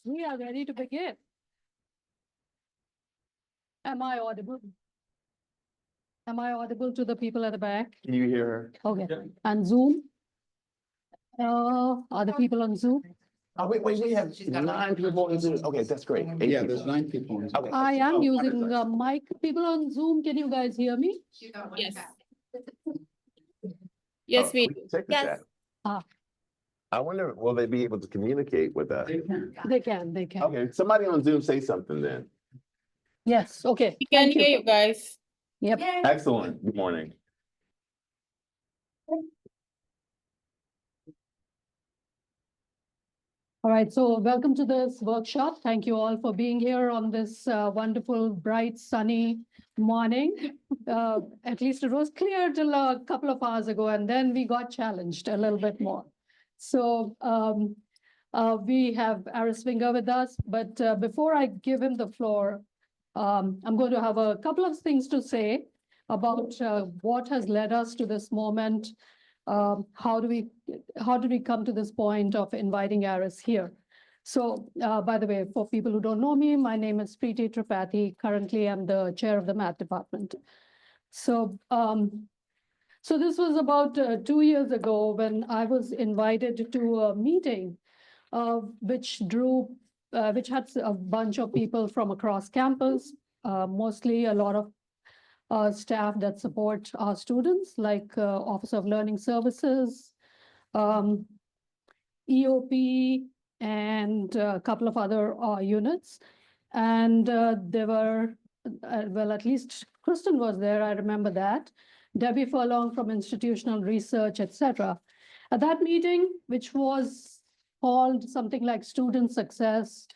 We are ready to begin. Am I audible? Am I audible to the people at the back? Can you hear her? Okay. And Zoom? Are the people on Zoom? Oh, wait, we have 9 people on Zoom. Okay, that's great. 8 Yeah, people. there's 9 people. on Zoom. Okay. I am Oh, using wonderful. a mic. People on Zoom, can you guys hear me? Yes. Oh, Yes, we can do. check the Yes. chat. Ah. I wonder, will they be able to communicate with us? They can. They can. Okay, somebody on Zoom say something then. Yes, okay. We can Thank hear you guys. Yep. Excellent. Good morning. All right, so welcome to this workshop. Thank you all for being here on this wonderful, bright, sunny morning. At least it was clear till a couple of hours ago, and then we got challenged a little bit more. So we have Aris Winger with us, but before I give him the floor, I'm going to have a couple of things to say about what has led us to this moment. How did we come to this point of inviting Aris here? So, by the way, for people who don't know me, my name is Preeti Tripathi. Currently, I'm the chair of the math department. So, so this was about 2 years ago when I was invited to a meeting, which had a bunch of people from across campus, mostly a lot of staff that support our students, like Office of Learning Services, EOP, and a couple of other units. And there were, well, at least Kristen was there, I remember that. Debbie Furlong from Institutional Research, etc. At that meeting, which was called something like Student Success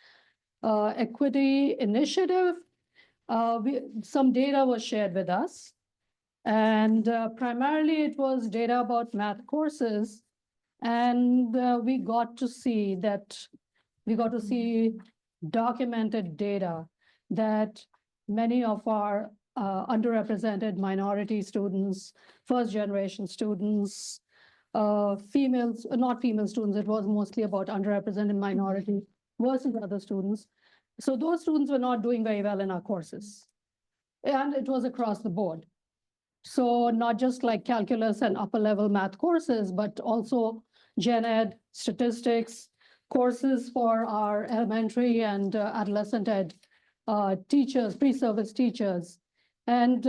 Equity Initiative, some data was shared with us. And primarily it was data about math courses. And we got to see documented data that many of our underrepresented minority students, first generation students, females, not female students, it was mostly about underrepresented minority versus other students. So those students were not doing very well in our courses. And it was across the board. So not just like calculus and upper level math courses, but also gen ed, statistics, courses for our elementary and adolescent ed teachers, pre-service teachers. And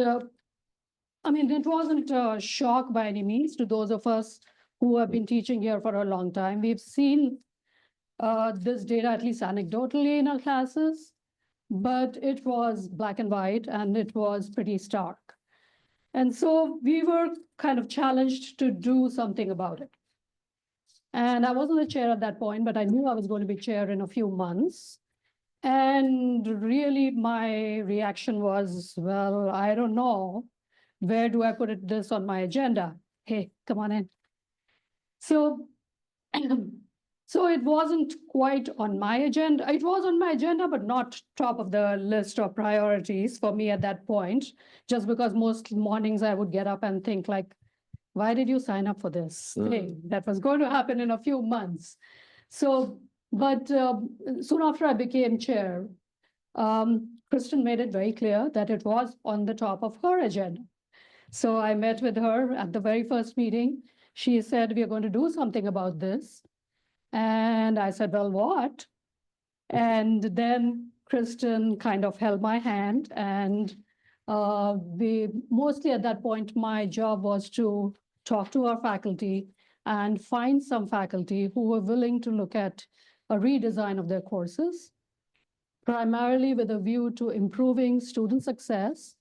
I mean, it wasn't a shock by any means to those of us who have been teaching here for a long time. We've seen this data, at least anecdotally in our classes, but it was black and white and it was pretty stark. And so we were kind of challenged to do something about it. And I wasn't the chair at that point, but I knew I was going to be chair in a few months. And really my reaction was, well, I don't know. Where do I put this on my agenda? Hey, come on in. So, so it wasn't quite on my agenda. It was on my agenda, but not top of the list of priorities for me at that point, just because most mornings I would get up and think like, why did you sign up for this thing that was going to happen in a few months? So, but soon after I became chair, Kristen made it very clear that it was on the top of her agenda. So I met with her at the very first meeting. She said, we are going to do something about this. And I said, well, what? And then Kristen kind of held my hand, and we mostly at that point, my job was to talk to our faculty and find some faculty who were willing to look at a redesign of their courses, primarily with a view to improving student success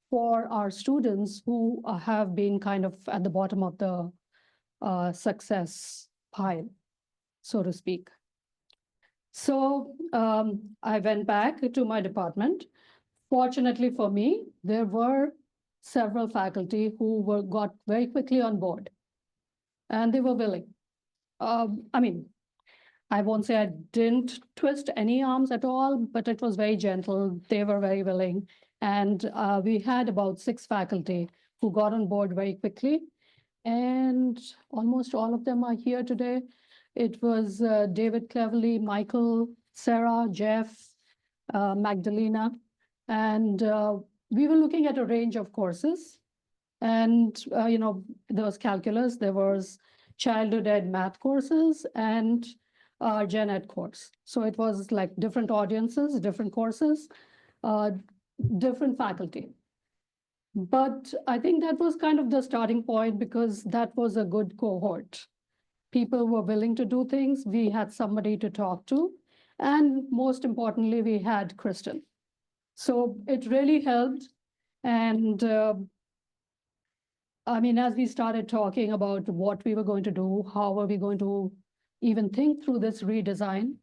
for our students who have been kind of at the bottom of the success pile, so to speak. So I went back to my department. Fortunately for me, there were several faculty who got very quickly on board, and they were willing. I mean, I won't say I didn't twist any arms at all, but it was very gentle. They were very willing. And we had about 6 faculty who got on board very quickly. And almost all of them are here today. It was David Cleverly, Michael, Sarah, Jeff, Magdalena, and we were looking at a range of courses. And, there was calculus, there was childhood ed math courses, and gen ed course. So it was like different audiences, different courses, different faculty. But I think that was kind of the starting point because that was a good cohort. People were willing to do things. We had somebody to talk to. And most importantly, we had Kristen. So it really helped. And I mean, as we started talking about what we were going to do, how are we going to even think through this redesign,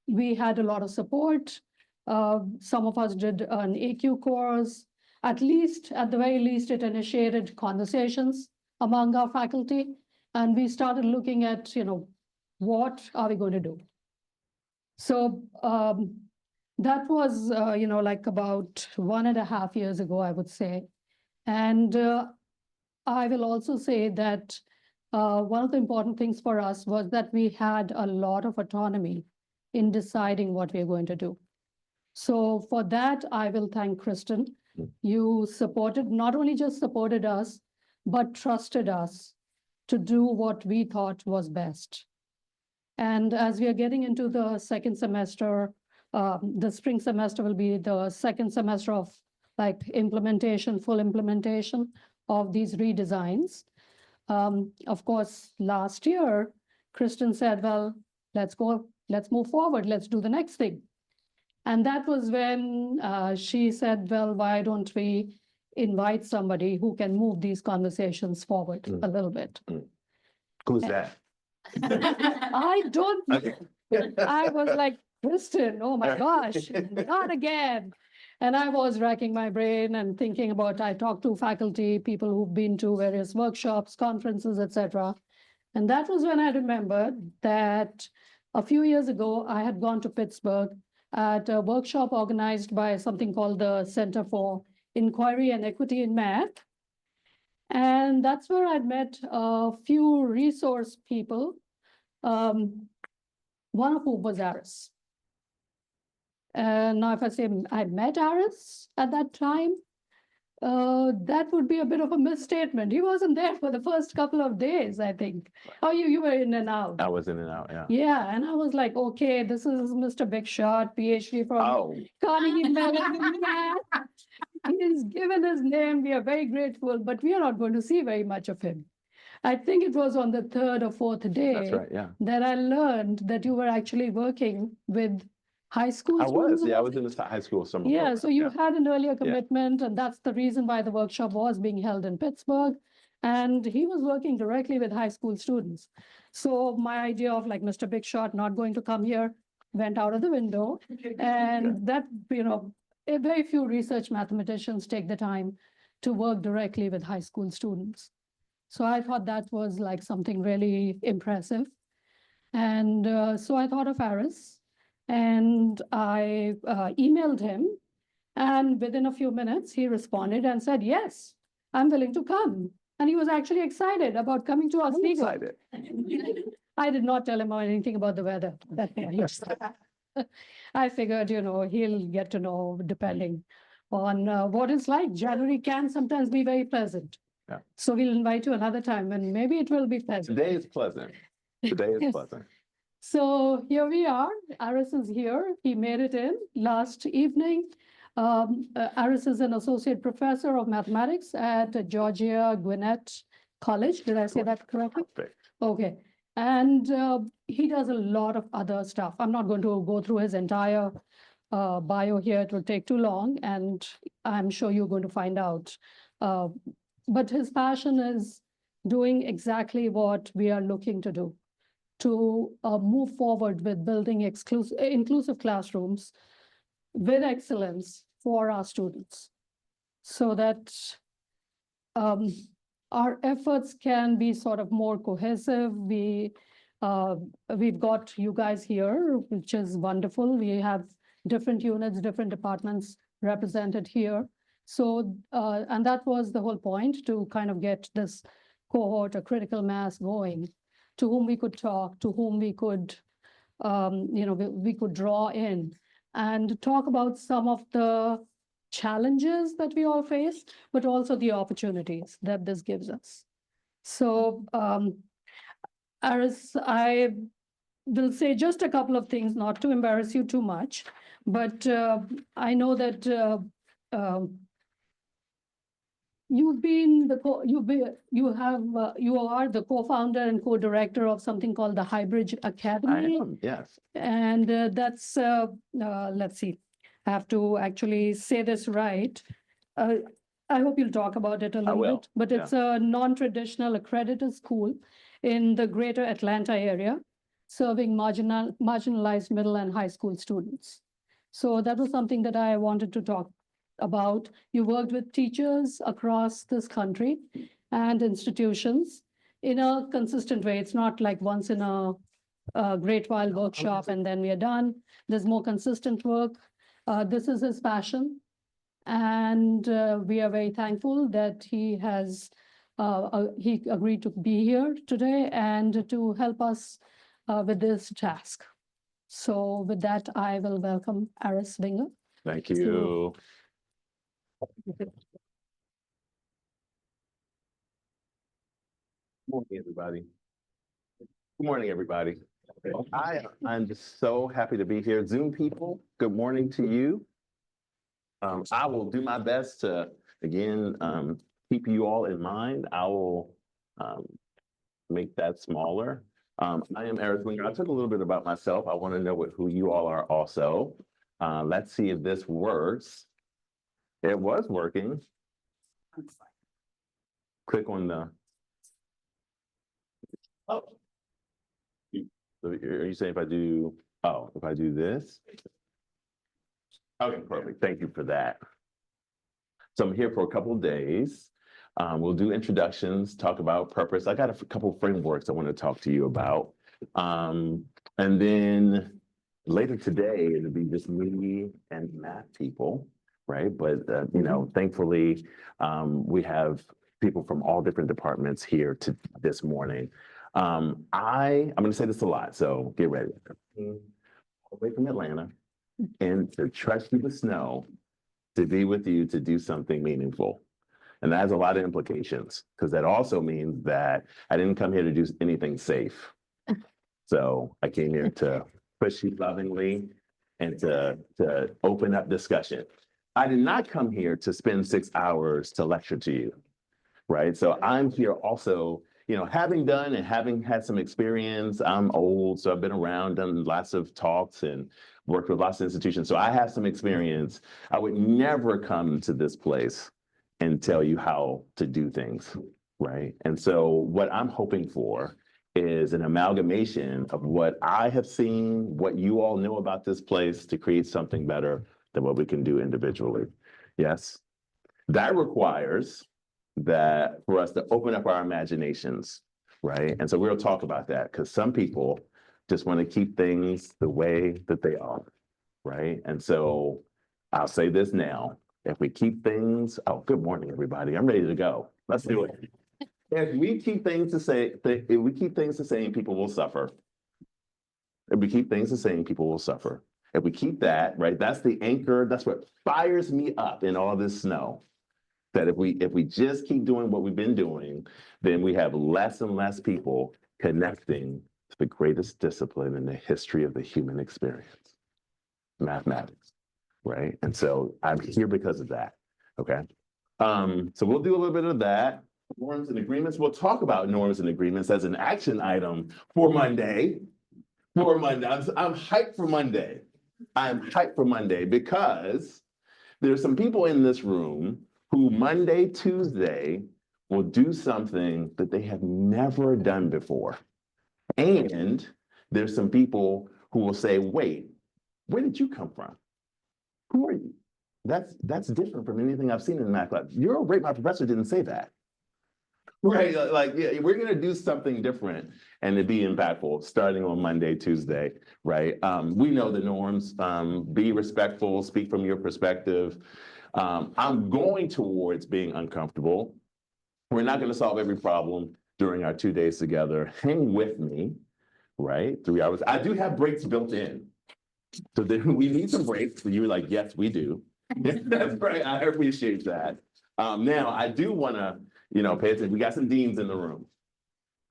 we had a lot of support. Some of us did an AQ course. At the very least, it initiated conversations among our faculty. And we started looking at, what are we going to do? So that was, like about 1.5 years ago, I would say. And I will also say that one of the important things for us was that we had a lot of autonomy in deciding what we're going to do. So for that, I will thank Kristen. You not only just supported us, but trusted us to do what we thought was best. And as we are getting into the second semester, the spring semester will be the second semester of like full implementation of these redesigns. Of course, last year, Kristen said, well, let's move forward, let's do the next thing. And that was when she said, well, why don't we invite somebody who can move these conversations forward a little bit? Who's that? I don't, I was like, Kristen, oh my gosh, not again. And I was racking my brain and thinking about, I talked to faculty, people who've been to various workshops, conferences, etc. And that was when I remembered that a few years ago, I had gone to Pittsburgh at a workshop organized by something called the Center for Inquiry and Equity in Math. And that's where I'd met a few resource people, one of whom was Aris. Now, if I say I met Aris at that time, that would be a bit of a misstatement. He wasn't there for the first couple of days, I think. Oh, you were in and out. I was in and out, yeah. Yeah, and I was like, okay, this is Mr. Big Shot, PhD from Carnegie Mellon. He's given his name. We are very grateful, but we are not going to see very much of him. I think it was on the third or fourth day That's right, yeah. that I learned that you were actually working with high school I students. was, yeah, I was in the high school summer Yeah, program, so you had an earlier commitment, and that's the reason why the workshop was being held in Pittsburgh. And he was working directly with high school students. So my idea of like Mr. Big Shot not going to come here went out of the window. And that, very few research mathematicians take the time to work directly with high school students. So I thought that was like something really impressive. And so I thought of Aris, and I emailed him. And within a few minutes, he responded and said, yes, I'm willing to come. And he was actually excited about coming to Oswego. I did not tell him anything about the weather that day. I figured, he'll get to know depending on what it's like. January can sometimes be very pleasant. Yeah. So we'll invite you another time, and maybe it will be pleasant. Today is pleasant. Today is pleasant. So here we are. Aris is here. He made it in last evening. Aris is an associate professor of mathematics at Georgia Gwinnett College. Did I say that correctly? Perfect. Okay. And he does a lot of other stuff. I'm not going to go through his entire bio here. It will take too long, and I'm sure you're going to find out. But his passion is doing exactly what we are looking to do, to move forward with building inclusive classrooms with excellence for our students, so that our efforts can be sort of more cohesive. We've got you guys here, which is wonderful. We have different units, different departments represented here. So, and that was the whole point, to kind of get this cohort, a critical mass going, to whom we could talk, to whom we could we could draw in and talk about some of the challenges that we all face, but also the opportunities that this gives us. So, Aris, I will say just a couple of things, not to embarrass you too much, but I know that you've been you are the co-founder and co-director of something called the Hybrid Academy. I am, yes. And that's, let's see, I have to actually say this right. I hope you'll talk about it a little will, bit, but it's a non-traditional accredited school in the greater Atlanta area, serving marginalized middle and high school students. So that was something that I wanted to talk about. You worked with teachers across this country and institutions in a consistent way. It's not like once in a great while workshop and then we are done. There's more consistent work. This is his passion. And we are very thankful that he agreed to be here today and to help us with this task. So with that, I will welcome Aris Winger. Thank you. Good morning, everybody. Good morning, everybody. I'm just so happy to be here. Zoom people, good morning to you. I will do my best to, again, keep you all in mind. I will make that smaller. I am Aris Winger. I took a little bit about myself. I want to know who you all are also. Let's see if this works. It was working. Click on the. Oh. Are you saying if I do, if I do this? Okay, perfect. Thank you for that. So I'm here for a couple of days. We'll do introductions, talk about purpose. I got a couple of frameworks I want to talk to you about. And then later today, it'll be just me and math people, right? But, thankfully, we have people from all different departments here this morning. I'm going to say this a lot, so get ready. All the way from Atlanta and to trust you with snow to be with you to do something meaningful. And that has a lot of implications because that also means that I didn't come here to do anything safe. So I came here to push you lovingly and to open up discussion. I did not come here to spend 6 hours to lecture to you, right? So I'm here also, having done and having had some experience. I'm old, so I've been around, done lots of talks and worked with lots of institutions. So I have some experience. I would never come to this place and tell you how to do things, right? And so what I'm hoping for is an amalgamation of what I have seen, what you all know about this place to create something better than what we can do individually. Yes, that requires that for us to open up our imaginations, right? And so we'll talk about that because some people just want to keep things the way that they are, right? And so I'll say this now, if we keep things, good morning, everybody. I'm ready to go. Let's do it. If we keep things the same, people will suffer. If we keep things the same, people will suffer. If we keep that, right, that's the anchor, that's what fires me up in all this snow. That if we just keep doing what we've been doing, then we have less and less people connecting to the greatest discipline in the history of the human experience, mathematics, right? And so I'm here because of that, okay? So we'll do a little bit of that. Norms and agreements. We'll talk about norms and agreements as an action item for Monday. I'm hyped for Monday. I'm hyped for Monday because there's some people in this room who Monday, Tuesday will do something that they have never done before. And there's some people who will say, wait, where did you come from? Who are you? That's different from anything I've seen in the math class. You're great, my professor didn't say that. Right, we're gonna do something different and to be impactful starting on Monday, Tuesday, right? We know the norms, be respectful, speak from your perspective. I'm going towards being uncomfortable. We're not gonna solve every problem during our 2 days together. Hang with me, right? 3 hours. I do have breaks built in. So then we need some breaks. So you were like, yes, we do. That's right. I appreciate that. Now I do want to, pay attention. We got some deans in the room.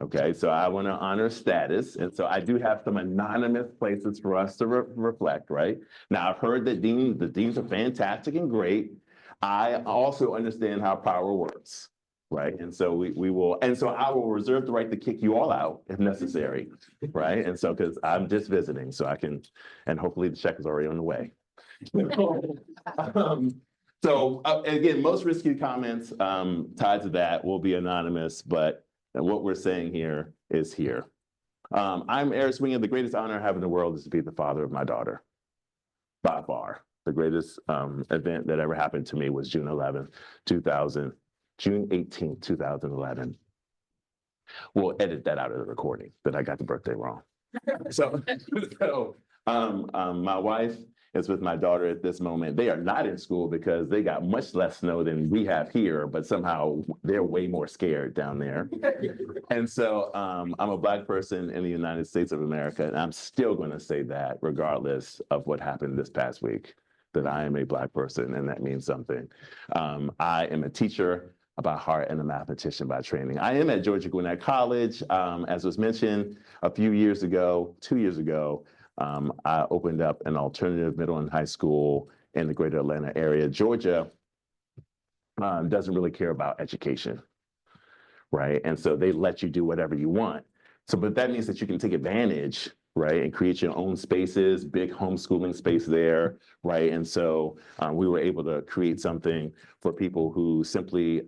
Okay, so I want to honor status. And so I do have some anonymous places for us to reflect, right? Now I've heard that the deans are fantastic and great. I also understand how power works, right? And so we will, and so I will reserve the right to kick you all out if necessary, right? And so, because I'm just visiting, so I can, and hopefully the check is already on the way. Again, most risky comments tied to that will be anonymous, but what we're saying here is here. I'm Aris Winger. The greatest honor I have in the world is to be the father of my daughter, by far. The greatest event that ever happened to me was June 18th, 2011. We'll edit that out of the recording that I got the birthday wrong. My wife is with my daughter at this moment. They are not in school because they got much less snow than we have here, but somehow they're way more scared down there. And so I'm a Black person in the United States of America, and I'm still going to say that regardless of what happened this past week, that I am a Black person, and that means something. I am a teacher by heart and a mathematician by training. I am at Georgia Gwinnett College. As was mentioned a few years ago, 2 years ago, I opened up an alternative middle and high school in the greater Atlanta area. Georgia doesn't really care about education, right? And so they let you do whatever you want. So, but that means that you can take advantage, right, and create your own spaces, big homeschooling space there, right? And so we were able to create something for people who simply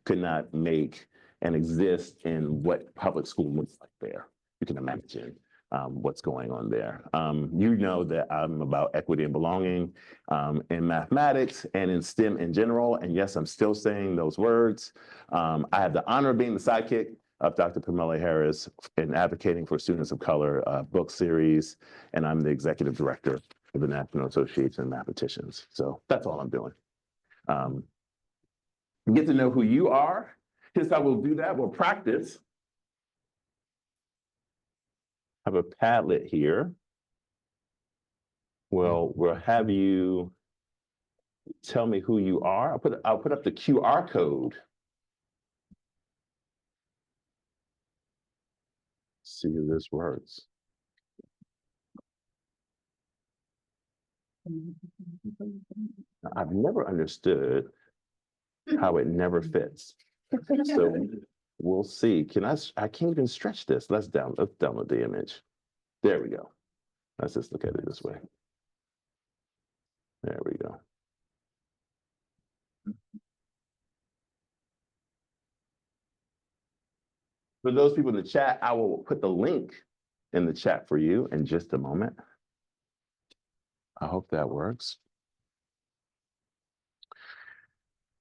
could not make and exist in what public school looks like there. You can imagine what's going on there. You know that I'm about equity and belonging in mathematics and in STEM in general. And yes, I'm still saying those words. I have the honor of being the sidekick of Dr. Pamela Harris in advocating for students of color book series. And I'm the executive director of the National Association of Mathematicians. So that's all I'm doing. Get to know who you are. Here's how we'll do that. We'll practice. I have a Padlet here. Well, we'll have you tell me who you are. I'll put up the QR code. See if this works. I've never understood how it never fits. So we'll see. I can't even stretch this. Let's download the image. There we go. Let's just look at it this way. There we go. For those people in the chat, I will put the link in the chat for you in just a moment. I hope that works.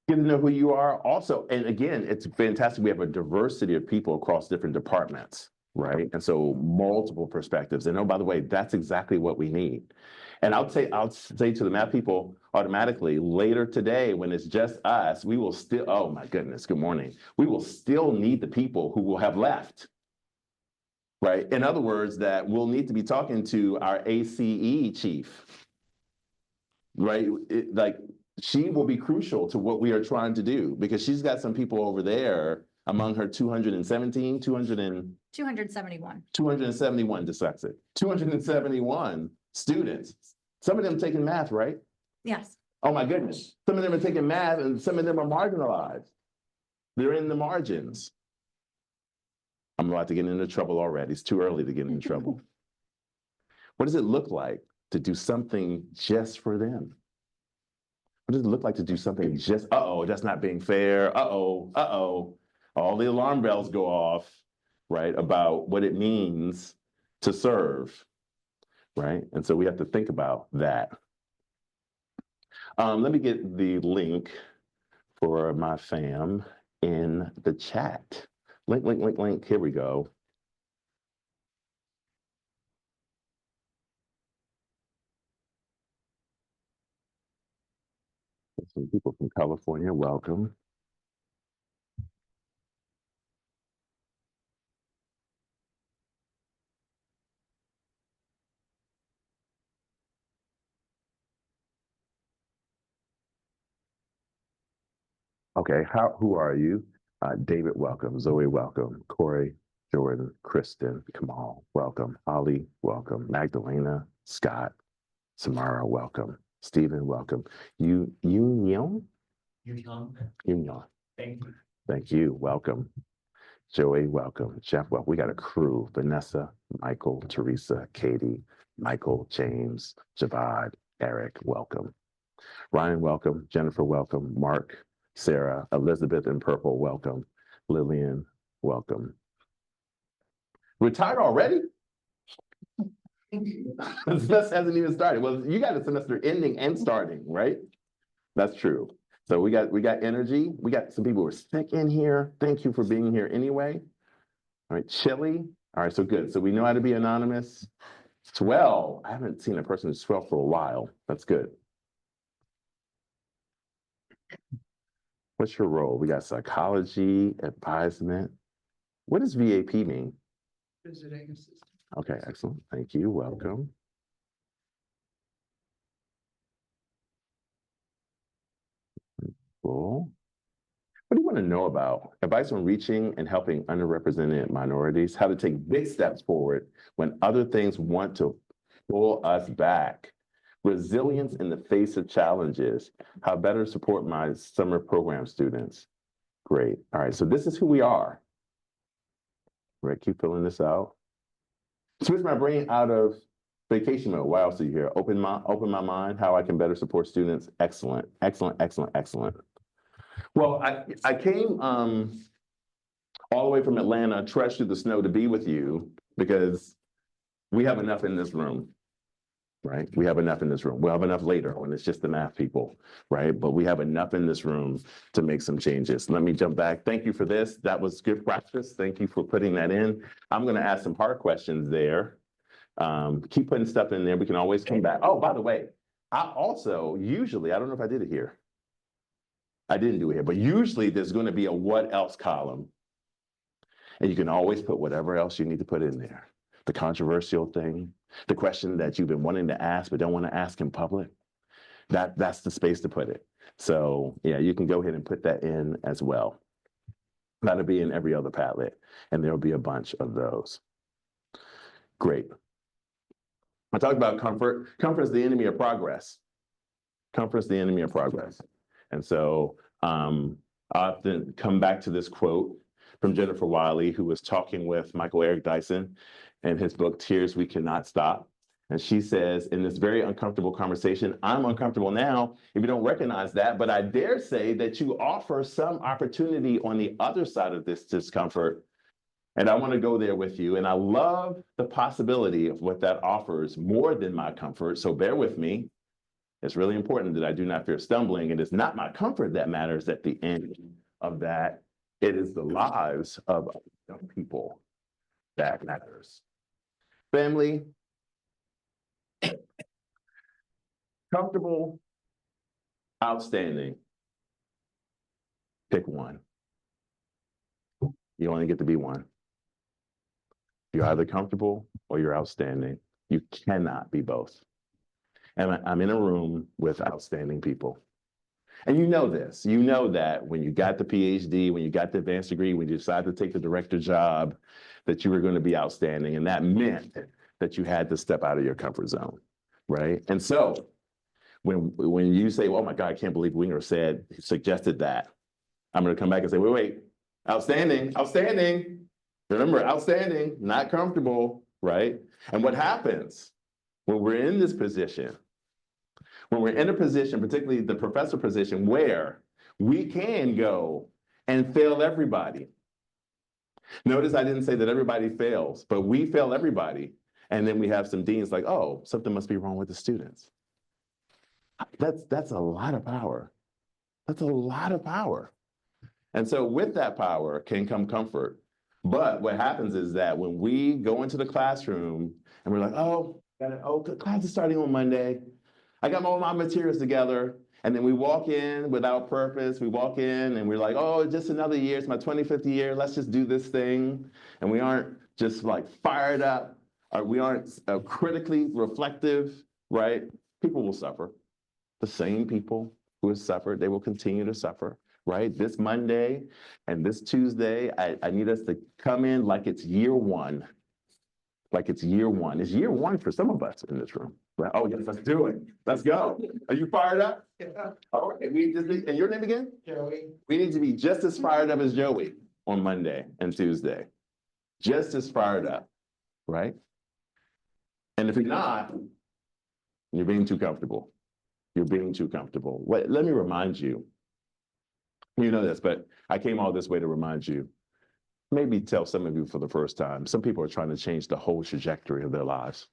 Get to know who you are also. And again, it's fantastic. We have a diversity of people across different departments, right? And so multiple perspectives. And oh, by the way, that's exactly what we need. And I'll say to the math people automatically later today, when it's just us, we will still, oh my goodness, good morning. We will still need the people who will have left, right? In other words, that we'll need to be talking to our ACE chief, right? She will be crucial to what we are trying to do because she's got some people over there among her 271 dyslexic, 271 students. Some of them taking math, right? Yes. Oh my goodness. Some of them are taking math and some of them are marginalized. They're in the margins. I'm about to get into trouble already. It's too early to get into trouble. What does it look like to do something just for them? What does it look like to do something just, uh-oh, that's not being fair, uh-oh, uh-oh. All the alarm bells go off, right, about what it means to serve, right? And so we have to think about that. Let me get the link for my fam in the chat. Link, here we go. Some people from California, welcome. Okay, who are you? David, welcome. Zoe, welcome. Corey, Jordan, Kristen, Kamal, welcome. Holly, welcome. Magdalena, Scott, Samara, welcome. Stephen, welcome. Young? Young. Thank you. Thank you. Welcome. Joey, welcome. Jeff, well, we got a crew. Vanessa, Michael, Teresa, Katie, Michael, James, Javad, Eric, welcome. Ryan, welcome. Jennifer, welcome. Mark, Sarah, Elizabeth in purple, welcome. Lillian, welcome. Retired already? The semester hasn't even started. Well, you got a semester ending and starting, right? That's true. So we got energy. We got some people who are sick in here. Thank you for being here anyway. All right, Chili. All right, so good. So we know how to be anonymous. 12. I haven't seen a person who's 12 for a while. That's good. What's your role? We got psychology, advisement. What does VAP mean? Visiting assistant. Okay, excellent. Thank you. Welcome. Cool. What do you want to know about? Advice on reaching and helping underrepresented minorities, how to take big steps forward when other things want to pull us back. Resilience in the face of challenges, how better support my summer program students. Great. All right, so this is who we are. Right, keep filling this out. Switch my brain out of vacation mode. Why else are you here? Open my mind, how I can better support students. Excellent, excellent, excellent, excellent. Well, I came all the way from Atlanta, trudged through the snow to be with you because we have enough in this room, right? We have enough in this room. We'll have enough later when it's just the math people, right? But we have enough in this room to make some changes. Let me jump back. Thank you for this. That was good practice. Thank you for putting that in. I'm going to ask some hard questions there. Keep putting stuff in there. We can always come back. Oh, by the way, I also usually, I don't know if I did it here. I didn't do it here, but usually there's going to be a what else column. And you can always put whatever else you need to put in there. The controversial thing, the question that you've been wanting to ask but don't want to ask in public. That's the space to put it. So yeah, you can go ahead and put that in as well. That'll be in every other Padlet, and there'll be a bunch of those. Great. I talked about comfort. Comfort is the enemy of progress. Comfort is the enemy of progress. And so I often come back to this quote from Jennifer Wiley, who was talking with Michael Eric Dyson in his book, Tears We Cannot Stop. And she says, in this very uncomfortable conversation, I'm uncomfortable now if you don't recognize that, but I dare say that you offer some opportunity on the other side of this discomfort. And I want to go there with you. And I love the possibility of what that offers more than my comfort. So bear with me. It's really important that I do not fear stumbling. And it's not my comfort that matters at the end of that. It is the lives of young people that matters. Family, comfortable, outstanding. Pick one. You only get to be one. You're either comfortable or you're outstanding. You cannot be both. And I'm in a room with outstanding people. And you know this. You know that when you got the PhD, when you got the advanced degree, when you decided to take the director job, that you were going to be outstanding. And that meant that you had to step out of your comfort zone, right? And so when you say, oh my God, I can't believe Winger suggested that, I'm going to come back and say, wait, outstanding, outstanding. Remember, outstanding, not comfortable, right? And what happens when we're in this position, when we're in a position, particularly the professor position, where we can go and fail everybody. Notice I didn't say that everybody fails, but we fail everybody. And then we have some deans like, oh, something must be wrong with the students. That's a lot of power. That's a lot of power. And so with that power can come comfort. But what happens is that when we go into the classroom and we're like, class is starting on Monday. I got all my materials together. And then we walk in without purpose. We walk in and we're like, oh, just another year. It's my 25th year. Let's just do this thing. And we aren't just like fired up. Or we aren't critically reflective, right? People will suffer. The same people who have suffered, they will continue to suffer, right? This Monday and this Tuesday, I need us to come in like it's year one. Like it's year one. It's year one for some of us in this room. Like, oh, yes, let's do it. Let's go. Are you fired up? Yeah, All right. And your name again? Joey. We need to be just as fired up as Joey on Monday and Tuesday. Just as fired up, right? And if you're not, you're being too comfortable. You're being too comfortable. Let me remind you, you know this, but I came all this way to remind you, maybe tell some of you for the first time, some people are trying to change the whole trajectory of their lives.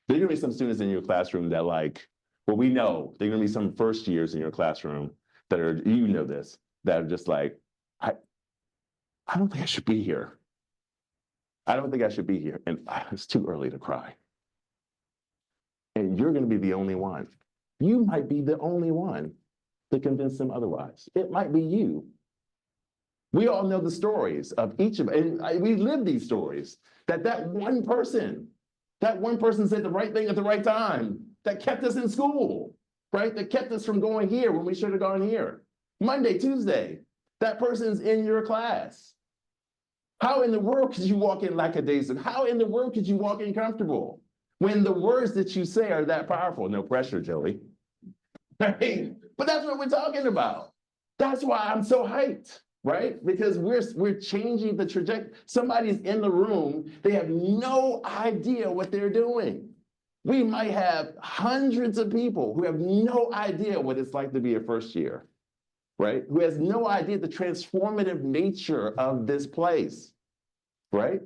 There are gonna be some students in your classroom that well, we know there are gonna be some first years in your classroom that are, you know this, that are just like, I don't think I should be here. I don't think I should be here. And it's too early to cry. And you're gonna be the only one. You might be the only one to convince them otherwise. It might be you. We all know the stories of each of, and we live these stories, that one person said the right thing at the right time, that kept us in school, right? That kept us from going here when we should have gone here. Monday, Tuesday, that person's in your class. How in the world could you walk in lackadaisical? How in the world could you walk in comfortable when the words that you say are that powerful? No pressure, Joey. Right? But that's what we're talking about. That's why I'm so hyped, right? Because we're changing the trajectory. Somebody's in the room, they have no idea what they're doing. We might have hundreds of people who have no idea what it's like to be a first year, right? Who has no idea the transformative nature of this place, right?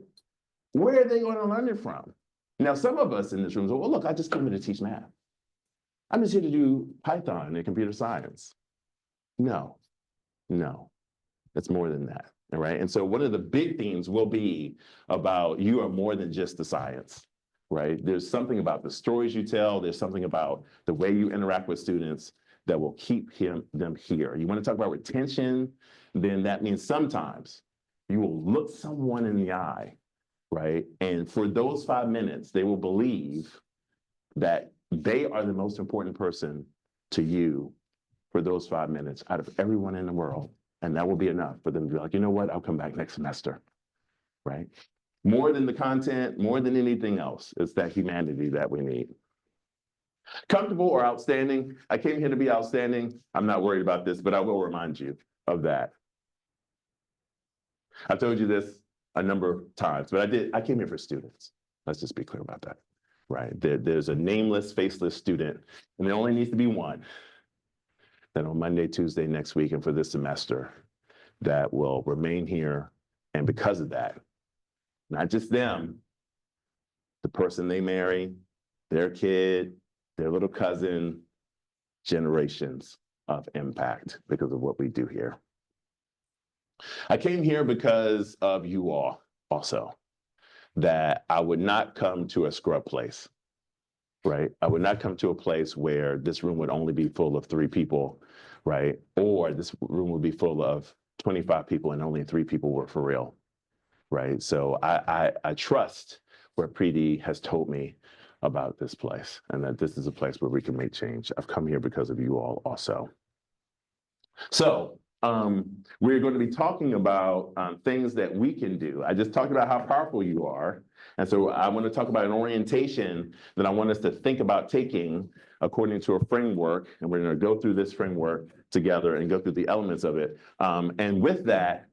Where are they going to learn it from? Now, some of us in this room say, well, look, I just came here to teach math. I'm just here to do Python and computer science. No, it's more than that, all right? And so one of the big themes will be about you are more than just the science, right? There's something about the stories you tell, there's something about the way you interact with students that will keep them here. You want to talk about retention, then that means sometimes you will look someone in the eye, right? And for those 5 minutes, they will believe that they are the most important person to you for those 5 minutes out of everyone in the world. And that will be enough for them to be like, you know what, I'll come back next semester, right? More than the content, more than anything else, it's that humanity that we need. Comfortable or outstanding? I came here to be outstanding. I'm not worried about this, but I will remind you of that. I've told you this a number of times, but I came here for students. Let's just be clear about that, right? There's a nameless, faceless student, and there only needs to be one. Then on Monday, Tuesday next week, and for this semester, that will remain here. And because of that, not just them, the person they marry, their kid, their little cousin, generations of impact because of what we do here. I came here because of you all also, that I would not come to a scrub place, right? I would not come to a place where this room would only be full of 3 people, right? Or this room would be full of 25 people and only 3 people were for real, right? So I trust what Preeti has told me about this place and that this is a place where we can make change. I've come here because of you all also. So we're going to be talking about things that we can do. I just talked about how powerful you are. And so I want to talk about an orientation that I want us to think about taking according to a framework. And we're going to go through this framework together and go through the elements of it. And with that,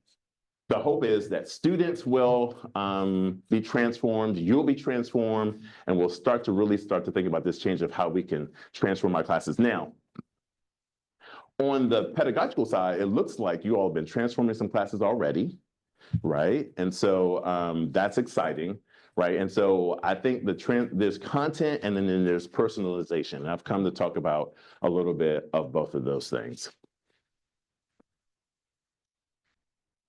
the hope is that students will be transformed, you'll be transformed, and we'll really start to think about this change of how we can transform our classes. Now, on the pedagogical side, it looks like you all have been transforming some classes already, right? And so that's exciting, right? And so I think there's content and then there's personalization. And I've come to talk about a little bit of both of those things.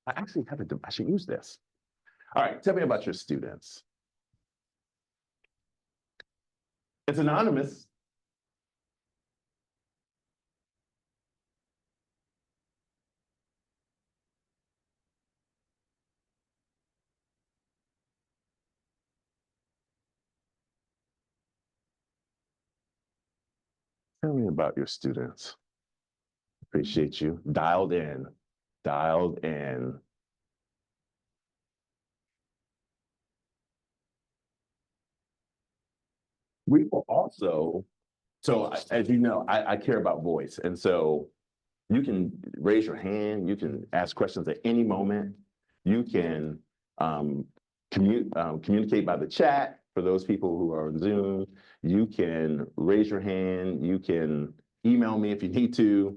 I actually have I should use this. All right, tell me about your students. It's anonymous. Tell me about your students. Appreciate you. Dialed in. Dialed in. We will also, so as you know, I care about voice. And so you can raise your hand, you can ask questions at any moment. You can communicate by the chat for those people who are on Zoom. You can raise your hand, you can email me if you need to,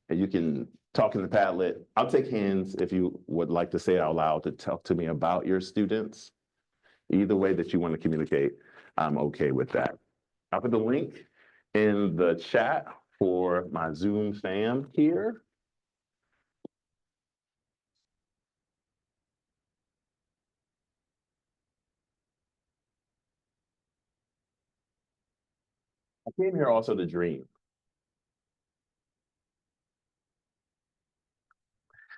and you can talk in the Padlet. I'll take hands if you would like to say it out loud to talk to me about your students. Either way that you want to communicate, I'm okay with that. I'll put the link in the chat for my Zoom fam here. I came here also to dream.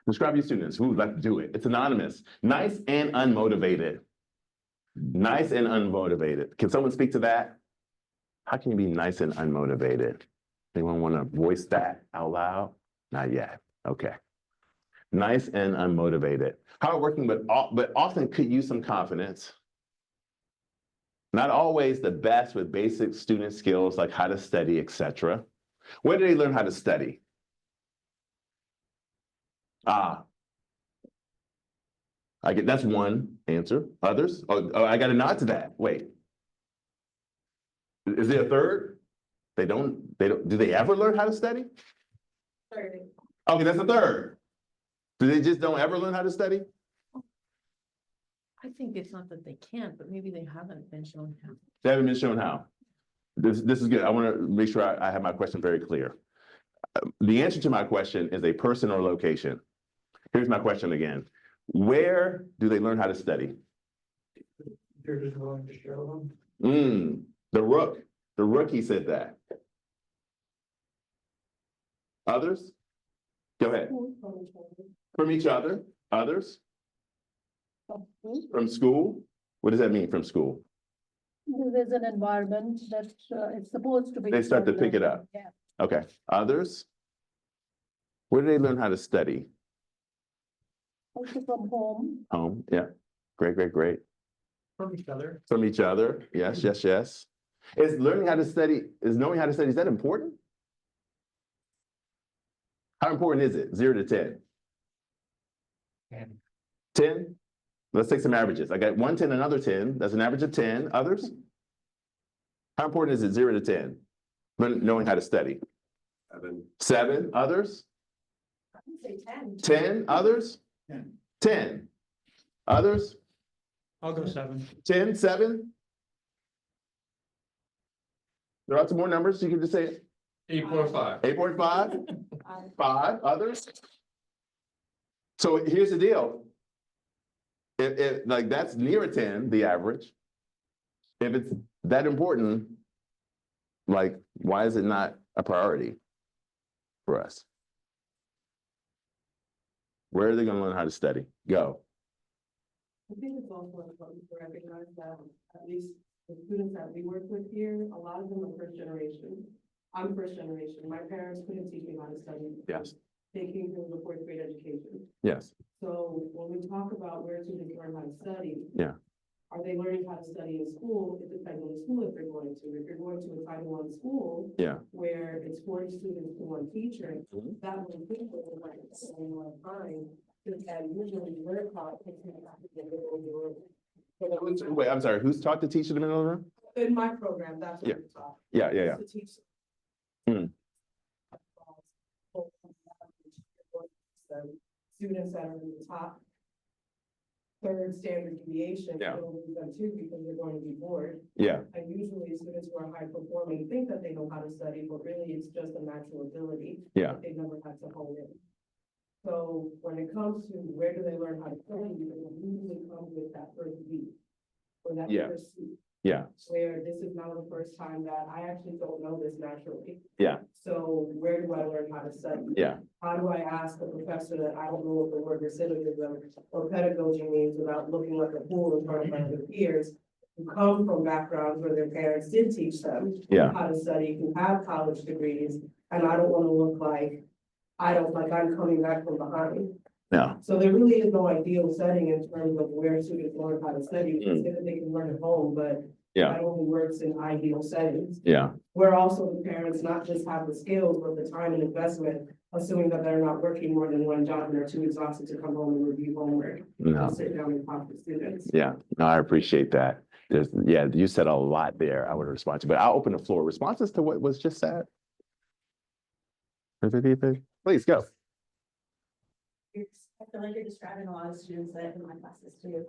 Describe your students. Who would like to do it? It's anonymous. Nice and unmotivated. Nice and unmotivated. Can someone speak to that? How can you be nice and unmotivated? Anyone want to voice that out loud? Not yet. Okay. Nice and unmotivated. Hardworking, but often could use some confidence. Not always the best with basic student skills like how to study, etc. Where do they learn how to study? That's one answer. Others? Oh, I got a nod to that. Wait. Is there a third? Do they ever learn how to study? Third. Okay, that's a third. Do they just don't ever learn how to study? I think it's not that they can't, but maybe they haven't been shown how. They haven't been shown how. This is good. I want to make sure I have my question very clear. The answer to my question is a person or location. Here's my question again. Where do they learn how to study? You're just willing to show them. The rookie said that. Others? Go ahead. From each other. Others? From school? What does that mean from school? There's an environment that it's supposed to be. They start to pick it up. Yeah. Okay. Others? Where do they learn how to study? Also from home. Home. Yeah. Great. From each other. From each other. Yes. Is knowing how to study, is that important? How important is it? 0 to 10? 10? Let's take some averages. I got 1 10, another 10. That's an average of 10. Others? How important is it 0 to 10? Knowing how to study. 7. Others? I would say 10. 10. Others? 10. Others? I'll go 7. 10, 7? There are some more numbers. You can just say it. 8.5. 8.5? 5. Others? So here's the deal. If like that's near a 10, the average. If it's that important, like why is it not a priority for us? Where are they going to learn how to study? Go. I think it's also important to recognize that at least the students that we work with here, a lot of them are first generation. I'm first generation. My parents couldn't teach me how to study. Yes. They came from the 4th grade education. Yes. So when we talk about where students learn how to study. Yeah. Are they learning how to study in school? It depends on the school if they're going to. If you're going to a Title I school. Yeah. Where it's 40 students to 1 teacher, Mhm. that one teacher is like the same amount of time. And usually we're taught takes me back to the middle of the room. Wait, I'm sorry. Who's taught to teach in the middle of the room? In my program, that's what Yeah. we're taught. Yeah. To teach. Hmm. So students that are in the top 3rd standard deviation, Yeah. don't lose them too because they're going to be bored. Yeah. And usually students who are high performing think that they know how to study, but really it's just a natural ability. Yeah. That they never had to hone in. So when it comes to where do they learn how to study, it usually comes with that first beat. Or that Yeah. first seat. Yeah. Where this is now the first time that I actually don't know this naturally. Yeah. So where do I learn how to study? Yeah. How do I ask a professor that I don't know what the word recidivism or pedagogy means without looking like a fool in front of my other peers who come from backgrounds where their parents did teach them Yeah. how to study, who have college degrees, and I don't want to look like I'm coming back from behind. Yeah, So there really is no ideal setting in terms of where students learn how to study. They say that they can learn at home, but yeah, that only works in ideal settings. yeah, Where also the parents not just have the skills, but the time and investment, assuming that they're not working more than one job and they're too exhausted to come home and review homework. no, And sit down and talk to students. yeah, no, I appreciate that. Yeah, you said a lot there. I would respond to, but I'll open the floor. Responses to what was just said? Please go. I feel like you're describing a lot of students that in my classes too.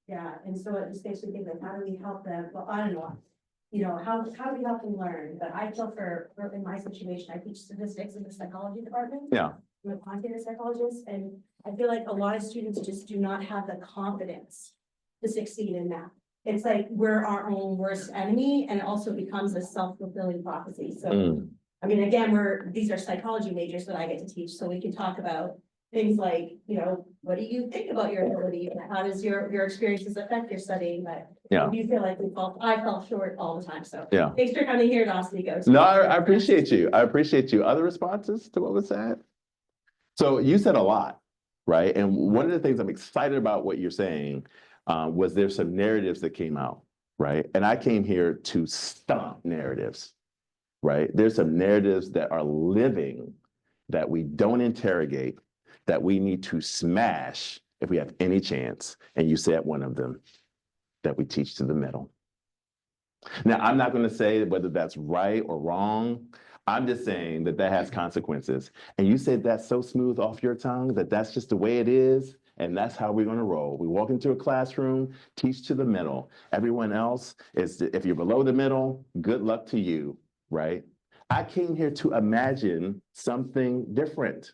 Yeah, and so it just makes me think like, how do we help them? Well, I don't know. You know, how do we help them learn? But I feel in my situation, I teach statistics in the psychology department. Yeah. I'm a quantitative psychologist, and I feel like a lot of students just do not have the confidence to succeed in math. It's like we're our own worst enemy, and it also becomes a self-fulfilling prophecy. So I mean, again, these are psychology majors that I get to teach, so we can talk about things like, you know, what do you think about your ability? And how does your experiences affect your studying? But Yeah. you feel like I fell short all the time. So Yeah. thanks for coming here, Dawson. Goes. No, I appreciate you. I appreciate you. Other responses to what was said? So you said a lot, right? And one of the things I'm excited about what you're saying was there's some narratives that came out, right? And I came here to stomp narratives, right? There's some narratives that are living that we don't interrogate, that we need to smash if we have any chance. And you said one of them, that we teach to the middle. Now, I'm not going to say whether that's right or wrong. I'm just saying that that has consequences. And you said that's so smooth off your tongue that that's just the way it is. And that's how we're going to roll. We walk into a classroom, teach to the middle. Everyone else is, if you're below the middle, good luck to you, right? I came here to imagine something different.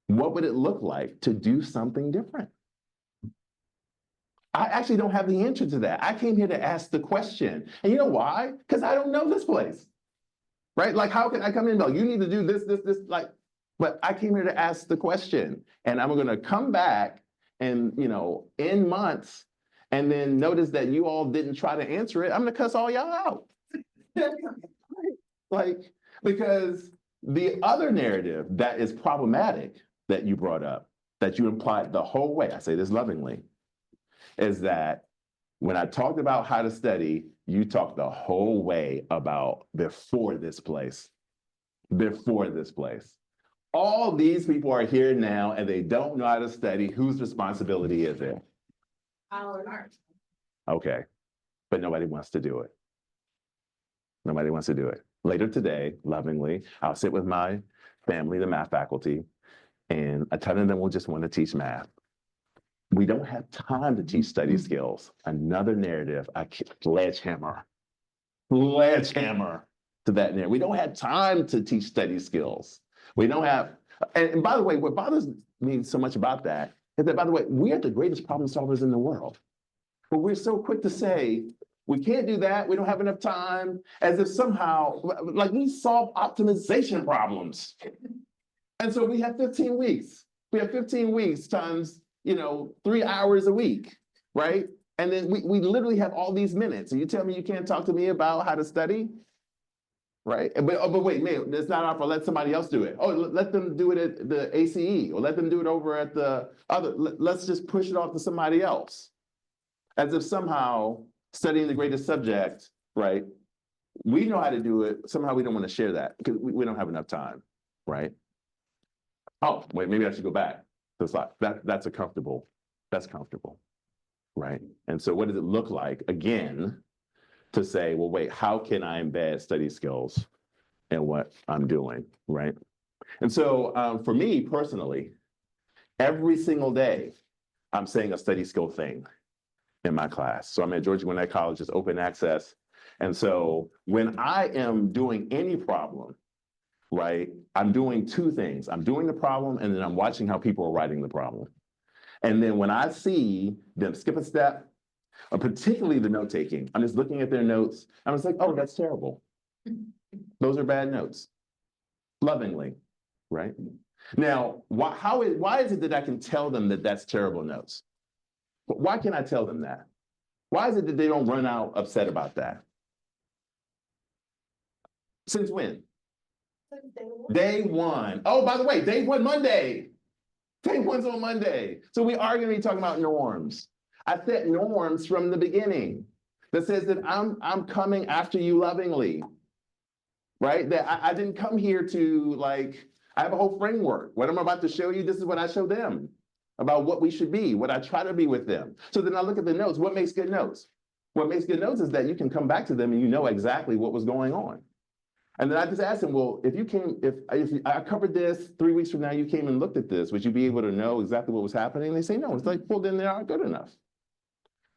What would it look like to do something different? I actually don't have the answer to that. I came here to ask the question. And you know why? Because I don't know this place, right? Like, how can I come in and go, you need to do this, like, but I came here to ask the question. And I'm going to come back and, you know, in months, and then notice that you all didn't try to answer it. I'm going to cuss all y'all out. Like, because the other narrative that is problematic that you brought up, that you implied the whole way, I say this lovingly, is that when I talked about how to study, you talked the whole way about before this place. All these people are here now and they don't know how to study. Whose responsibility is it? Ours. Okay, but nobody wants to do it. Nobody wants to do it. Later today, lovingly, I'll sit with my family, the math faculty, and a ton of them will just want to teach math. We don't have time to teach study skills. Another narrative, sledgehammer to that narrative. We don't have time to teach study skills. We don't have, and by the way, what bothers me so much about that is that, by the way, we are the greatest problem solvers in the world. But we're so quick to say, we can't do that, we don't have enough time, as if somehow, like we solve optimization problems. And so we have 15 weeks. We have 15 weeks times, you know, 3 hours a week, right? And then we literally have all these minutes. And you tell me you can't talk to me about how to study, right? But wait, man, it's not our fault. Let somebody else do it. Oh, let them do it at the ACE, or let them do it over at the other. Let's just push it off to somebody else. As if somehow studying the greatest subject, right? We know how to do it. Somehow we don't want to share that because we don't have enough time, right? Oh, wait, maybe I should go back. That's comfortable, right? And so what does it look like, again, to say, well, wait, how can I embed study skills in what I'm doing, right? And so for me personally, every single day, I'm saying a study skill thing in my class. So I'm at Georgia Gwinnett College, it's open access. And so when I am doing any problem, right, I'm doing two things. I'm doing the problem, and then I'm watching how people are writing the problem. And then when I see them skip a step, or particularly the note taking, I'm just looking at their notes. I'm just like, oh, that's terrible. Those are bad notes. Lovingly, right? Now, why is it that I can tell them that that's terrible notes? Why can I tell them that? Why is it that they don't run out upset about that? Since when? Day one. Oh, by the way, day one Monday. Day one's on Monday. So we are gonna be talking about norms. I set norms from the beginning that says that I'm coming after you lovingly. Right? That I didn't come here to like, I have a whole framework. What I'm about to show you, this is what I show them about what we should be, what I try to be with them. So then I look at the notes. What makes good notes? What makes good notes is that you can come back to them and you know exactly what was going on. And then I just asked them, well, if I covered this 3 weeks from now, you came and looked at this, would you be able to know exactly what was happening? And they say, no. It's like, well, then they aren't good enough,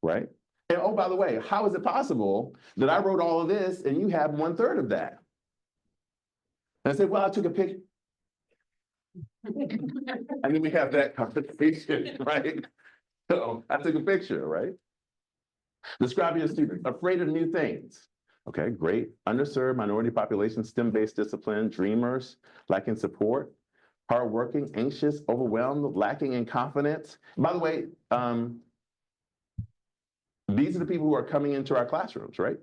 right? And oh, by the way, how is it possible that I wrote all of this and you have 1/3 of that? And I said, well, I took a picture. And then we have that conversation, right? So I took a picture, right? Describe your student, afraid of new things. Okay, great. Underserved minority population, STEM-based discipline, dreamers, lacking support, hardworking, anxious, overwhelmed, lacking in confidence. By the way, these are the people who are coming into our classrooms, right?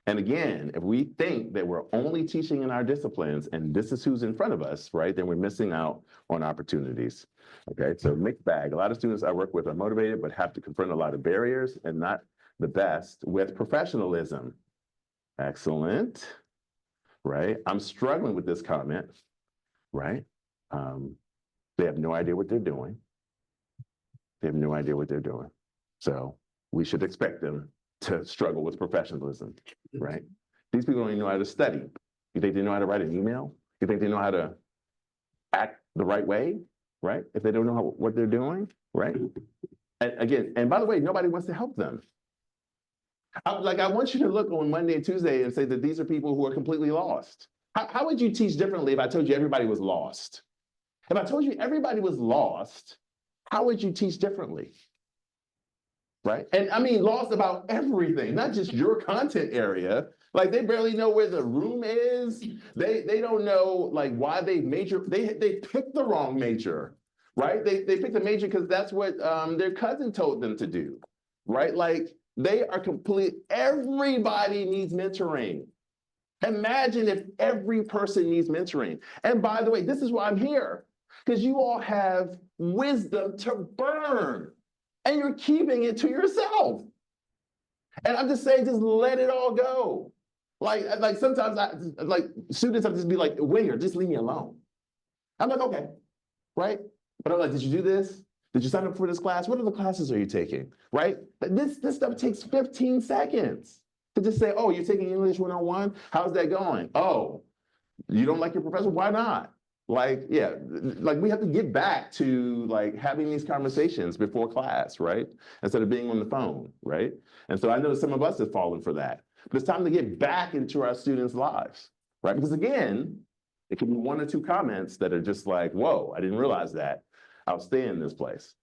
And again, if we think that we're only teaching in our disciplines and this is who's in front of us, right, then we're missing out on opportunities. Okay, so mixed bag. A lot of students I work with are motivated, but have to confront a lot of barriers and not the best with professionalism. Excellent, right? I'm struggling with this comment, right? They have no idea what they're doing. They have no idea what they're doing. So we should expect them to struggle with professionalism, right? These people don't even know how to study. You think they know how to write an email? You think they know how to act the right way, right? If they don't know what they're doing, right? And again, and by the way, nobody wants to help them. I want you to look on Monday and Tuesday and say that these are people who are completely lost. How would you teach differently if I told you everybody was lost? If I told you everybody was lost, how would you teach differently? Right? And I mean, lost about everything, not just your content area. Like they barely know where the room is. They don't know like why they picked the wrong major, right? They picked a major because that's what their cousin told them to do, right? Like they are everybody needs mentoring. Imagine if every person needs mentoring. And by the way, this is why I'm here, because you all have wisdom to burn. And you're keeping it to yourself. And I'm just saying, just let it all go. Like sometimes students have to just be like, Winger, just leave me alone. I'm like, okay, right? But I'm like, did you do this? Did you sign up for this class? What other classes are you taking, right? But this stuff takes 15 seconds to just say, oh, you're taking English 101? How's that going? Oh, you don't like your professor? Why not? Like, yeah, like we have to get back to like having these conversations before class, right? Instead of being on the phone, right? And so I know some of us have fallen for that. But it's time to get back into our students' lives, right? Because again, it can be 1 or 2 comments that are just like, whoa, I didn't realize that. I'll stay in this place.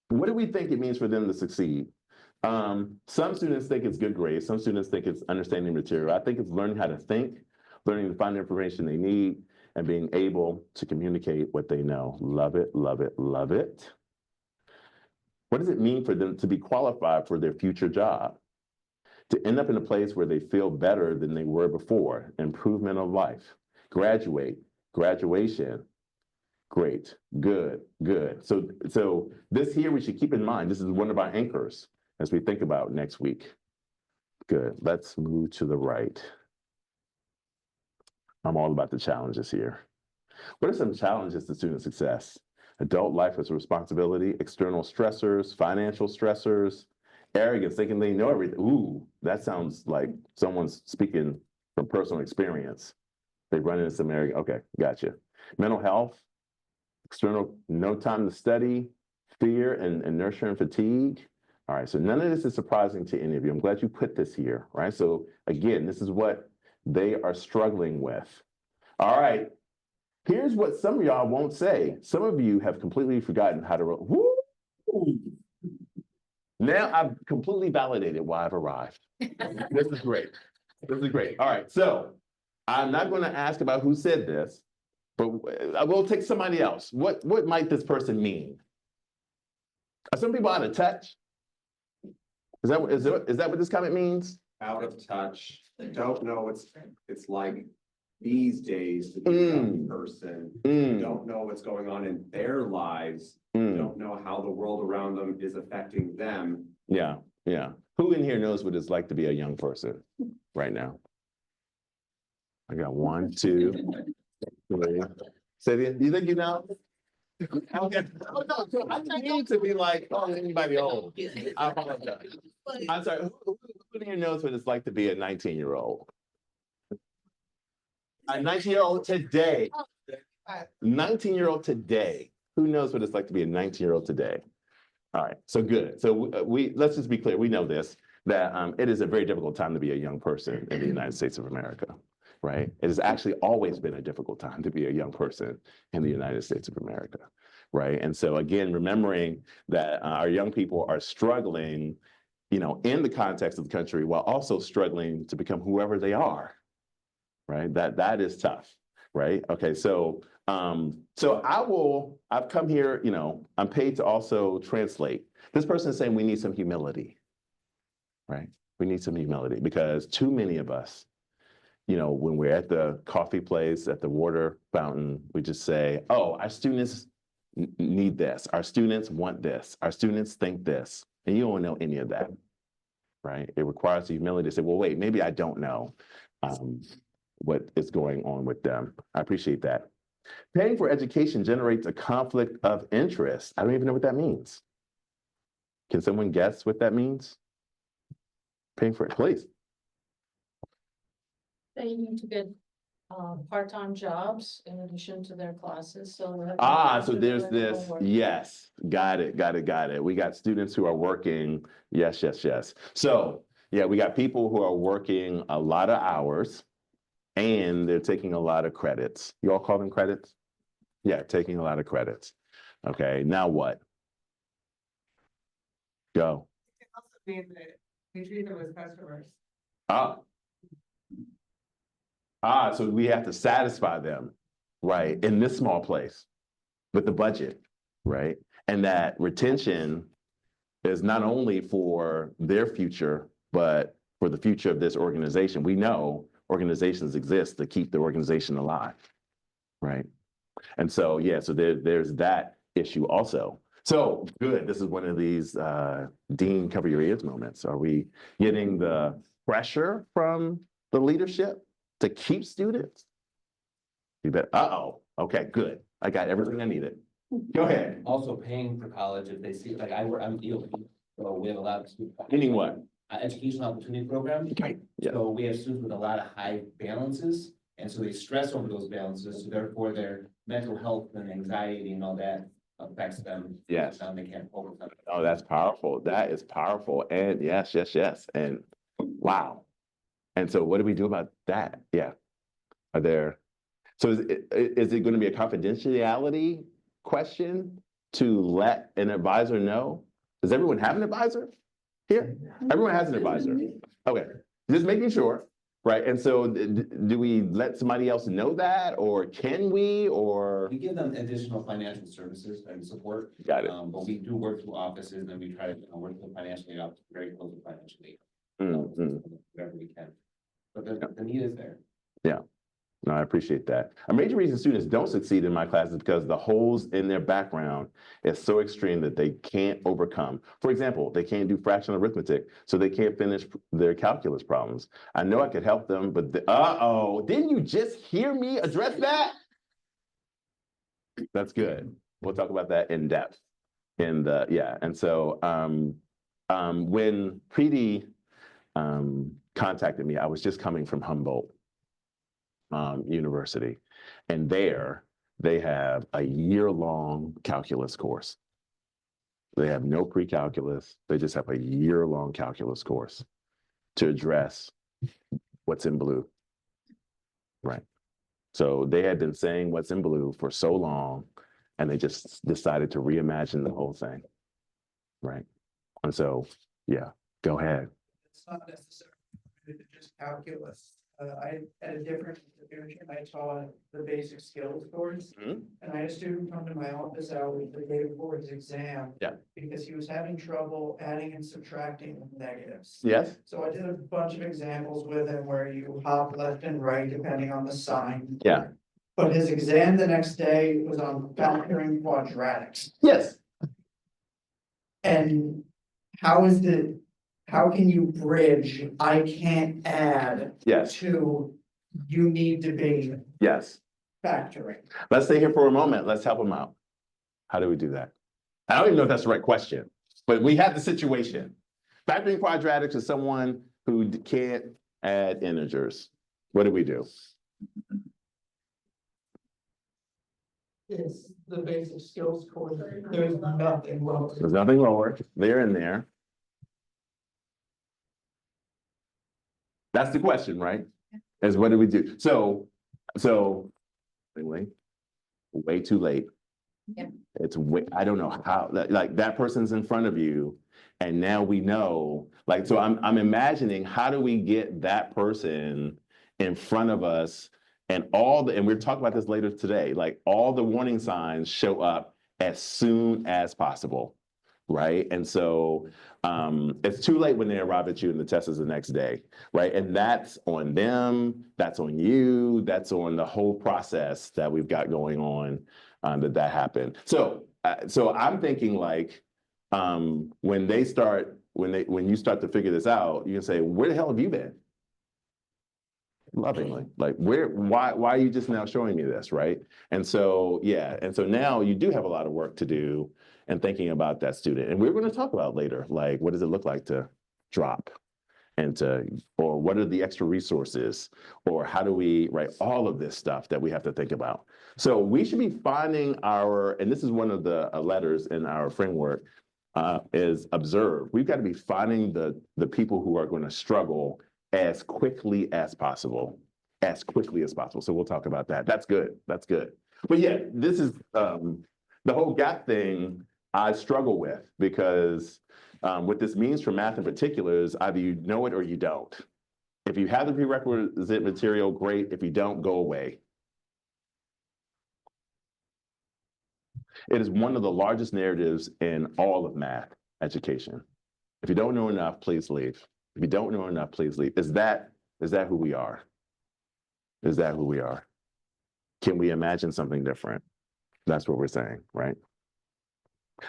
What do we think it means for them to succeed? Some students think it's good grades. Some students think it's understanding material. I think it's learning how to think, learning to find the information they need, and being able to communicate what they know. Love it, love it, love it. What does it mean for them to be qualified for their future job? To end up in a place where they feel better than they were before, improvement of life. Graduate, graduation, great, good, good. So this here we should keep in mind. This is one of our anchors as we think about next week. Good, let's move to the right. I'm all about the challenges here. What are some challenges to student success? Adult life as a responsibility, external stressors, financial stressors, arrogance, thinking they know everything. Ooh, that sounds like someone's speaking from personal experience. They run into some arrogance. Okay, gotcha. Mental health, external, no time to study, fear and inertia and fatigue. All right, so none of this is surprising to any of you. I'm glad you put this here, right? So again, this is what they are struggling with. All right, here's what some of y'all won't say. Some of you have completely forgotten how to roll. Woo! Now I've completely validated why I've arrived. This is great. This is great. All right, so I'm not going to ask about who said this, but I will take somebody else. What might this person mean? Are some people out of touch? Is that what this comment means? Out of touch, don't know what it's like these days to be a young Mm. person, Mm, don't know what's going on in their lives, mm. don't know how the world around them is affecting them. Yeah, yeah. Who in here knows what it's like to be a young person right now? I got 1, 2, 3. Cynthia, do you think you know? Okay. Oh, no, I don't need to be like, oh, anybody old. I apologize. I'm sorry, who in here knows what it's like to be a 19-year-old? A 19-year-old today. 19-year-old today. Who knows what it's like to be a 19-year-old today? All right, so good. So we let's just be clear. We know this, that it is a very difficult time to be a young person in the United States of America, right? It has actually always been a difficult time to be a young person in the United States of America, right? And so again, remembering that our young people are struggling, in the context of the country while also struggling to become whoever they are, right? That is tough, right? Okay, so I've come here, I'm paid to also translate. This person is saying we need some humility, right? We need some humility because too many of us, when we're at the coffee place, at the water fountain, we just say, oh, our students need this. Our students want this. Our students think this. And you don't know any of that, right? It requires the humility to say, well, wait, maybe I don't know what is going on with them. I appreciate that. Paying for education generates a conflict of interest. I don't even know what that means. Can someone guess what that means? Paying for it, please. They need to get part-time jobs in addition to their classes, so. So there's this, yes, got it. We got students who are working, yes. So, yeah, we got people who are working a lot of hours and they're taking a lot of credits. You all call them credits? Yeah, taking a lot of credits. Okay, now what? Go. It also means that we treat them as customers. So we have to satisfy them, right, in this small place with the budget, right? And that retention is not only for their future, but for the future of this organization. We know organizations exist to keep the organization alive, right? And so, yeah, so there's that issue also. So good, this is one of these Dean cover your ears moments. Are we getting the pressure from the leadership to keep students? You bet. Okay, good. I got everything I needed. Go ahead. Also paying for college if they see, like I'm EOP, so we have a lot of students. Meaning what? Educational opportunity program. Okay. Yeah. So we have students with a lot of high balances, and so they stress over those balances, so therefore their mental health and anxiety and all that affects them. Yes. They can't focus on it. Oh, that's powerful. That is powerful. And yes. And wow. And so what do we do about that? Yeah. So is it going to be a confidentiality question to let an advisor know? Does everyone have an advisor here? Everyone has an advisor. Okay, just making sure, right? And so do we let somebody else know that, or can we, or? We give them additional financial services and support. Got it. But we do work through offices and we try to work with financially up very close to financially. Whatever we can. But the need is there. Yeah. No, I appreciate that. A major reason students don't succeed in my class is because the holes in their background is so extreme that they can't overcome. For example, they can't do fractional arithmetic, so they can't finish their calculus problems. I know I could help them, but didn't you just hear me address that? That's good. We'll talk about that in depth. And so when Preeti contacted me, I was just coming from Humboldt University, and there they have a year-long calculus course. They have no pre-calculus. They just have a year-long calculus course to address what's in blue, right? So they had been saying what's in blue for so long, and they just decided to reimagine the whole thing, right? And so, yeah, go ahead. It's not necessarily just calculus. I, at a different institution, I taught the basic skills course. Mhm. And I had a student come to my office hours the day before his exam. Yeah. Because he was having trouble adding and subtracting negatives. Yes, So I did a bunch of examples with him where you hop left and right depending on the sign. yeah, But his exam the next day was on factoring quadratics. yes, And how can you bridge, I can't add yes, to, you need to be yes. factoring? Let's stay here for a moment. Let's help them out. How do we do that? I don't even know if that's the right question, but we have the situation. Factoring quadratics is someone who can't add integers. What do we do? It's the basic skills course, there's nothing wrong. There's nothing lower. They're in there. That's the question, right? Is what do we do? So, anyway, way too late. Yeah. It's way, I don't know how, like that person's in front of you. And now we know, like, so I'm imagining how do we get that person in front of us and and we're talking about this later today, like all the warning signs show up as soon as possible. Right. And so it's too late when they arrive at you and the test is the next day. Right. And that's on them. That's on you. That's on the whole process that we've got going on that happened. So I'm thinking like when you start to figure this out, you can say, where the hell have you been? Lovingly, like why are you just now showing me this? Right. And so, yeah. And so now you do have a lot of work to do and thinking about that student. And we're going to talk about later, like, what does it look like to drop and or what are the extra resources or how do we write all of this stuff that we have to think about? So we should be finding and this is one of the letters in our framework is observe. We've got to be finding the people who are going to struggle as quickly as possible. So we'll talk about that. That's good. That's good. But yeah, this is the whole gap thing I struggle with because what this means for math in particular is either you know it or you don't. If you have the prerequisite material, great. If you don't, go away. It is one of the largest narratives in all of math education. If you don't know enough, please leave. If you don't know enough, please leave. Is that who we are? Is that who we are? Can we imagine something different? That's what we're saying, right?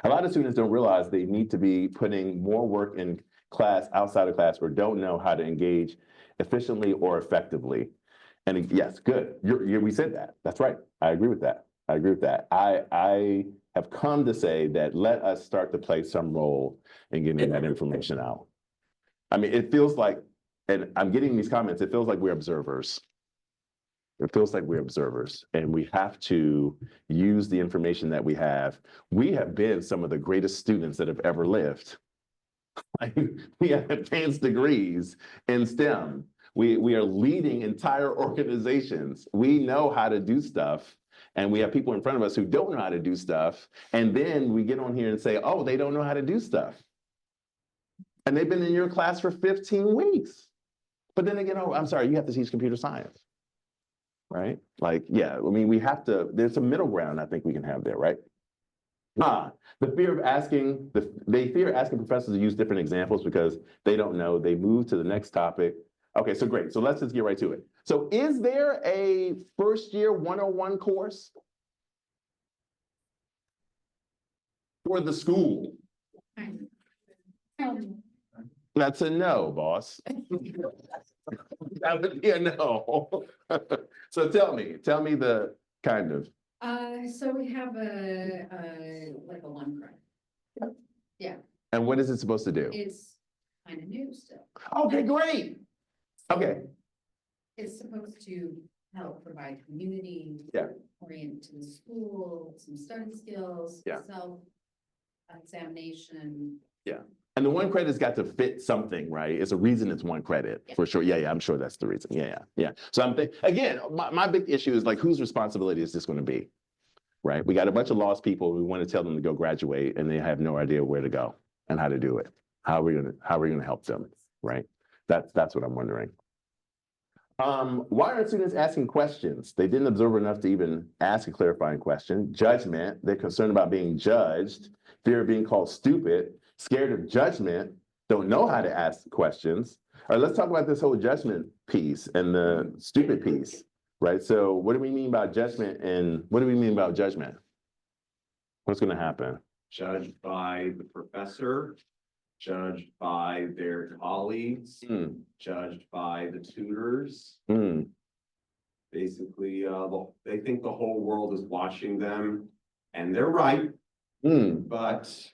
A lot of students don't realize they need to be putting more work in class, outside of class, or don't know how to engage efficiently or effectively. And yes, good. We said that. That's right. I agree with that. I have come to say that let us start to play some role in getting that information out. I mean, it feels like, and I'm getting these comments, it feels like we're observers. It feels like we're observers and we have to use the information that we have. We have been some of the greatest students that have ever lived. We have advanced degrees in STEM. We are leading entire organizations. We know how to do stuff and we have people in front of us who don't know how to do stuff. And then we get on here and say, oh, they don't know how to do stuff. And they've been in your class for 15 weeks. But then again, oh, I'm sorry, you have to teach computer science. Right? Like, yeah, I mean, there's a middle ground I think we can have there, right? They fear asking professors to use different examples because they don't know, they move to the next topic. Okay, so great, so let's just get right to it. So is there a first year 101 course for the school? That's a no, boss. That would be a no. So tell me the kind of. So we have like a 1 credit. Yeah, And what is it supposed to do? it's kind of new still. Okay, great. Okay, It's supposed to help provide community. Yeah. Orient to the school, some study skills. Yeah. Self-examination. and the 1 credit's got to fit something, right? It's a reason it's 1 credit, Yeah. for sure. Yeah, I'm sure that's the reason. Yeah. So I'm thinking, again, my big issue is like, whose responsibility is this going to be? Right? We got a bunch of lost people. We want to tell them to go graduate and they have no idea where to go and how to do it. How are we going to help them? Right? That's what I'm wondering. Why aren't students asking questions? They didn't observe enough to even ask a clarifying question. Judgment, they're concerned about being judged, fear of being called stupid, scared of judgment, don't know how to ask questions. All right, let's talk about this whole judgment piece and the stupid piece, right? So what do we mean by judgment and what do we mean about judgment? What's gonna happen? Judged by the professor, judged by their colleagues, judged by the tutors. Basically, they think the whole world is watching them, and they're right, but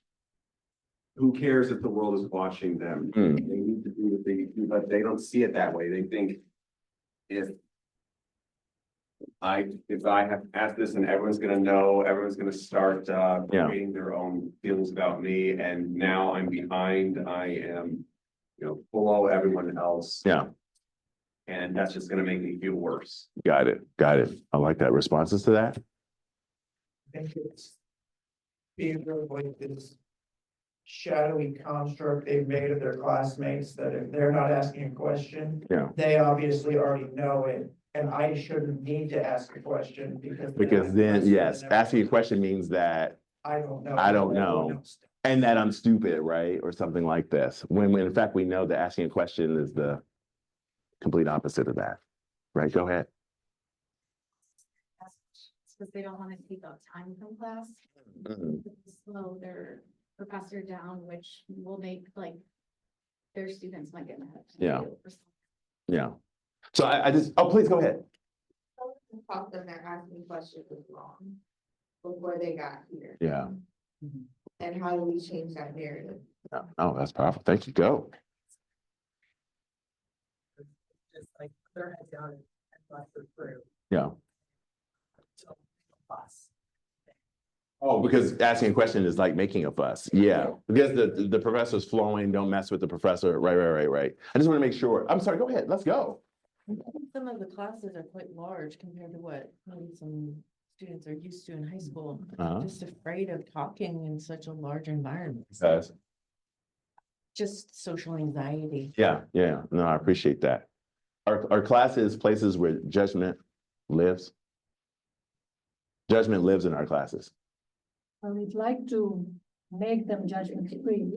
who cares if the world is watching them? They need to do what they do, but they don't see it that way. They think if I have asked this and everyone's gonna know, everyone's gonna start creating their own feelings about me, and now I'm behind, I am, below everyone else. Yeah. And that's just gonna make me feel worse. Got it. I like that. Responses to that? I think it's being like this shadowy construct they've made of their classmates, that if they're not asking a question, they obviously already know it. And I shouldn't need to ask a question Because then, yes, asking a question means that I don't know. I don't know. And that I'm stupid, right? Or something like this. When in fact, we know that asking a question is the complete opposite of that, right? Go ahead. Because they don't want to take out time from class. Slow their professor down, which will make their students might get mad. Yeah. So I just, please go ahead. Taught them that asking questions was wrong before they got here. Yeah. And how do we change that narrative? Oh, that's powerful. Thank you. Go. Just like their head down and let them through. Yeah. So, fuss. Oh, because asking a question is like making a fuss. Yeah. Because the professor's flowing, don't mess with the professor. Right. I just want to make sure. I'm sorry, go ahead. Let's go. Some of the classes are quite large compared to what maybe some students are used to in high school. Just afraid of talking in such a large environment. Just social anxiety. Yeah. No, I appreciate that. Are classes places where judgment lives? Judgment lives in our classes. We'd like to make them judgment free.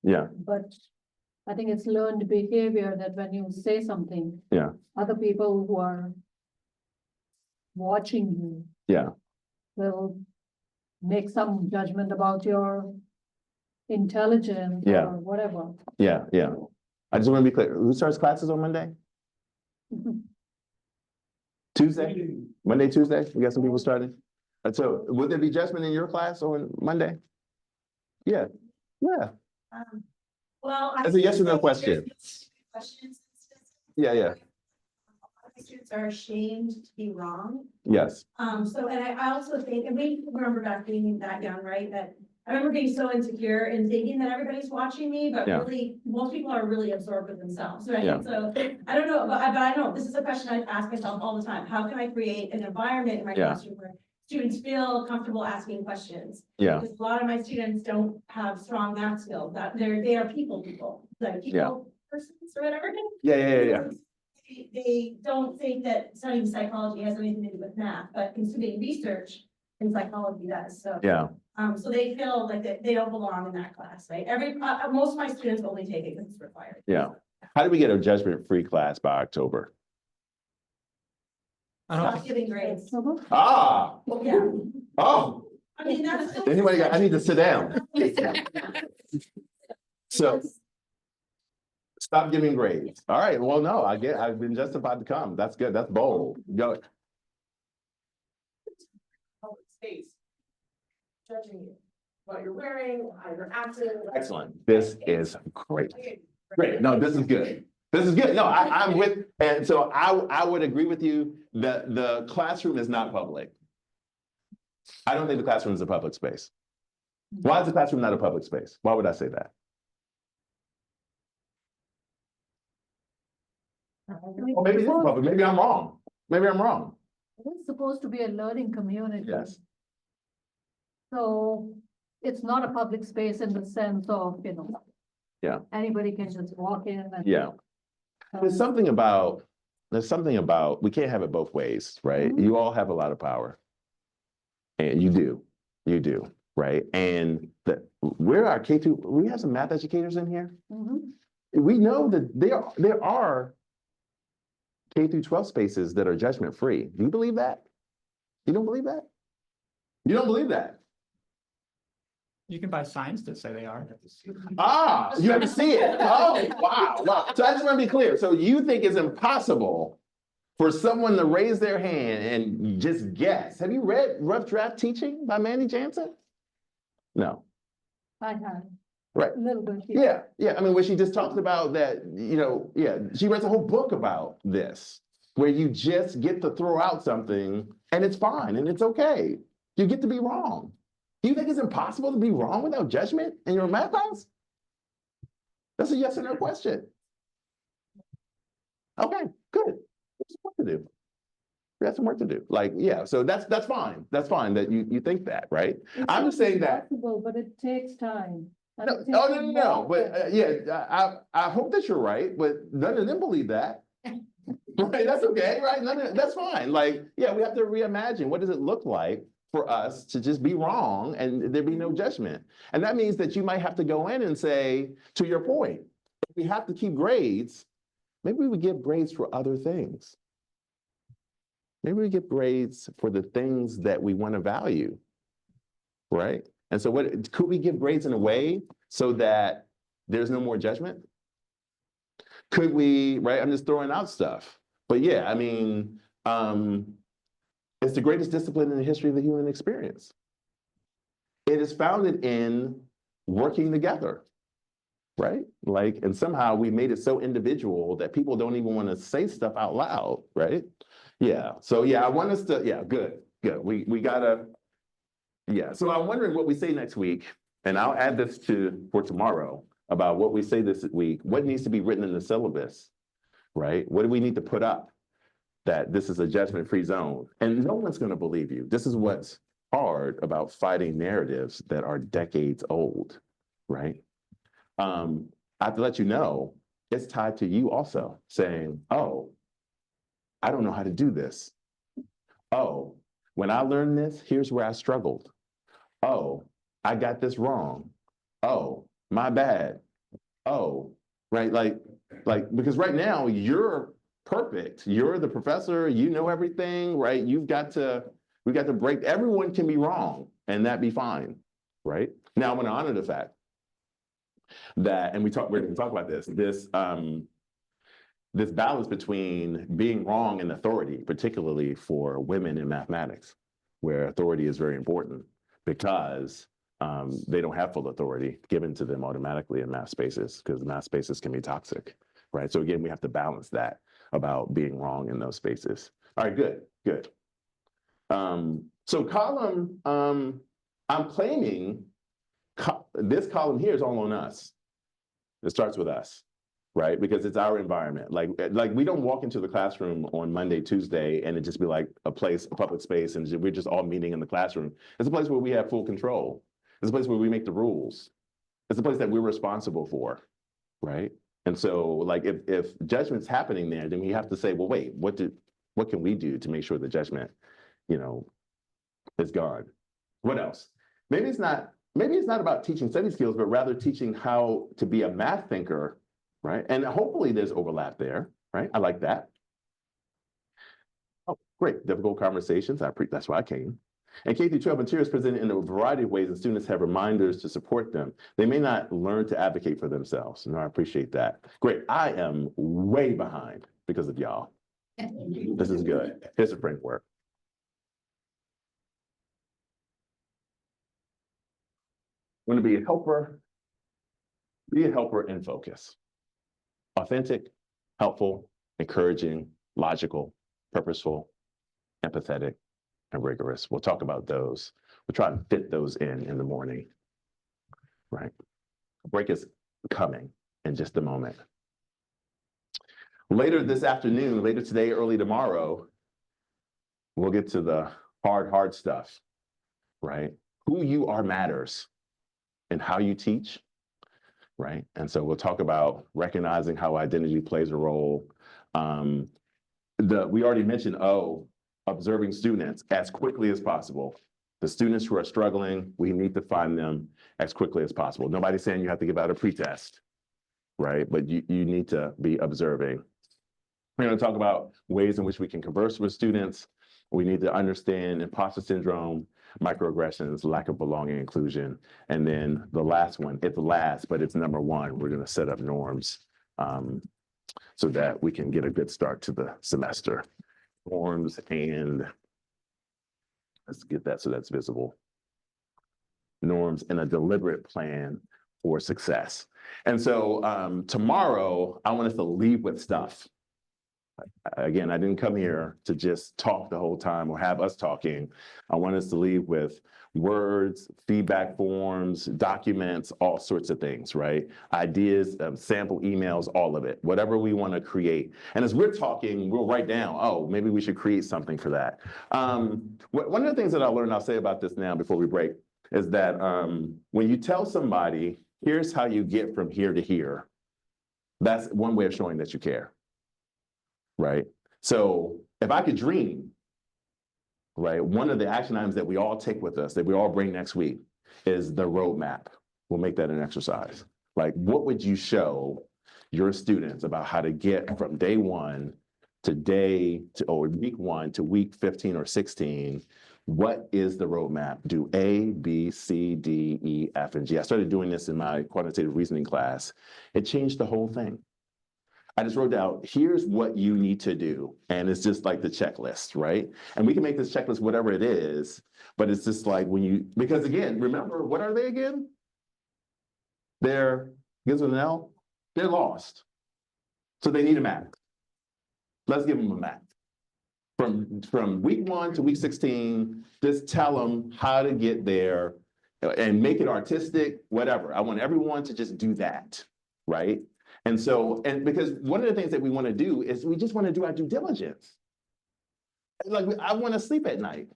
Yeah. But I think it's learned behavior that when you say something. Other people who are watching you. Will make some judgment about your intelligence or whatever. Yeah. I just want to be clear. Who starts classes on Monday? Tuesday? Monday, Tuesday? We got some people starting. And so would there be judgment in your class on Monday? Yeah. Well. That's a yes or no question. Questions. Yeah. Students are ashamed to be wrong. Yes. So, and I also think, and we remember back being that young, right? That I remember being so insecure and thinking that everybody's watching me, but really, most people are really absorbed with themselves, right? So I don't know, but I know this is a question I ask myself all the time. How can I create an environment in my classroom where students feel comfortable asking questions? Because a lot of my students don't have strong math skills, that they are people, like people persons or whatever. Yeah. They don't think that studying psychology has anything to do with math, but doing research in psychology does. So so they feel like they don't belong in that class, right? Most of my students only take it because it's required. Yeah. How do we get a judgment-free class by October? Stop giving grades. Oh. I mean, that's. Anybody I need to sit down. So. Stop giving grades. All right. Well, no, I've been justified to come. That's good. That's bold. Go. Public space. Judging you, what you're wearing, how you're acting. Excellent. This is great. Great. No, this is good. No, I'm with, and so I would agree with you that the classroom is not public. I don't think the classroom is a public space. Why is the classroom not a public space? Why would I say that? Well, maybe it's public. Maybe I'm wrong. It's supposed to be a learning community. Yes. So it's not a public space in the sense of, anybody can just walk in and. There's something about there's something about, we can't have it both ways, right? Mhm. You all have a lot of power. And you do, right? And we're our K2, we have some math educators in here. Mhm. We know that there are K through 12 spaces that are judgment free. Do you believe that? You don't believe that? You don't believe that? You can buy signs that say they are. You have to see it. Oh, wow. So I just want to be clear. So you think it's impossible for someone to raise their hand and just guess? Have you read Rough Draft Teaching by Mandy Jansen? No. I have. Right. A little bit. Yeah. I mean, where she just talks about that, she writes a whole book about this, where you just get to throw out something and it's fine and it's okay. You get to be wrong. Do you think it's impossible to be wrong without judgment in your math class? That's a yes or no question. Okay, good. There's some work to do. We have some work to do. So that's fine. That's fine that you think that, right? I'm just saying that. Possible, but it takes time. No. But I hope that you're right, but none of them believe that. Right, that's okay, right? That's fine. We have to reimagine what does it look like for us to just be wrong and there be no judgment. And that means that you might have to go in and say, to your point, if we have to keep grades, maybe we would give grades for other things. Maybe we get grades for the things that we want to value, right? And so could we give grades in a way so that there's no more judgment? Could we, right? I'm just throwing out stuff. But yeah, I mean, it's the greatest discipline in the history of the human experience. It is founded in working together, right? And somehow we made it so individual that people don't even want to say stuff out loud, right? Yeah, so yeah, I want us to, good. We gotta, so I'm wondering what we say next week, and I'll add this for tomorrow about what we say this week, what needs to be written in the syllabus, right? What do we need to put up that this is a judgment-free zone? And no one's gonna believe you. This is what's hard about fighting narratives that are decades old, right? I have to let you know, it's tied to you also saying, oh, I don't know how to do this. Oh, when I learned this, here's where I struggled. Oh, I got this wrong. Oh, my bad. Oh, right, because right now you're perfect. You're the professor, you know everything, right? We got to break, everyone can be wrong and that be fine, right? Now I want to honor the fact that, and we're going to talk about this balance between being wrong and authority, particularly for women in mathematics, where authority is very important because they don't have full authority given to them automatically in math spaces, because math spaces can be toxic, right? So again, we have to balance that about being wrong in those spaces. All right, good. So column, I'm claiming this column here is all on us. It starts with us, right? Because it's our environment. Like we don't walk into the classroom on Monday, Tuesday, and it just be like a public space, and we're just all meeting in the classroom. It's a place where we have full control. It's a place where we make the rules. It's a place that we're responsible for, right? And so, if judgment's happening there, then we have to say, well, wait, what can we do to make sure the judgment, is gone? What else? Maybe it's not about teaching study skills, but rather teaching how to be a math thinker, right? And hopefully there's overlap there, right? I like that. Oh, great, difficult conversations. That's why I came. And K through 12 materials presented in a variety of ways, and students have reminders to support them. They may not learn to advocate for themselves. No, I appreciate that. Great, I am way behind because of y'all. This is good. Here's a framework. I'm going to be a helper in focus. Authentic, helpful, encouraging, logical, purposeful, empathetic, and rigorous. We'll talk about those. We'll try and fit those in the morning, right? A break is coming in just a moment. Later this afternoon, later today, early tomorrow, we'll get to the hard stuff, right? Who you are matters and how you teach, right? And so we'll talk about recognizing how identity plays a role, we already mentioned, observing students as quickly as possible. The students who are struggling, we need to find them as quickly as possible. Nobody's saying you have to give out a pretest, right? But you need to be observing. We're going to talk about ways in which we can converse with students. We need to understand imposter syndrome, microaggressions, lack of belonging, inclusion. And then the last one, it's last, but it's number one, we're going to set up norms so that we can get a good start to the semester. Norms, and let's get that so that's visible. Norms and a deliberate plan for success. And so tomorrow, I want us to leave with stuff. Again, I didn't come here to just talk the whole time or have us talking. I want us to leave with words, feedback forms, documents, all sorts of things, right? Ideas, sample emails, all of it, whatever we want to create. And as we're talking, we'll write down, oh, maybe we should create something for that. One of the things that I learned, I'll say about this now before we break, is that when you tell somebody, here's how you get from here to here, that's one way of showing that you care. Right? So if I could dream, right, one of the action items that we all take with us, that we all bring next week, is the roadmap. We'll make that an exercise. Like, what would you show your students about how to get from day one to week 1 to week 15 or 16? What is the roadmap? Do A, B, C, D, E, F, and G. I started doing this in my quantitative reasoning class. It changed the whole thing. I just wrote down, here's what you need to do. And it's just like the checklist, right? And we can make this checklist whatever it is, but it's just like because again, remember, what are they again? They're lost. So they need a map. Let's give them a map. From week 1 to week 16, just tell them how to get there and make it artistic, whatever. I want everyone to just do that, right? And because one of the things that we want to do is we just want to do our due diligence. Like, I want to sleep at night.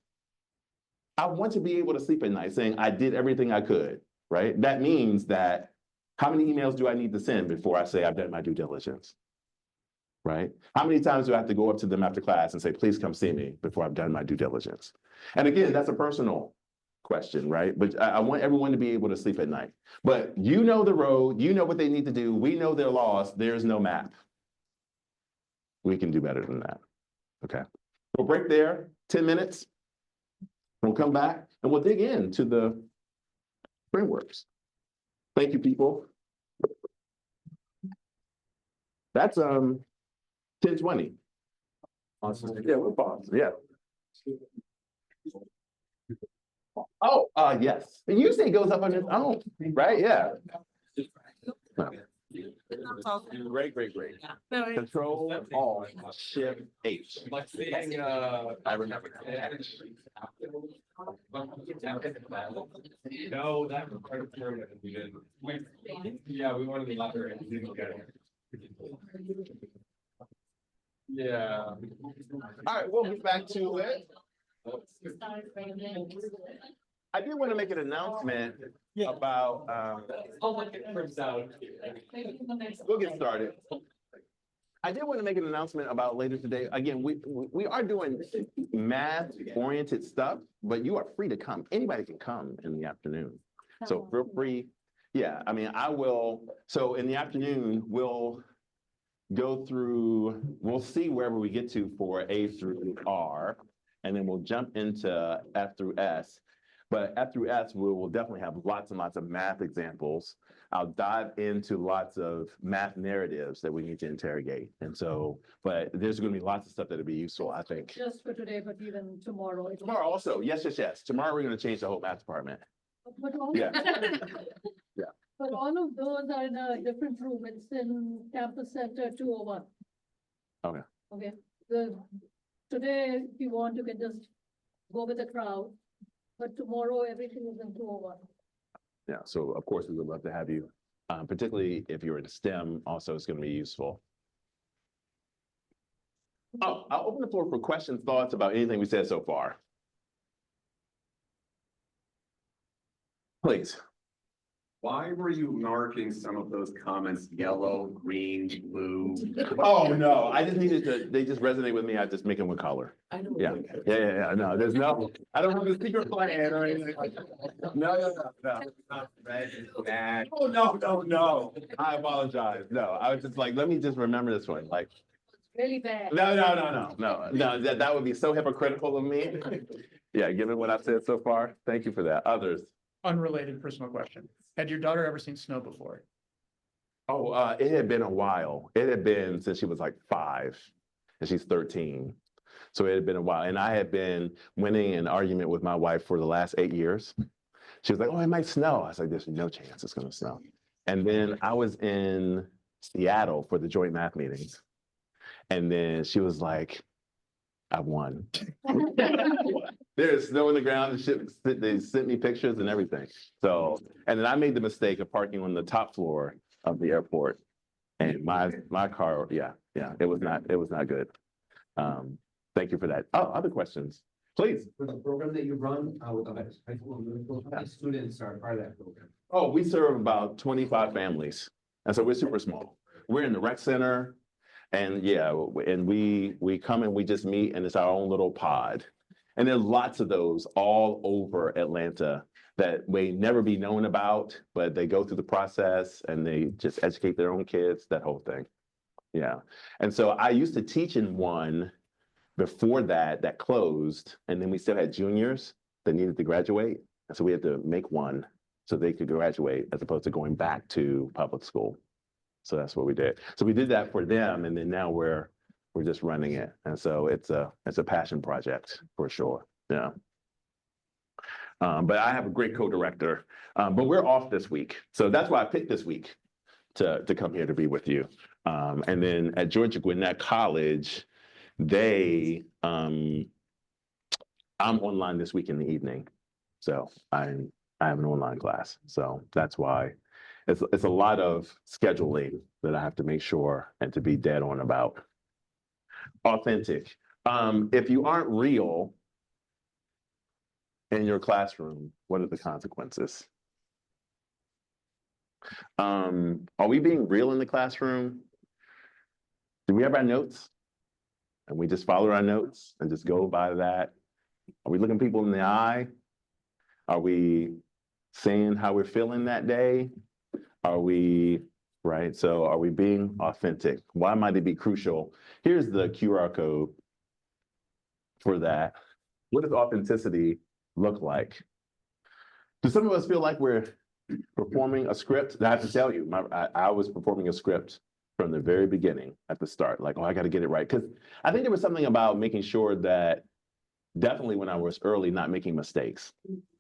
I want to be able to sleep at night saying I did everything I could, right? That means that how many emails do I need to send before I say I've done my due diligence, right? How many times do I have to go up to them after class and say, please come see me before I've done my due diligence? And again, that's a personal question, right? But I want everyone to be able to sleep at night. But you know the road, you know what they need to do, we know they're lost, there's no map. We can do better than that, okay? We'll break there, 10 minutes. We'll come back and we'll dig into the frameworks. Thank you, people. That's 10:20. Awesome. Yeah, we'll pause, yeah. Oh, yes. And usually it goes up on its own, right? Yeah. Great. Control, Alt, Shift, H. I remember. No, that required we didn't. Yeah, we wanted the latter and didn't get it. Yeah. All right, we'll get back to it. I did want to make an announcement about, we'll get started. I did want to make an announcement about later today. Again, we are doing math-oriented stuff, but you are free to come. Anybody can come in the afternoon. So feel free. Yeah, I mean, I will. So in the afternoon, we'll go through, we'll see wherever we get to for A through R, and then we'll jump into F through S. But F through S, we will definitely have lots and lots of math examples. I'll dive into lots of math narratives that we need to interrogate. And so, but there's going to be lots of stuff that'll be useful, I think. Just for today, but even tomorrow. Tomorrow also, yes. Tomorrow we're going to change the whole math department. But all, Yeah. yeah. But all of those are in a different room. It's in Campus Center 201. Okay. Okay. Today, if you want, you can just go with the crowd. But tomorrow, everything is in 201. Yeah, so of course we would love to have you, particularly if you're in STEM, also it's going to be useful. Oh, I'll open the floor for questions, thoughts about anything we said so far. Please. Why were you marking some of those comments yellow, green, blue? Oh, no, I just needed to, they just resonate with me. I just make them with color. I know. Yeah. No, there's no, I don't have a secret plan or anything like that. No. Red is bad. Oh, no. I apologize. No, I was just like, let me just remember this one. Like, Really bad. no. That would be so hypocritical of me. Yeah, given what I've said so far. Thank you for that. Others? Unrelated personal question. Had your daughter ever seen snow before? Oh, it had been a while. It had been since she was like 5 and she's 13. So it had been a while. And I had been winning an argument with my wife for the last 8 years. She was like, oh, it might snow. I was like, there's no chance it's going to snow. And then I was in Seattle for the joint math meetings. And then she was like, I won. There's snow on the ground and shit. They sent me pictures and everything. So, and then I made the mistake of parking on the top floor of the airport. And my car, yeah, it was not good. Thank you for that. Oh, other questions, please. For the program that you run, with the high school and middle school, how many students are part of that program? Oh, we serve about 25 families. And so we're super small. We're in the rec center. And yeah, and we come and we just meet and it's our own little pod. And there's lots of those all over Atlanta that may never be known about, but they go through the process and they just educate their own kids, that whole thing. Yeah. And so I used to teach in one before that closed, and then we still had juniors that needed to graduate. And so we had to make one so they could graduate as opposed to going back to public school. So that's what we did. So we did that for them, and then now we're just running it. And so it's a passion project for sure. Yeah. But I have a great co-director, but we're off this week. So that's why I picked this week to come here to be with you. And then at Georgia Gwinnett College, I'm online this week in the evening. So I have an online class. So that's why it's a lot of scheduling that I have to make sure and to be dead on about. Authentic. If you aren't real in your classroom, what are the consequences? Are we being real in the classroom? Do we have our notes? And we just follow our notes and just go by that? Are we looking people in the eye? Are we saying how we're feeling that day? Are we, right? So are we being authentic? Why might it be crucial? Here's the QR code for that. What does authenticity look like? Do some of us feel like we're performing a script? I have to tell you, I was performing a script from the very beginning at the start, like, oh, I got to get it right. Because I think there was something about making sure that definitely when I was early, not making mistakes.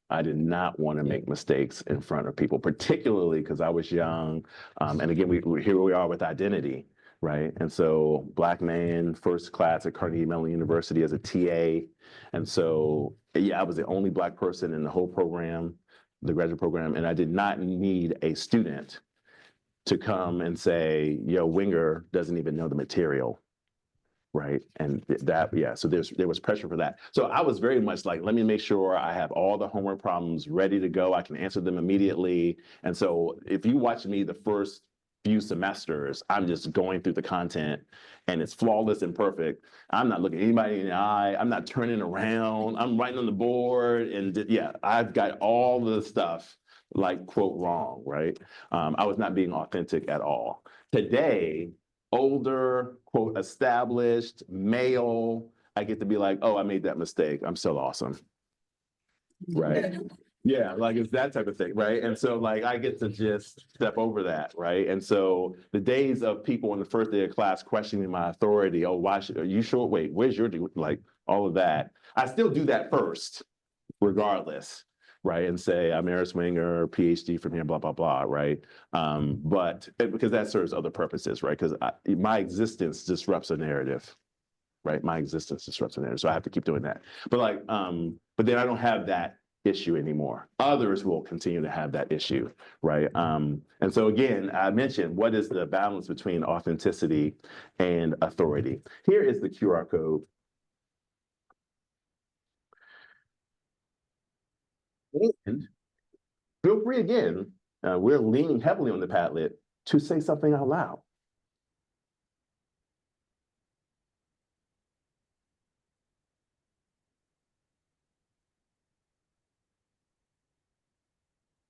I did not want to make mistakes in front of people, particularly because I was young. And again, here we are with identity, right? And so Black man, first class at Carnegie Mellon University as a TA. And so, yeah, I was the only Black person in the whole program, the graduate program, and I did not need a student to come and say, yo, Winger doesn't even know the material. Right. And that, yeah, so there was pressure for that. So I was very much like, let me make sure I have all the homework problems ready to go. I can answer them immediately. And so if you watch me the first few semesters, I'm just going through the content and it's flawless and perfect. I'm not looking anybody in the eye. I'm not turning around. I'm writing on the board. And yeah, I've got all the stuff like quote wrong, right? I was not being authentic at all. Today, older, quote, established, male, I get to be like, oh, I made that mistake. I'm still awesome. Right. Yeah, like it's that type of thing, right? And so like I get to just step over that, right? And so the days of people on the first day of class questioning my authority, oh, why should, are you sure? Wait, where's your, like all of that? I still do that first, regardless. Right, and say I'm Aris Winger, PhD from here, blah blah blah, right? But because that serves other purposes, right? Because my existence disrupts a narrative, right? My existence disrupts a narrative, so I have to keep doing that. But like, but then I don't have that issue anymore. Others will continue to have that issue, right? And so again, I mentioned what is the balance between authenticity and authority. Here is the QR code. And feel free again we're leaning heavily on the Padlet to say something out loud.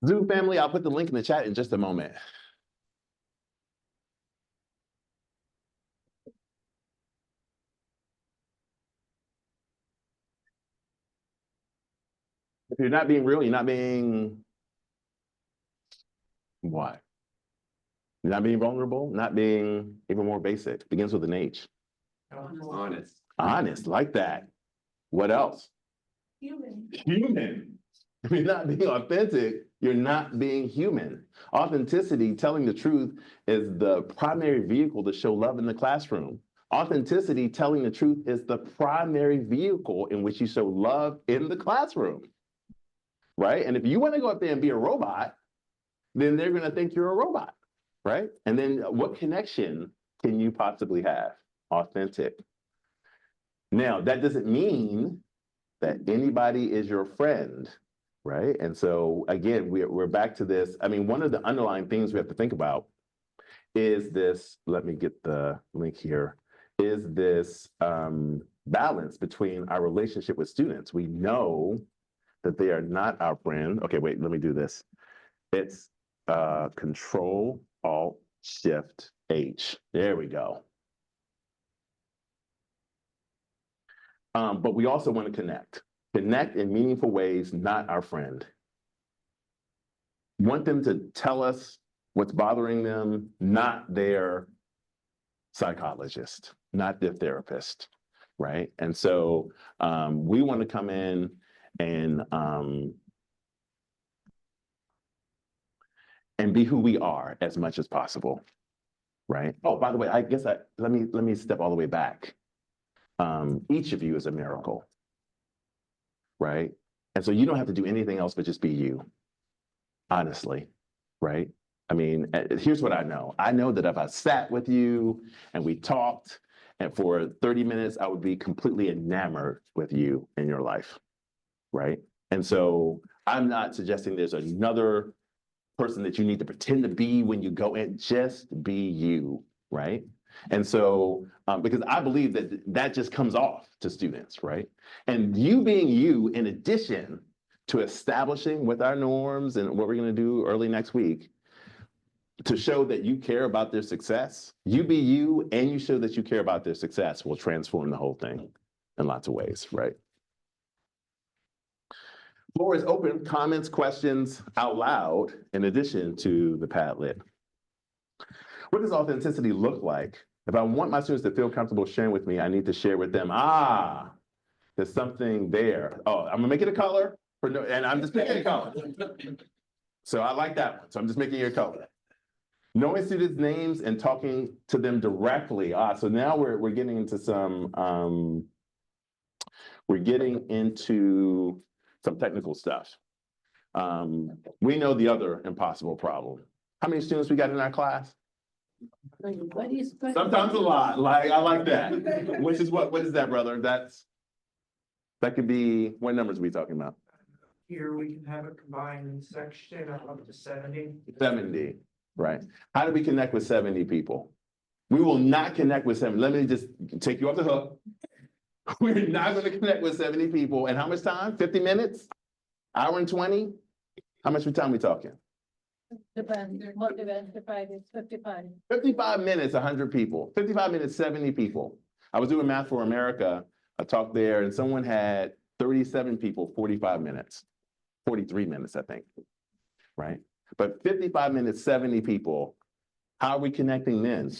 Zoom family, I'll put the link in the chat in just a moment. If you're not being real, you're not being what? You're not being vulnerable, not being even more basic. Begins with an H. Honest. Honest, like that. What else? Human. Human. If you're not being authentic, you're not being human. Authenticity, telling the truth, is the primary vehicle to show love in the classroom. Authenticity, telling the truth, is the primary vehicle in which you show love in the classroom. Right? And if you want to go up there and be a robot, then they're going to think you're a robot. Right? And then what connection can you possibly have? Authentic. Now, that doesn't mean that anybody is your friend, right? And so, again, we're back to this. I mean, one of the underlying things we have to think about is this, let me get the link here, is this balance between our relationship with students. We know that they are not our friend. Okay, wait, let me do this. It's Control, Alt, Shift, H. There we go. But we also want to connect. Connect in meaningful ways, not our friend. Want them to tell us what's bothering them, not their psychologist, not their therapist, right? And so we want to come in and be who we are as much as possible, right? Oh, by the way, I guess let me step all the way back. Each of you is a miracle, right? And so you don't have to do anything else but just be you, honestly, right? I mean, here's what I know. I know that if I sat with you and we talked and for 30 minutes, I would be completely enamored with you in your life, right? And so I'm not suggesting there's another person that you need to pretend to be when you go in. Just be you, right? And so, because I believe that that just comes off to students, right? And you being you, in addition to establishing with our norms and what we're going to do early next week, to show that you care about their success, you be you and you show that you care about their success will transform the whole thing in lots of ways, right? Floor is open. Comments, questions out loud, in addition to the Padlet. What does authenticity look like? If I want my students to feel comfortable sharing with me, I need to share with them, there's something there. Oh, I'm gonna make it a color, and I'm just making it a color. So I like that one, so I'm just making it a color. Knowing students' names and talking to them directly. So now we're getting into some, technical stuff. We know the other impossible problem. How many students we got in our class? Sometimes a lot. Like, I like that. Which is what is that, brother? That could be, what numbers are we talking about? Here we can have a combined section of up to 70. 70, right. How do we connect with 70 people? We will not connect with 70. Let me just take you off the hook. We're not going to connect with 70 people. And how much time? 50 minutes? Hour and 20? How much time are we talking? Depends, what event, it's 55. 55 minutes, 100 people. 55 minutes, 70 people. I was doing Math for America, a talk there, and someone had 37 people, 45 minutes. 43 minutes, I think, right? But 55 minutes, 70 people. How are we connecting then?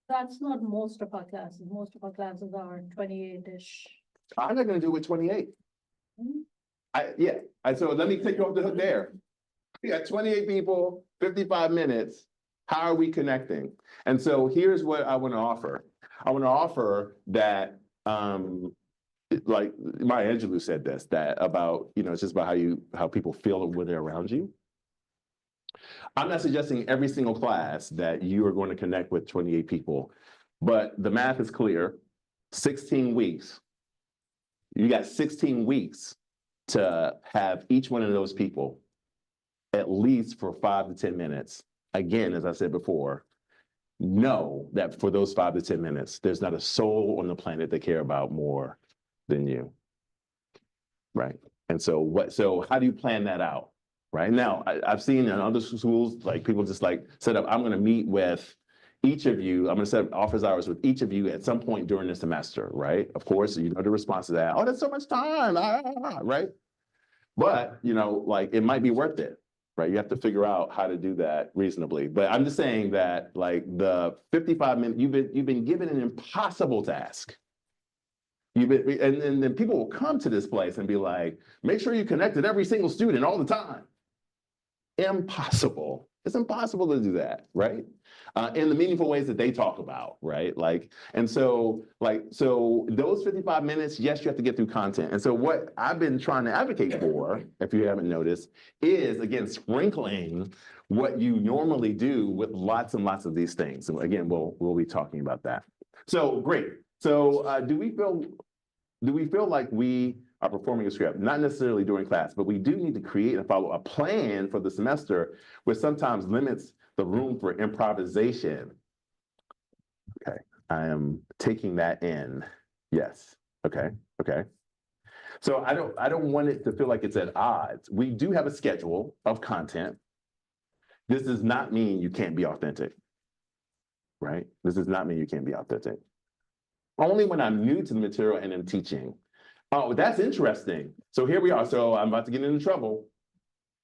That's not most of our classes. Most of our classes are 28-ish. I'm not going to do it with 28. So let me take you off the hook there. We got 28 people, 55 minutes. How are we connecting? And so here's what I want to offer. I want to offer that, like Maya Angelou said this, that about, it's just about how people feel when they're around you. I'm not suggesting every single class that you are going to connect with 28 people, but the math is clear. 16 weeks. You got 16 weeks to have each one of those people at least for 5 to 10 minutes. Again, as I said before, know that for those 5 to 10 minutes, there's not a soul on the planet they care about more than you. Right. And so how do you plan that out? Right now, I've seen in other schools, like people just like set up, I'm going to meet with each of you. I'm going to set up office hours with each of you at some point during the semester. Right. Of course, you know the response to that. Oh, that's so much time. Right. But, you know, like it might be worth it. Right. You have to figure out how to do that reasonably. But I'm just saying that like the 55 minutes, you've been given an impossible task. And then people will come to this place and be like, make sure you connect with every single student all the time. Impossible. It's impossible to do that, right? In the meaningful ways that they talk about, right? So those 55 minutes, yes, you have to get through content. And so what I've been trying to advocate for, if you haven't noticed, is again, sprinkling what you normally do with lots and lots of these things. And again, we'll be talking about that. So great. So do we feel like we are performing a script? Not necessarily during class, but we do need to create and follow a plan for the semester, which sometimes limits the room for improvisation. Okay, I am taking that in. Yes. Okay. So I don't want it to feel like it's at odds. We do have a schedule of content. This does not mean you can't be authentic, right? This does not mean you can't be authentic. Only when I'm new to the material and I'm teaching. Oh, that's interesting. So here we are. So I'm about to get into trouble.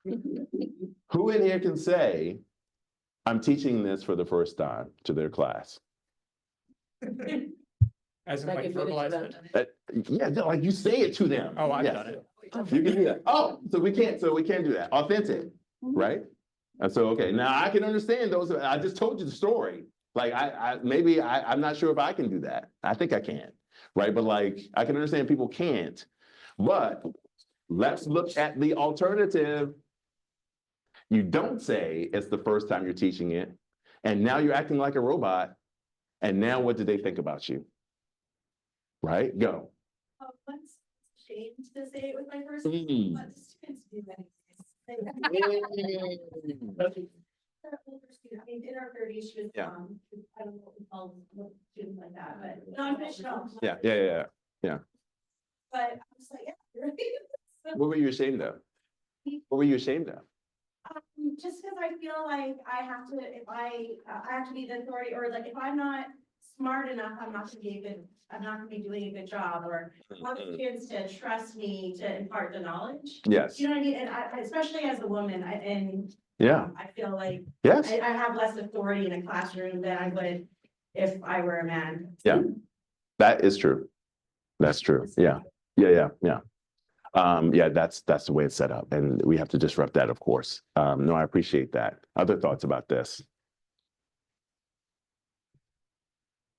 Who in here can say, I'm teaching this for the first time to their class? As in like verbalize it. Yeah, like you say it to them. Oh, I've Yes. done it. You can do that. Oh, so we can't do that. Authentic, right? And so, okay, now I can understand those. I just told you the story. Like I'm not sure if I can do that. I think I can, right? But like, I can understand people can't. But let's look at the alternative. You don't say it's the first time you're teaching it, and now you're acting like a robot, and now what do they think about you? Right? Go. Once ashamed to say it with my first name, but the students do that. I mean, in our 30s, she was, Yeah. I don't know what we call students like that, but non-fictional. Yeah. But I was like, yeah, right. What were you ashamed of? What were you ashamed of? Just because I feel like I have to, if I have to be the authority, or like if I'm not smart enough, I'm not gonna be doing a good job, or I want the kids to trust me to impart the knowledge. Yes. You know what I mean? And especially as a woman, Yeah. I feel like Yes. I have less authority in a classroom than I would if I were a man. Yeah. That is true. That's true. Yeah. Yeah. That's the way it's set up, and we have to disrupt that, of course. No, I appreciate that. Other thoughts about this?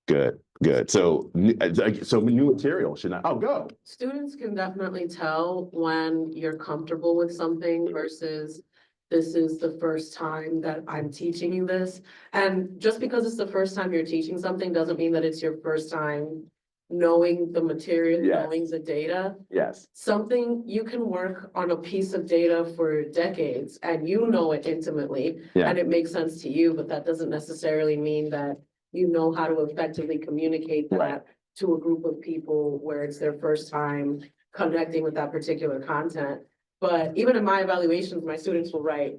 Good. So new material should not. Oh, go. Students can definitely tell when you're comfortable with something versus this is the first time that I'm teaching you this. And just because it's the first time you're teaching something doesn't mean that it's your first time knowing the material, Yes. knowing the data. Yes. Something you can work on a piece of data for decades and you know it intimately, Yeah. and it makes sense to you, but that doesn't necessarily mean that you know how to effectively communicate that Right. to a group of people where it's their first time connecting with that particular content. But even in my evaluations, my students will write,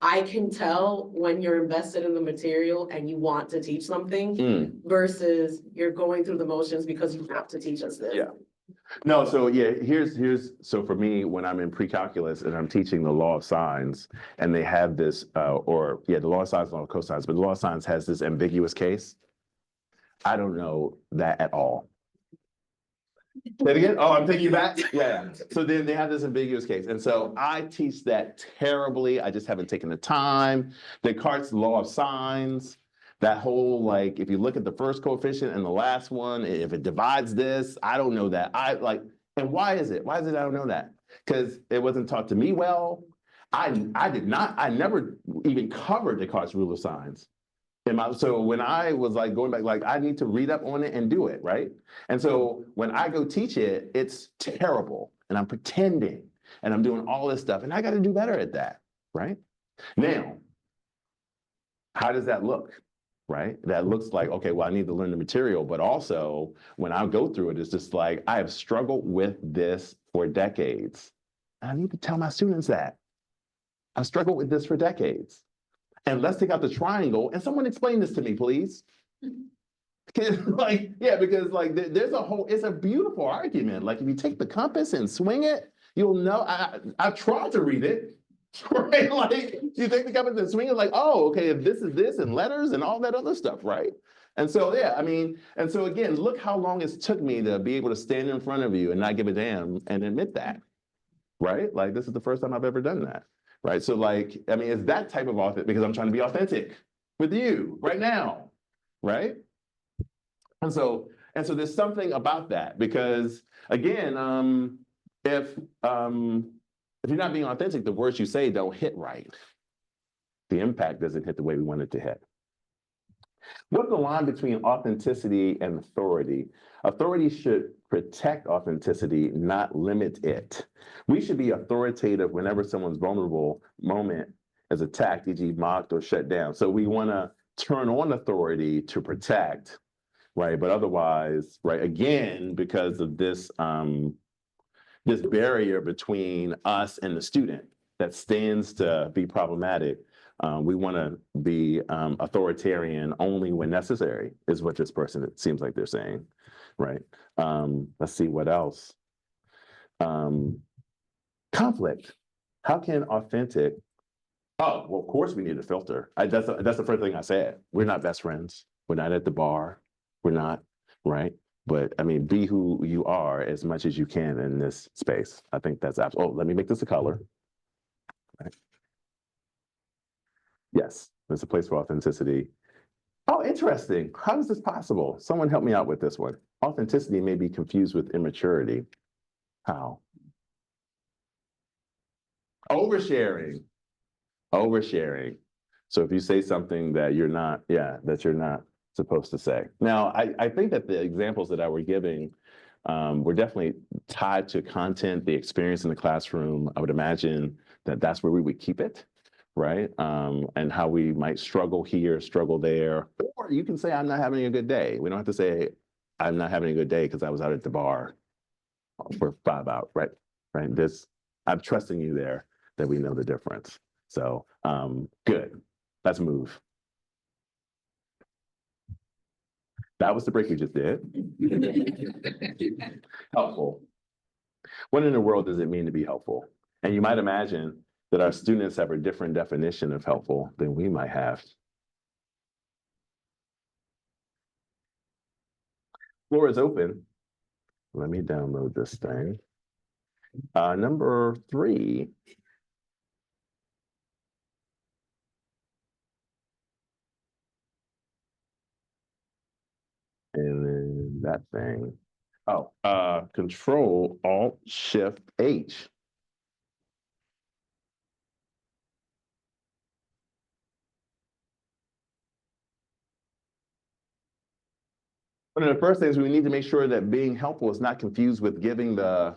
I can tell when you're invested in the material and you want to teach something versus you're going through the motions because you have to teach us this. Yeah. No, so yeah, so for me, when I'm in pre-calculus and I'm teaching the law of signs, and they have this, the law of signs, law of cosines, but the law of signs has this ambiguous case. I don't know that at all. Say it again? Oh, I'm taking you back? Yeah. So then they have this ambiguous case. And so I teach that terribly. I just haven't taken the time. Descartes' law of signs, that whole, like, if you look at the first coefficient and the last one, if it divides this, I don't know that. And why is it? Why is it I don't know that? Because it wasn't taught to me well. I never even covered Descartes' rule of signs. So when I was like going back, like I need to read up on it and do it, right? And so when I go teach it, it's terrible, and I'm pretending, and I'm doing all this stuff, and I got to do better at that. right? Now, how does that look? Right? That looks like, okay, well, I need to learn the material, but also when I go through it, it's just like, I have struggled with this for decades. I need to tell my students that. I've struggled with this for decades. And let's take out the triangle and someone explain this to me, please. Like, yeah, because like there's a whole, it's a beautiful argument. Like if you take the compass and swing it, you'll know, I've tried to read it. Right? Like you take the compass and swing it like, oh, okay, if this is this and letters and all that other stuff, right? And so, yeah, I mean, and so again, look how long it took me to be able to stand in front of you and not give a damn and admit that, right? Like this is the first time I've ever done that, right? So like, I mean, it's that type of authentic, because I'm trying to be authentic with you right now, right? And so there's something about that because again, if you're not being authentic, the words you say don't hit right. The impact doesn't hit the way we want it to hit. What's the line between authenticity and authority? Authority should protect authenticity, not limit it. We should be authoritative whenever someone's vulnerable moment is attacked, e.g. mocked or shut down. So we want to turn on authority to protect, right? But otherwise, right, again, because of this, this barrier between us and the student that stands to be problematic. We want to be authoritarian only when necessary, is what this person, it seems like they're saying, right? Let's see what else. Conflict. How can authentic? Oh, well, of course we need a filter. That's the first thing I said. We're not best friends. We're not at the bar. We're not, right? But I mean, be who you are as much as you can in this space. I think that's absolutely. Oh, let me make this a color. Right. Yes, there's a place for authenticity. Oh, interesting. How is this possible? Someone help me out with this one. Authenticity may be confused with immaturity. How? Oversharing. Oversharing. So if you say something that you're not, that you're not supposed to say. Now, I think that the examples that I were giving were definitely tied to content, the experience in the classroom. I would imagine that that's where we would keep it, right? And how we might struggle here, struggle there. Or you can say, I'm not having a good day. We don't have to say, I'm not having a good day because I was out at the bar for 5 hours, right? Right. I'm trusting you there that we know the difference. So good. Let's move. That was the break we just did. Helpful. What in the world does it mean to be helpful? And you might imagine that our students have a different definition of helpful than we might have. Floor is open. Let me download this thing. Number 3. And then that thing. Oh, Control Alt Shift H. One of the first things we need to make sure that being helpful is not confused with giving the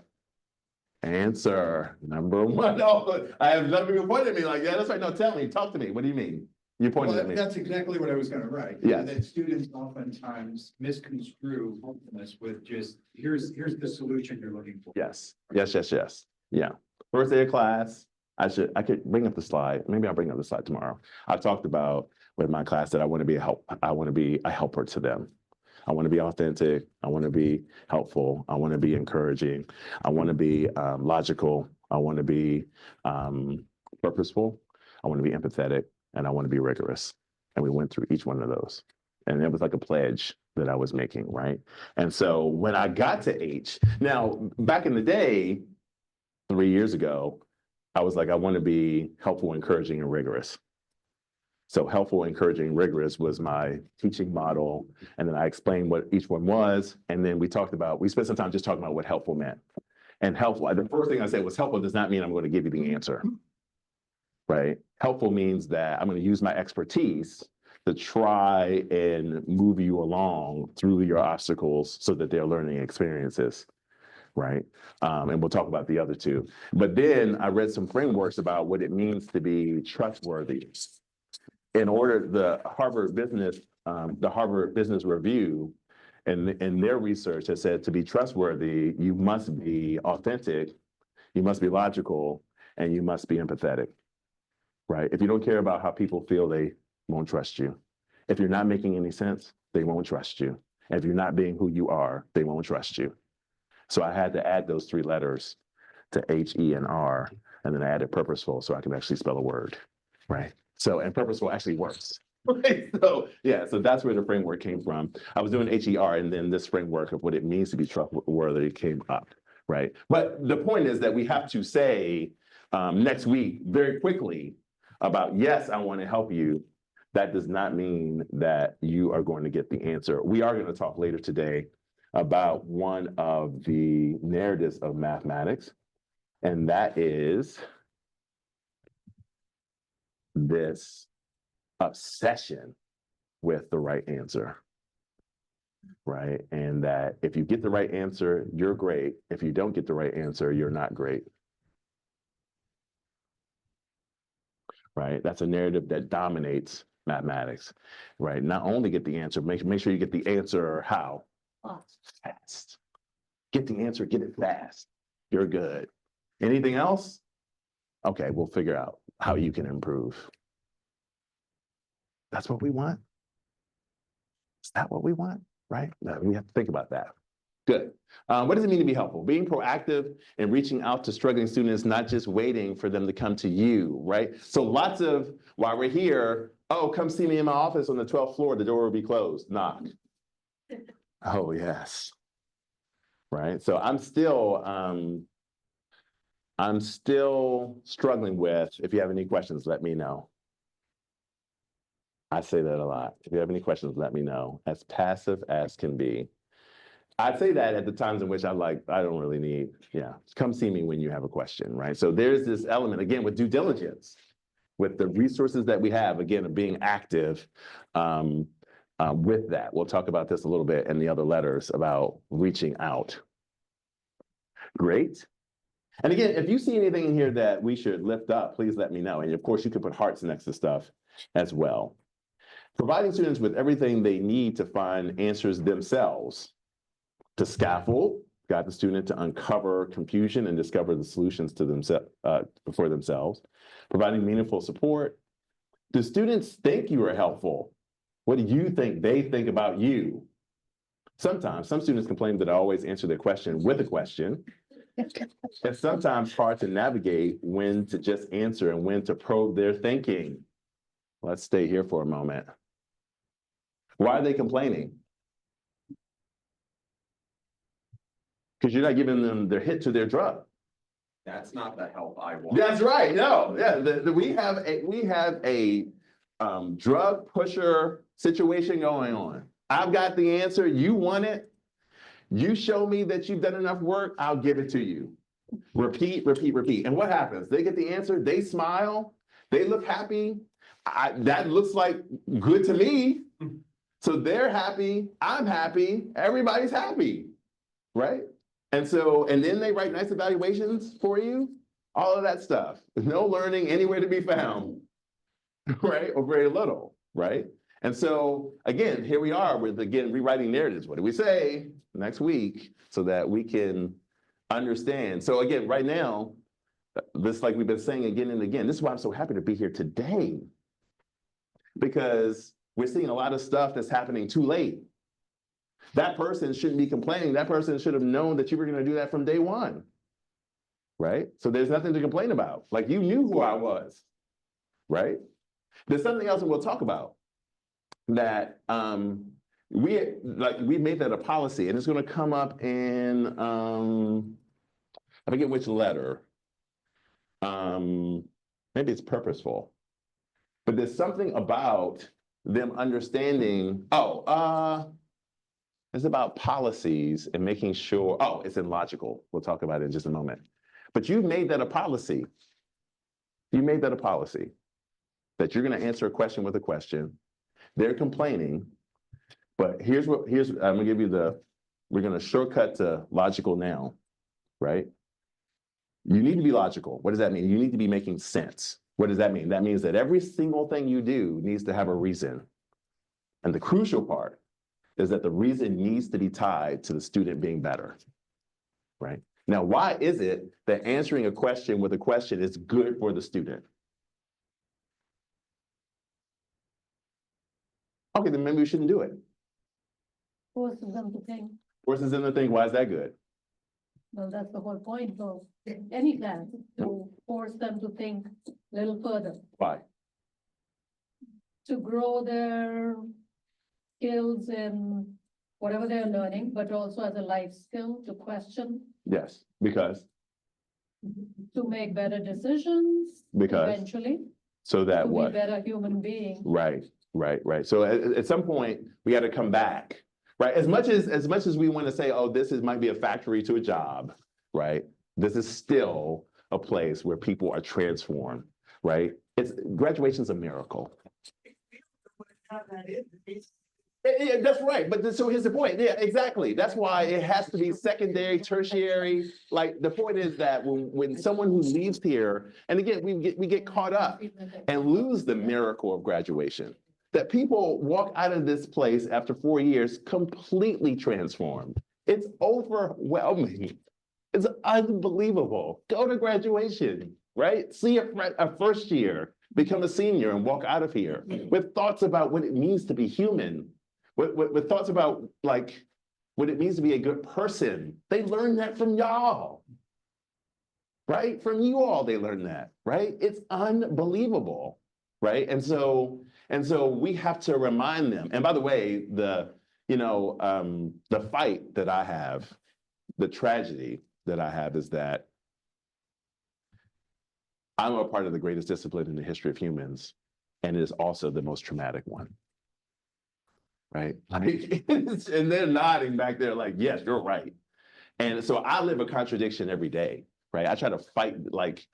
answer. Number 1. Oh, I have some people pointing at me like, yeah, that's right. No, tell me, talk to me. What do you mean? You pointed at me. That's exactly what I was gonna write. Yes. That students oftentimes misconstrue helpfulness with just, here's the solution you're looking for. Yes, yes, yes, yes. Yeah. First day of class, I could bring up the slide. Maybe I'll bring up the slide tomorrow. I talked about with my class that I want to be a helper to them. I want to be authentic. I want to be helpful. I want to be encouraging. I want to be logical. I want to be purposeful. I want to be empathetic, and I want to be rigorous. And we went through each one of those. And it was like a pledge that I was making, right? And so when I got to H, now back in the day, 3 years ago, I was like, I want to be helpful, encouraging, and rigorous. So helpful, encouraging, rigorous was my teaching model. And then I explained what each one was. And then we spent some time just talking about what helpful meant. And helpful, the first thing I said was helpful does not mean I'm going to give you the answer, right? Helpful means that I'm going to use my expertise to try and move you along through your obstacles so that they're learning experiences, right? And we'll talk about the other two. But then I read some frameworks about what it means to be trustworthy. In order, the Harvard Business Review and their research has said to be trustworthy, you must be authentic, you must be logical, and you must be empathetic, right? If you don't care about how people feel, they won't trust you. If you're not making any sense, they won't trust you. And if you're not being who you are, they won't trust you. So I had to add those 3 letters to H, E, and R, and then I added purposeful so I can actually spell a word, right? So, and purposeful actually works. Right? So, yeah, so that's where the framework came from. I was doing HER, and then this framework of what it means to be trustworthy came up, right? But the point is that we have to say next week very quickly about, yes, I want to help you. That does not mean that you are going to get the answer. We are going to talk later today about one of the narratives of mathematics, and that is this obsession with the right answer, right? And that if you get the right answer, you're great. If you don't get the right answer, you're not great, right? That's a narrative that dominates mathematics, right? Not only get the answer, make sure you get the answer how? Fast. Get the answer, get it fast. You're good. Anything else? Okay, we'll figure out how you can improve. That's what we want? Is that what we want, right? No, we have to think about that. Good. What does it mean to be helpful? Being proactive and reaching out to struggling students, not just waiting for them to come to you, right? So lots of, while we're here, oh, come see me in my office on the 12th floor, the door will be closed, knock. Oh, yes. Right, so I'm still struggling with, if you have any questions, let me know. I say that a lot. If you have any questions, let me know. As passive as can be. I say that at the times in which I don't really need, come see me when you have a question, right? So there's this element, again, with due diligence, with the resources that we have, again, of being active with that. We'll talk about this a little bit in the other letters about reaching out. Great. And again, if you see anything in here that we should lift up, please let me know. And of course, you can put hearts next to stuff as well. Providing students with everything they need to find answers themselves, to scaffold, guide the student to uncover confusion and discover the solutions to for themselves. Providing meaningful support. Do students think you are helpful? What do you think they think about you? Sometimes, some students complain that I always answer their question with a question. It's sometimes hard to navigate when to just answer and when to probe their thinking. Let's stay here for a moment. Why are they complaining? Because you're not giving them their hit to their drug. That's not the help I want. That's right. No, yeah. We have a drug pusher situation going on. I've got the answer. You want it. You show me that you've done enough work. I'll give it to you. Repeat, repeat, repeat. And what happens? They get the answer. They smile. They look happy. That looks like good to me. So they're happy. I'm happy. Everybody's happy, right? And then they write nice evaluations for you. All of that stuff. No learning anywhere to be found, right? Or very little, right? And so, again, here we are with, again, rewriting narratives. What do we say next week so that we can understand? So again, right now, this, like we've been saying again and again, this is why I'm so happy to be here today. Because we're seeing a lot of stuff that's happening too late. That person shouldn't be complaining. That person should have known that you were going to do that from day one, right? So there's nothing to complain about. Like, you knew who I was, right? There's something else that we'll talk about that we made that a policy, and it's going to come up in I forget which letter. Maybe it's purposeful, but there's something about them understanding. It's about policies and making sure. It's in logical. We'll talk about it in just a moment. But you've made that a policy. You made that a policy that you're going to answer a question with a question. They're complaining, but here's I'm going to give you we're going to shortcut to logical now. right? You need to be logical. What does that mean? You need to be making sense. What does that mean? That means that every single thing you do needs to have a reason. And the crucial part is that the reason needs to be tied to the student being better, right? Now, why is it that answering a question with a question is good for the student? Okay, then maybe we shouldn't do it. Forces them to think. Forces them to think, why is that good? Well, that's the whole point of any class, to force them to think a little further, Why? to grow their skills in whatever they're learning, but also as a life skill to question, Yes, because to make better decisions. Because? Eventually, so that to be what? better human beings. Right, right, right. So at some point, we got to come back, right? As much as we want to say, oh, might be a factory to a job, right? This is still a place where people are transformed, right? Graduation's a miracle. Yeah, that's right. But so here's the point. Yeah, exactly. That's why it has to be secondary, tertiary. Like the point is that when someone who leaves here, and again, we get caught up and lose the miracle of graduation. That people walk out of this place after 4 years completely transformed. It's overwhelming. It's unbelievable. Go to graduation, right? See a first year, become a senior and walk out of here with thoughts about what it means to be human, with thoughts about like what it means to be a good person. They learned that from y'all, right? From you all, they learned that, right? It's unbelievable, right? And so we have to remind them. And by the way, the fight that I have, the tragedy that I have is that I'm a part of the greatest discipline in the history of humans, and it is also the most traumatic one. Right? And they're nodding back there like, yes, you're right. And so I live a contradiction every day, right? I try to fight like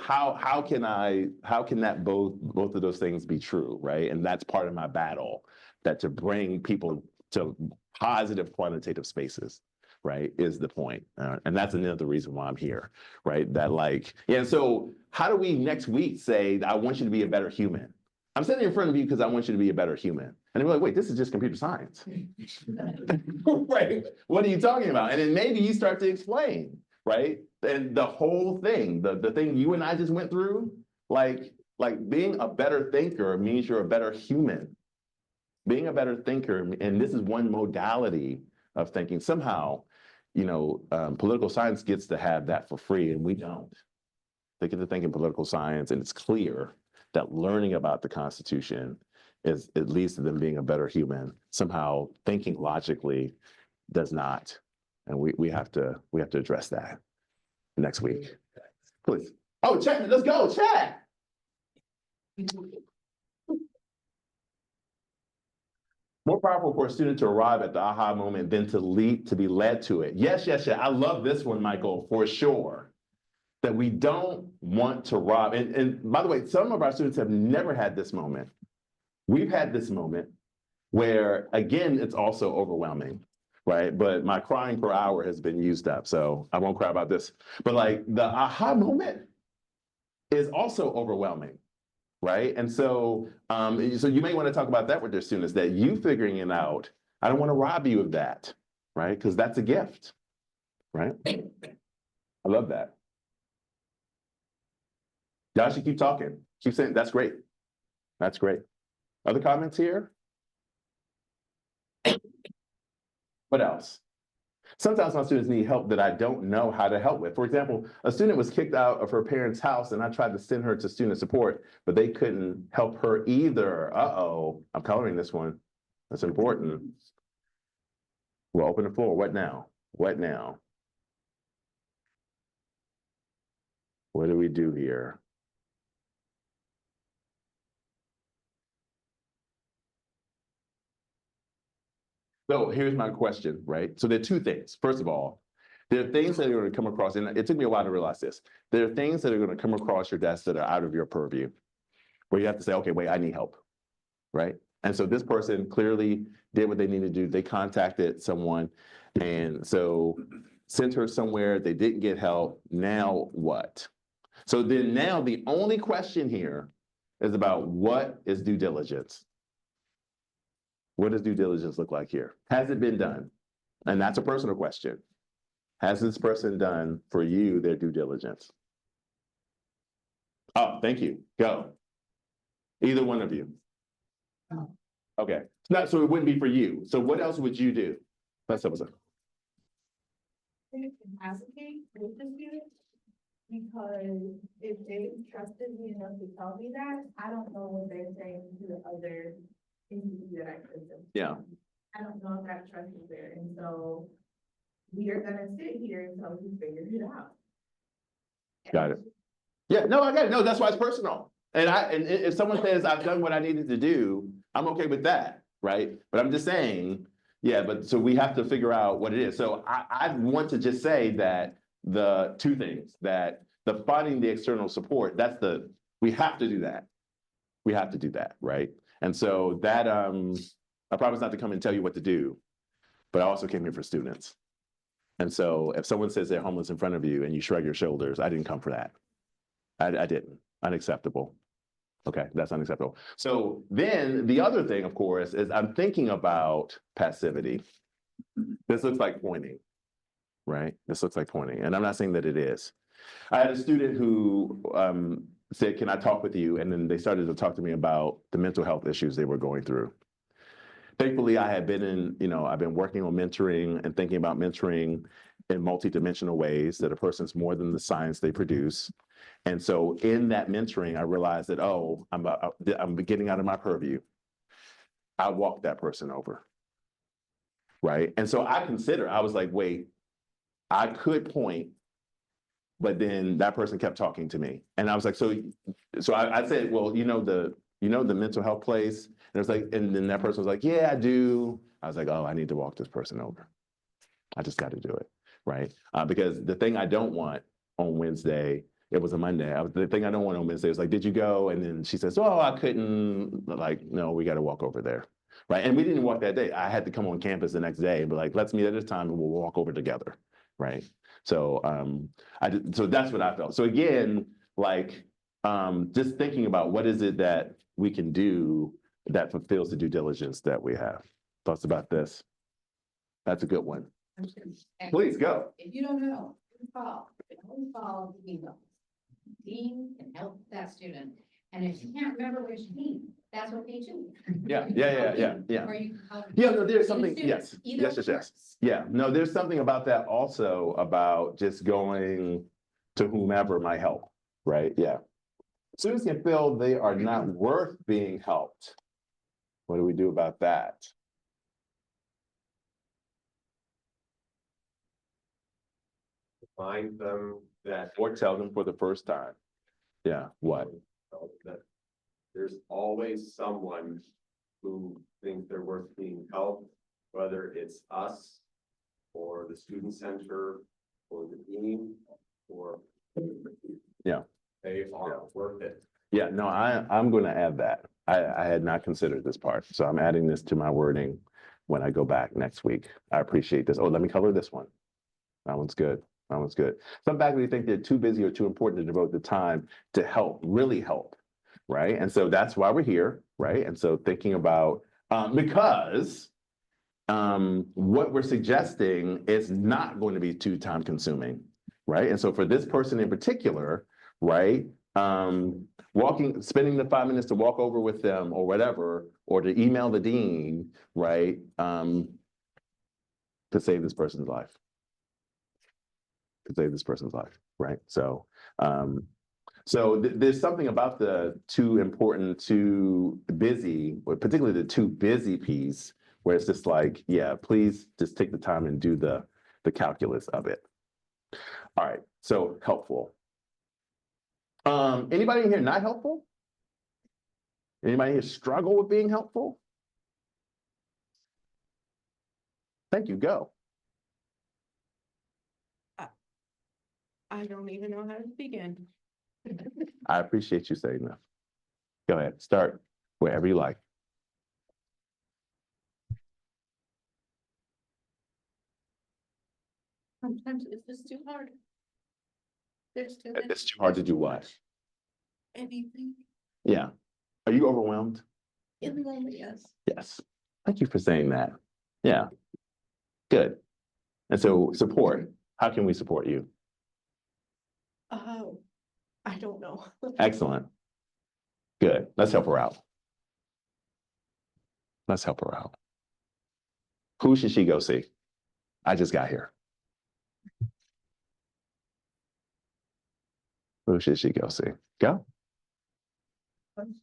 how can that both of those things be true, right? And that's part of my battle, that to bring people to positive quantitative spaces, right, is the point. And that's another reason why I'm here, right? That so how do we next week say, I want you to be a better human? I'm sitting in front of you because I want you to be a better human. And they're like, wait, this is just computer science. Right? What are you talking about? And then maybe you start to explain, right? And the whole thing, the thing you and I just went through, like being a better thinker means you're a better human. Being a better thinker, and this is one modality of thinking. Somehow, political science gets to have that for free, and we don't. They get to think in political science, and it's clear that learning about the Constitution it leads to them being a better human. Somehow, thinking logically does not, and we have to address that next week. Please. Oh, chat! Let's go, chat. More powerful for a student to arrive at the aha moment than to be led to it. Yes. I love this one, Michael, for sure. That we don't want to rob. And by the way, some of our students have never had this moment. We've had this moment where, again, it's also overwhelming, right? But my crying per hour has been used up, so I won't cry about this. But like the aha moment is also overwhelming. Right. And so you may want to talk about that with your students, that you figuring it out. I don't want to rob you of that. Right. Because that's a gift. Right. I love that. Y'all should keep talking. Keep saying that's great. That's great. Other comments here? What else? Sometimes my students need help that I don't know how to help with. For example, a student was kicked out of her parents' house and I tried to send her to student support, but they couldn't help her either. Uh-oh, I'm coloring this one. That's important. We'll open the floor. What now? What now? What do we do here? So here's my question, right? So there are two things. First of all, there are things that are going to come across, and it took me a while to realize this. There are things that are going to come across your desk that are out of your purview, where you have to say, okay, wait, I need help, right? And so this person clearly did what they needed to do. They contacted someone. And so sent her somewhere, they didn't get help, now what? So then now the only question here is about what is due diligence? What does due diligence look like here? Has it been done? And that's a personal question. Has this person done for you their due diligence? Oh, thank you. Go. Either one of you. Okay. So it wouldn't be for you. So what else would you do? That's what Hesitate with the student, because if they trusted me enough to tell me that, I don't know what they're saying to the other entity that I sent them. Yeah. I don't know if that trust is there, and so we are gonna sit here until we figure it out. Got it. Yeah, no, I got it. No, that's why it's personal. And if someone says I've done what I needed to do, I'm okay with that, right? But I'm just saying, yeah, but so we have to figure out what it is. So I want to just say that the two things, that the finding the external support, we have to do that. We have to do that, right? And so that, I promise not to come and tell you what to do, but I also came here for students. And so if someone says they're homeless in front of you and you shrug your shoulders, I didn't come for that. I didn't. Unacceptable. Okay, that's unacceptable. So then the other thing, of course, is I'm thinking about passivity. This looks like pointing, right? This looks like pointing. And I'm not saying that it is. I had a student who said, can I talk with you? And then they started to talk to me about the mental health issues they were going through. Thankfully, I had been I've been working on mentoring and thinking about mentoring in multidimensional ways, that a person's more than the science they produce. And so in that mentoring, I realized that, oh, I'm getting out of my purview. I walked that person over, right? And so I was like, wait, I could point, but then that person kept talking to me. And I was like, so I said, well, the mental health place? And it was like, and then that person was like, yeah, I do. I was like, oh, I need to walk this person over. I just got to do it, right? Because the thing I don't want on Wednesday, it was a Monday. The thing I don't want on Wednesday was like, did you go? And then she says, oh, I couldn't. Like, no, we got to walk over there, right? And we didn't walk that day. I had to come on campus the next day and be like, let's meet at this time and we'll walk over together, right? So so that's what I felt. So again, like just thinking about what is it that we can do that fulfills the due diligence that we have. Thoughts about this? That's a good one. Please go. If you don't know, you can call the dean. Dean can help that student. And if you can't remember which dean, that's okay too. Yeah. Or you can help. Yeah, no, there's something, students. yes. Either Yes. works. Yeah, no, there's something about that also, about just going to whomever might help, right? Yeah. Students can feel they are not worth being helped. What do we do about that? Remind them that, Or tell them for the first time. Yeah, what? that there's always someone who thinks they're worth being helped, whether it's us or the student center or the dean or. Yeah. They are worth it. Yeah, no, I'm going to add that. I had not considered this part, so I'm adding this to my wording when I go back next week. I appreciate this. Oh, let me color this one. That one's good. That one's good. Some faculty think they're too busy or too important to devote the time to help, really help, right? And so that's why we're here, right? And so thinking about, because what we're suggesting is not going to be too time consuming, right? And so for this person in particular, right, spending the 5 minutes to walk over with them or whatever, or to email the dean, right, to save this person's life. To save this person's life, right? So, there's something about the too important, too busy, or particularly the too busy piece, where it's just like, yeah, please just take the time and do the calculus of it. All right, so helpful. Anybody in here not helpful? Anybody here struggle with being helpful? Thank you, go. I don't even know how to begin. I appreciate you saying that. Go ahead, start wherever you like. Sometimes it's just too hard. There's too many, It's too hard to do what? anything Yeah. Are you overwhelmed? in the moment, yes. Yes. Thank you for saying that. Yeah. Good. And so support, how can we support you? Oh, I don't know. Excellent. Good. Let's help her out. Let's help her out. Who should she go see? I just got here. Who should she go see? Go.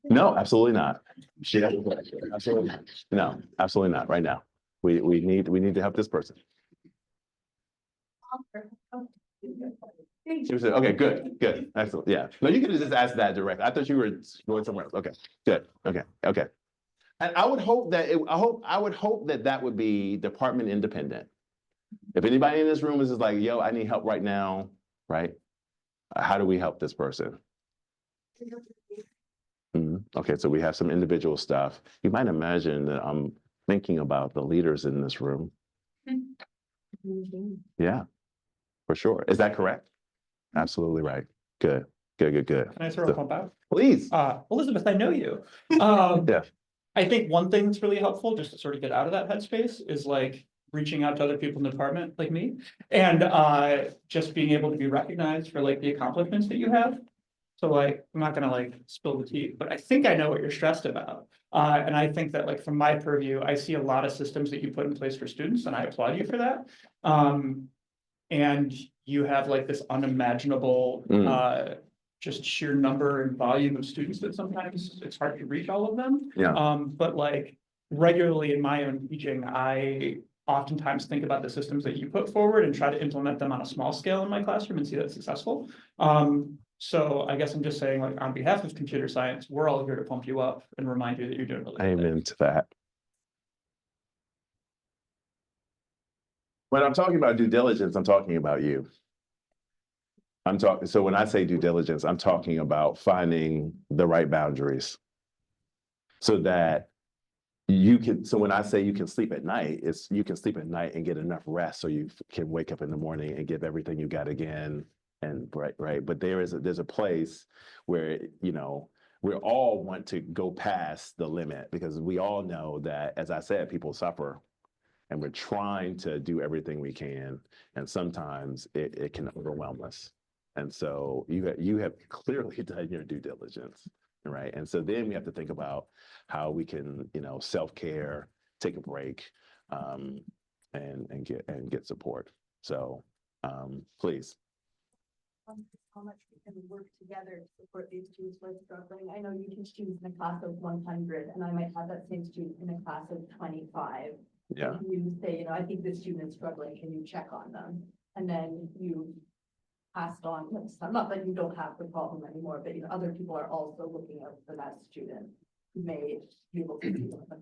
No, absolutely not. She doesn't. Absolutely not. No, absolutely not. Right now, we need to help this person. She was okay. Good. Excellent. Yeah. No, you could have just asked that directly. I thought you were going somewhere else. Okay. Good. Okay. And I would hope that I would hope that that would be department independent. If anybody in this room is just like, yo, I need help right now, right? How do we help this person? Okay, so we have some individual stuff. You might imagine that I'm thinking about the leaders in this room. Yeah, for sure. Is that correct? Absolutely right. Good. Can I throw a pump out? Please. Elizabeth, I know you. Yeah. I think one thing that's really helpful just to sort of get out of that headspace is like reaching out to other people in the department like me and just being able to be recognized for like the accomplishments that you have. So like, I'm not gonna like spill the tea, but I think I know what you're stressed about. And I think that like from my purview, I see a lot of systems that you put in place for students and I applaud you for that. And you have like this unimaginable just sheer number and volume of students that sometimes it's hard to reach all of them. Yeah. But like regularly in my own teaching, I oftentimes think about the systems that you put forward and try to implement them on a small scale in my classroom and see that successful. So I guess I'm just saying, like, on behalf of computer science, we're all here to pump you up and remind you that you're doing really good. Amen to that. When I'm talking about due diligence, I'm talking about you. So when I say due diligence, I'm talking about finding the right boundaries so that you can, so when I say you can sleep at night, it's you can sleep at night and get enough rest so you can wake up in the morning and give everything you got again. And right. But there's a place where, you know, we all want to go past the limit because we all know that, as I said, people suffer and we're trying to do everything we can. And sometimes it can overwhelm us. And so you have clearly done your due diligence, right? And so then we have to think about how we can, you know, self-care, take a break, and get support. So please. How much we can work together to support these students who are struggling. I know you teach students in a class of 100, and I might have that same student in a class of 25. Yeah. You say, you know, I think this student is struggling. Can you check on them? And then you passed on. Not that you don't have the problem anymore, but you know, other people are also looking out for that student who may be able to do a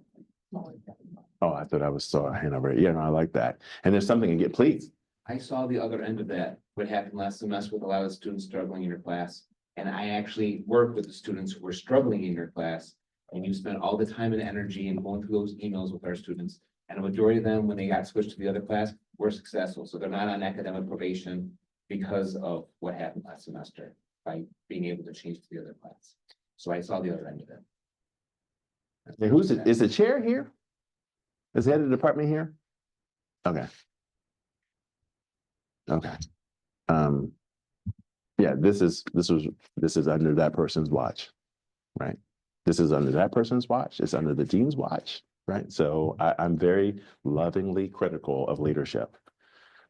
smaller step. Oh, I thought I saw a hand over. Yeah, no, I like that. And there's something to get, please. I saw the other end of that, what happened last semester with a lot of students struggling in your class. And I actually worked with the students who were struggling in your class. And you spent all the time and energy in going through those emails with our students. And a majority of them, when they got switched to the other class, were successful. So they're not on academic probation because of what happened last semester by being able to change to the other class. So I saw the other end of it. And who's it? Is the chair here? Is the head of the department here? Okay. Okay. Yeah, this is under that person's watch, right? This is under that person's watch. It's under the dean's watch, right? So I'm very lovingly critical of leadership,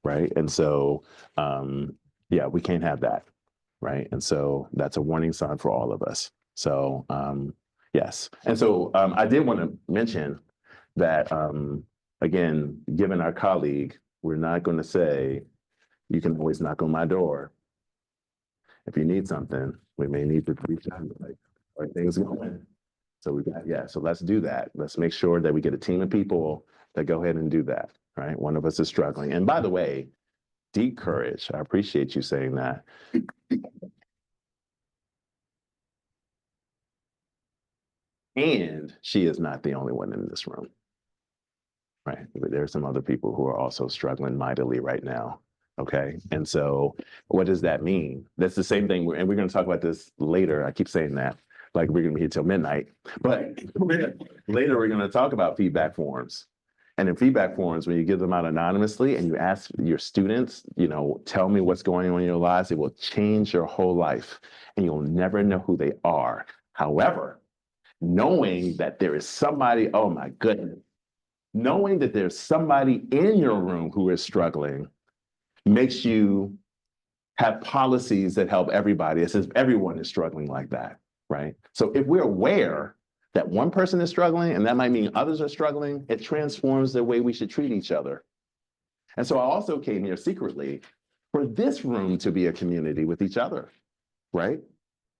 right? And so, yeah, we can't have that, right? And so that's a warning sign for all of us. So, yes. And so I did want to mention that, again, given our colleague, we're not going to say, you can always knock on my door. If you need something, we may need to reach out, like, are things going? So so let's do that. Let's make sure that we get a team of people that go ahead and do that, right? One of us is struggling. And by the way, deep courage. I appreciate you saying that. And she is not the only one in this room, right? But there are some other people who are also struggling mightily right now. Okay, and so what does that mean? That's the same thing, and we're going to talk about this later. I keep saying that, like we're going to be here till midnight, but later we're going to talk about feedback forms. And in feedback forms, when you give them out anonymously and you ask your students, you know, tell me what's going on in your lives, it will change your whole life and you'll never know who they are. However, knowing that there is somebody, oh my goodness, knowing that there's somebody in your room who is struggling makes you have policies that help everybody. It says everyone is struggling like that, right? So if we're aware that one person is struggling, and that might mean others are struggling, it transforms the way we should treat each other. And so I also came here secretly for this room to be a community with each other, right?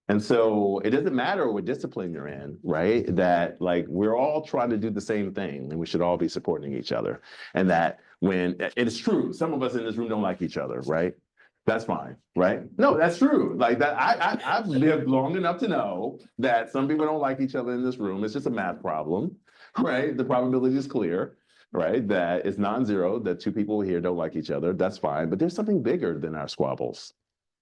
And so it doesn't matter what discipline you're in, right? That like we're all trying to do the same thing and we should all be supporting each other. And that when it is true, some of us in this room don't like each other, right? That's fine, right? No, that's true. Like that, I've lived long enough to know that some people don't like each other in this room. It's just a math problem, right? The probability is clear, right? That it's non-zero, that two people here don't like each other. That's fine. But there's something bigger than our squabbles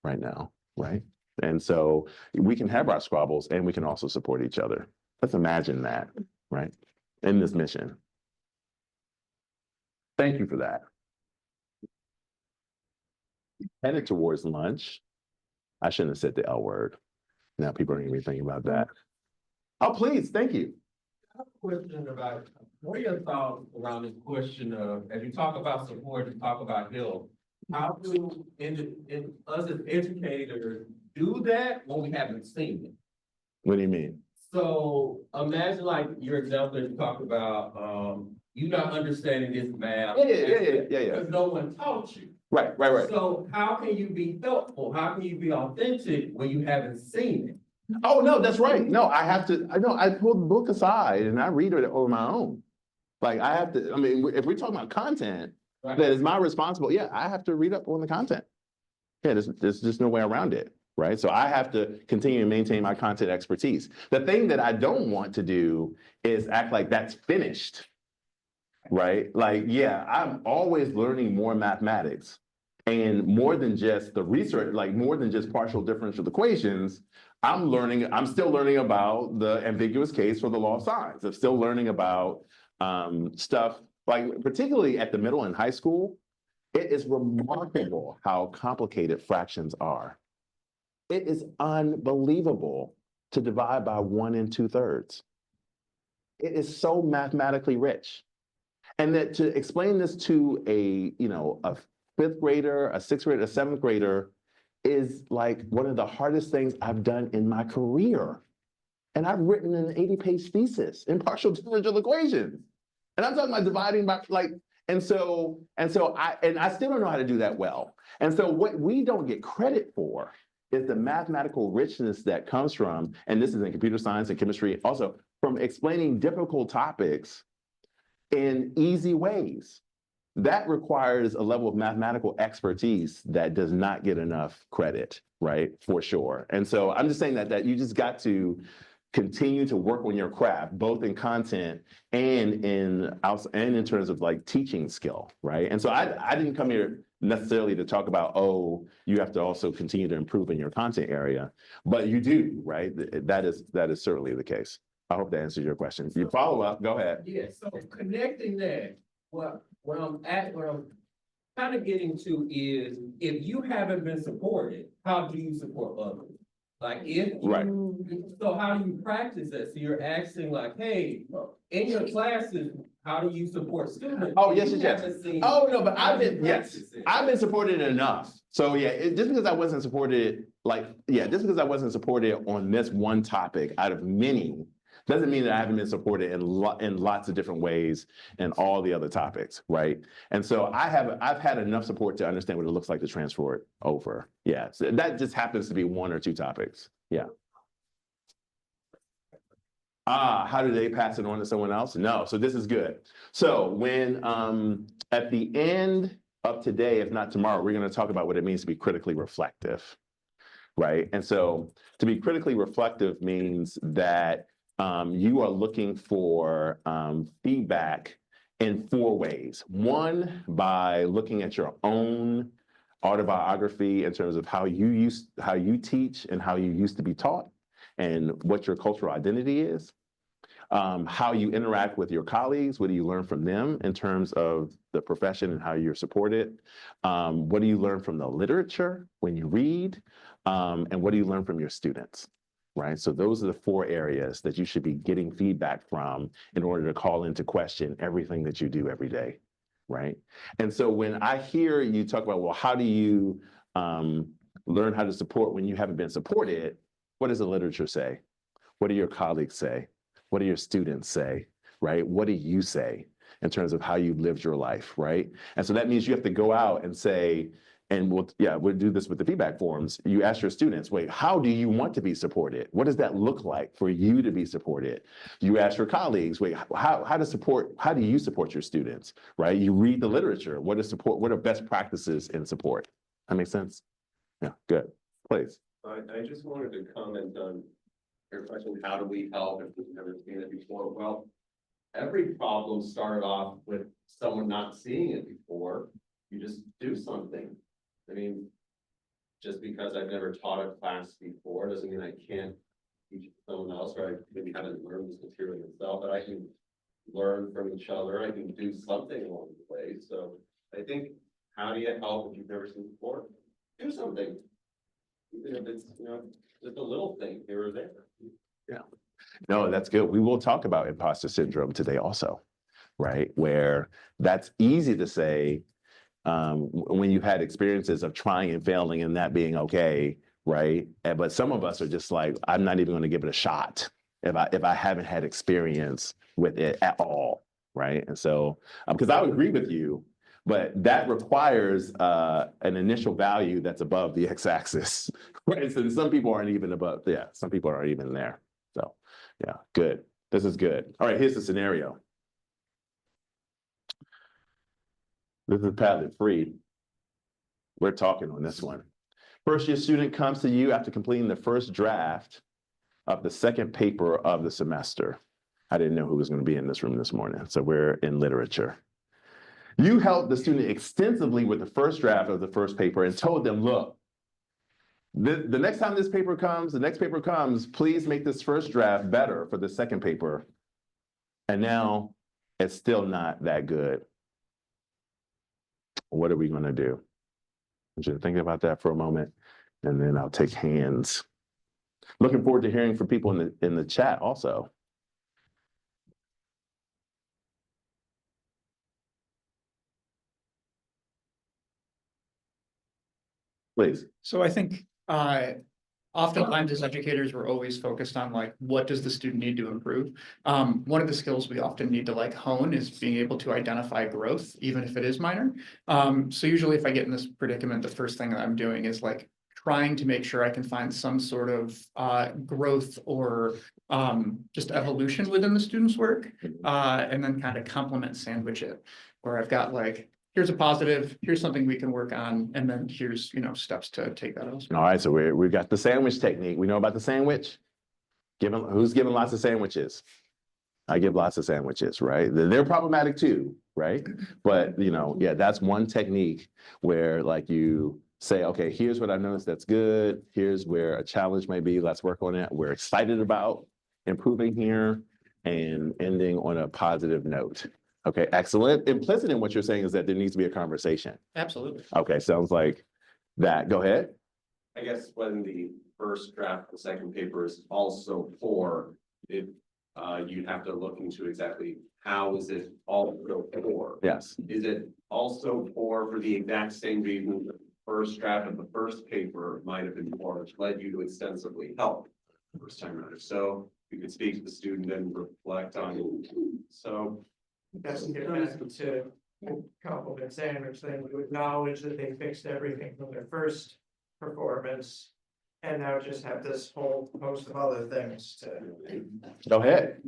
right now, right? And so we can have our squabbles and we can also support each other. Let's imagine that, right? In this mission. Thank you for that. Headed towards lunch. I shouldn't have said the L word. Now people are going to be thinking about that. Oh, please, thank you. I have a question about, what are your thoughts around this question of, as you talk about support, you talk about help, how do us as educators do that when we haven't seen it? What do you mean? So imagine like your example that you talked about, you not understanding this math. Yeah. Because no one taught you. Right. So how can you be helpful? How can you be authentic when you haven't seen it? Oh, no, that's right. No, I pull the book aside and I read it on my own. Like I have to, I mean, if we're talking about content, Right. that is my responsible. Yeah, I have to read up on the content. Yeah, there's just no way around it, right? So I have to continue to maintain my content expertise. The thing that I don't want to do is act like that's finished, right? Like, yeah, I'm always learning more mathematics and more than just the research, like more than just partial differential equations. I'm still learning about the ambiguous case for the law of signs. I'm still learning about stuff like particularly at the middle and high school. It is remarkable how complicated fractions are. It is unbelievable to divide by 1 2/3. It is so mathematically rich. And that to explain this to a 5th grader, a 6th grader, a 7th grader is like one of the hardest things I've done in my career. And I've written an 80-page thesis in partial differential equations. And I'm talking about dividing by like, and so I still don't know how to do that well. And so what we don't get credit for is the mathematical richness that comes from, and this is in computer science and chemistry, also from explaining difficult topics in easy ways. That requires a level of mathematical expertise that does not get enough credit, right? For sure. And so I'm just saying that you just got to continue to work on your craft, both in content and in terms of like teaching skill, right? And so I didn't come here necessarily to talk about, oh, you have to also continue to improve in your content area, but you do, right? That is certainly the case. I hope that answers your question. If you follow up, go ahead. Yeah, so connecting that, what I'm kind of getting to is, if you haven't been supported, how do you support others? Like so how do you practice that? So you're asking like, hey, in your classes, how do you support students? Oh, yes. Oh, no, but I've been supported enough. So yeah, just because I wasn't supported on this one topic out of many, doesn't mean that I haven't been supported in lots of different ways in all the other topics, right? And so I've had enough support to understand what it looks like to transfer it over. Yeah, so that just happens to be 1 or 2 topics. Yeah. How do they pass it on to someone else? No, so this is good. So when at the end of today, if not tomorrow, we're going to talk about what it means to be critically reflective, right? And so to be critically reflective means that you are looking for feedback in 4 ways. 1, by looking at your own autobiography in terms of how you teach and how you used to be taught and what your cultural identity is. How you interact with your colleagues, what do you learn from them in terms of the profession and how you're supported? What do you learn from the literature when you read? And what do you learn from your students? Right? So those are the 4 areas that you should be getting feedback from in order to call into question everything that you do every day. Right? And so when I hear you talk about, well, how do you learn how to support when you haven't been supported? What does the literature say? What do your colleagues say? What do your students say, right? What do you say in terms of how you lived your life, right? And so that means you have to go out and say, and we'll do this with the feedback forms. You ask your students, wait, how do you want to be supported? What does that look like for you to be supported? You ask your colleagues, wait, how do you support your students, right? You read the literature. What are best practices in support? That makes sense? Yeah, good, please. I just wanted to comment on your question, how do we help if we've never seen it before? Well, every problem started off with someone not seeing it before. You just do something. I mean, just because I've never taught a class before doesn't mean I can't teach someone else, or I maybe haven't learned this material myself, but I can learn from each other. I can do something along the way. So I think, how do you help if you've never seen it before? Do something. Even if it's, just a little thing here or there. Yeah, no, that's good. We will talk about imposter syndrome today also, right? Where that's easy to say when you've had experiences of trying and failing and that being okay, right? But some of us are just like, I'm not even going to give it a shot if I haven't had experience with it at all, right? And so, because I would agree with you, but that requires an initial value that's above the x-axis, right? So some people aren't even above, some people aren't even there. So yeah, good. This is good. All right, here's the scenario. This is Padlet free. We're talking on this one. First year student comes to you after completing the first draft of the second paper of the semester. I didn't know who was going to be in this room this morning, so we're in literature. You helped the student extensively with the first draft of the first paper and told them, look, the next time this paper comes, the next paper comes, please make this first draft better for the second paper. And now it's still not that good. What are we going to do? I want you to think about that for a moment, and then I'll take hands. Looking forward to hearing from people in the chat also. Please. So I think oftentimes as educators, we're always focused on like, what does the student need to improve? One of the skills we often need to like hone is being able to identify growth, even if it is minor. So usually if I get in this predicament, the first thing that I'm doing is like trying to make sure I can find some sort of growth or just evolution within the student's work, and then kind of complement sandwich it, where I've got like, here's a positive, here's something we can work on, and then here's, steps to take that elsewhere. All right, so we've got the sandwich technique. We know about the sandwich? Who's giving lots of sandwiches? I give lots of sandwiches, right? They're problematic too, right? But, yeah, that's one technique where like you say, okay, here's what I noticed that's good. Here's where a challenge may be. Let's work on it. We're excited about improving here and ending on a positive note. Okay, excellent. Implicit in what you're saying is that there needs to be a conversation. Absolutely. Okay, sounds like that. Go ahead. I guess when the first draft of the second paper is also poor, you'd have to look into exactly how is it also poor? Yes. Is it also poor for the exact same reason the first draft of the first paper might have been poor, which led you to extensively help the first time around? So you could speak to the student and reflect on it. So That's to get back to compliment sandwich thing, to acknowledge that they fixed everything from their first performance. And now just have this whole host of other things to. Go ahead.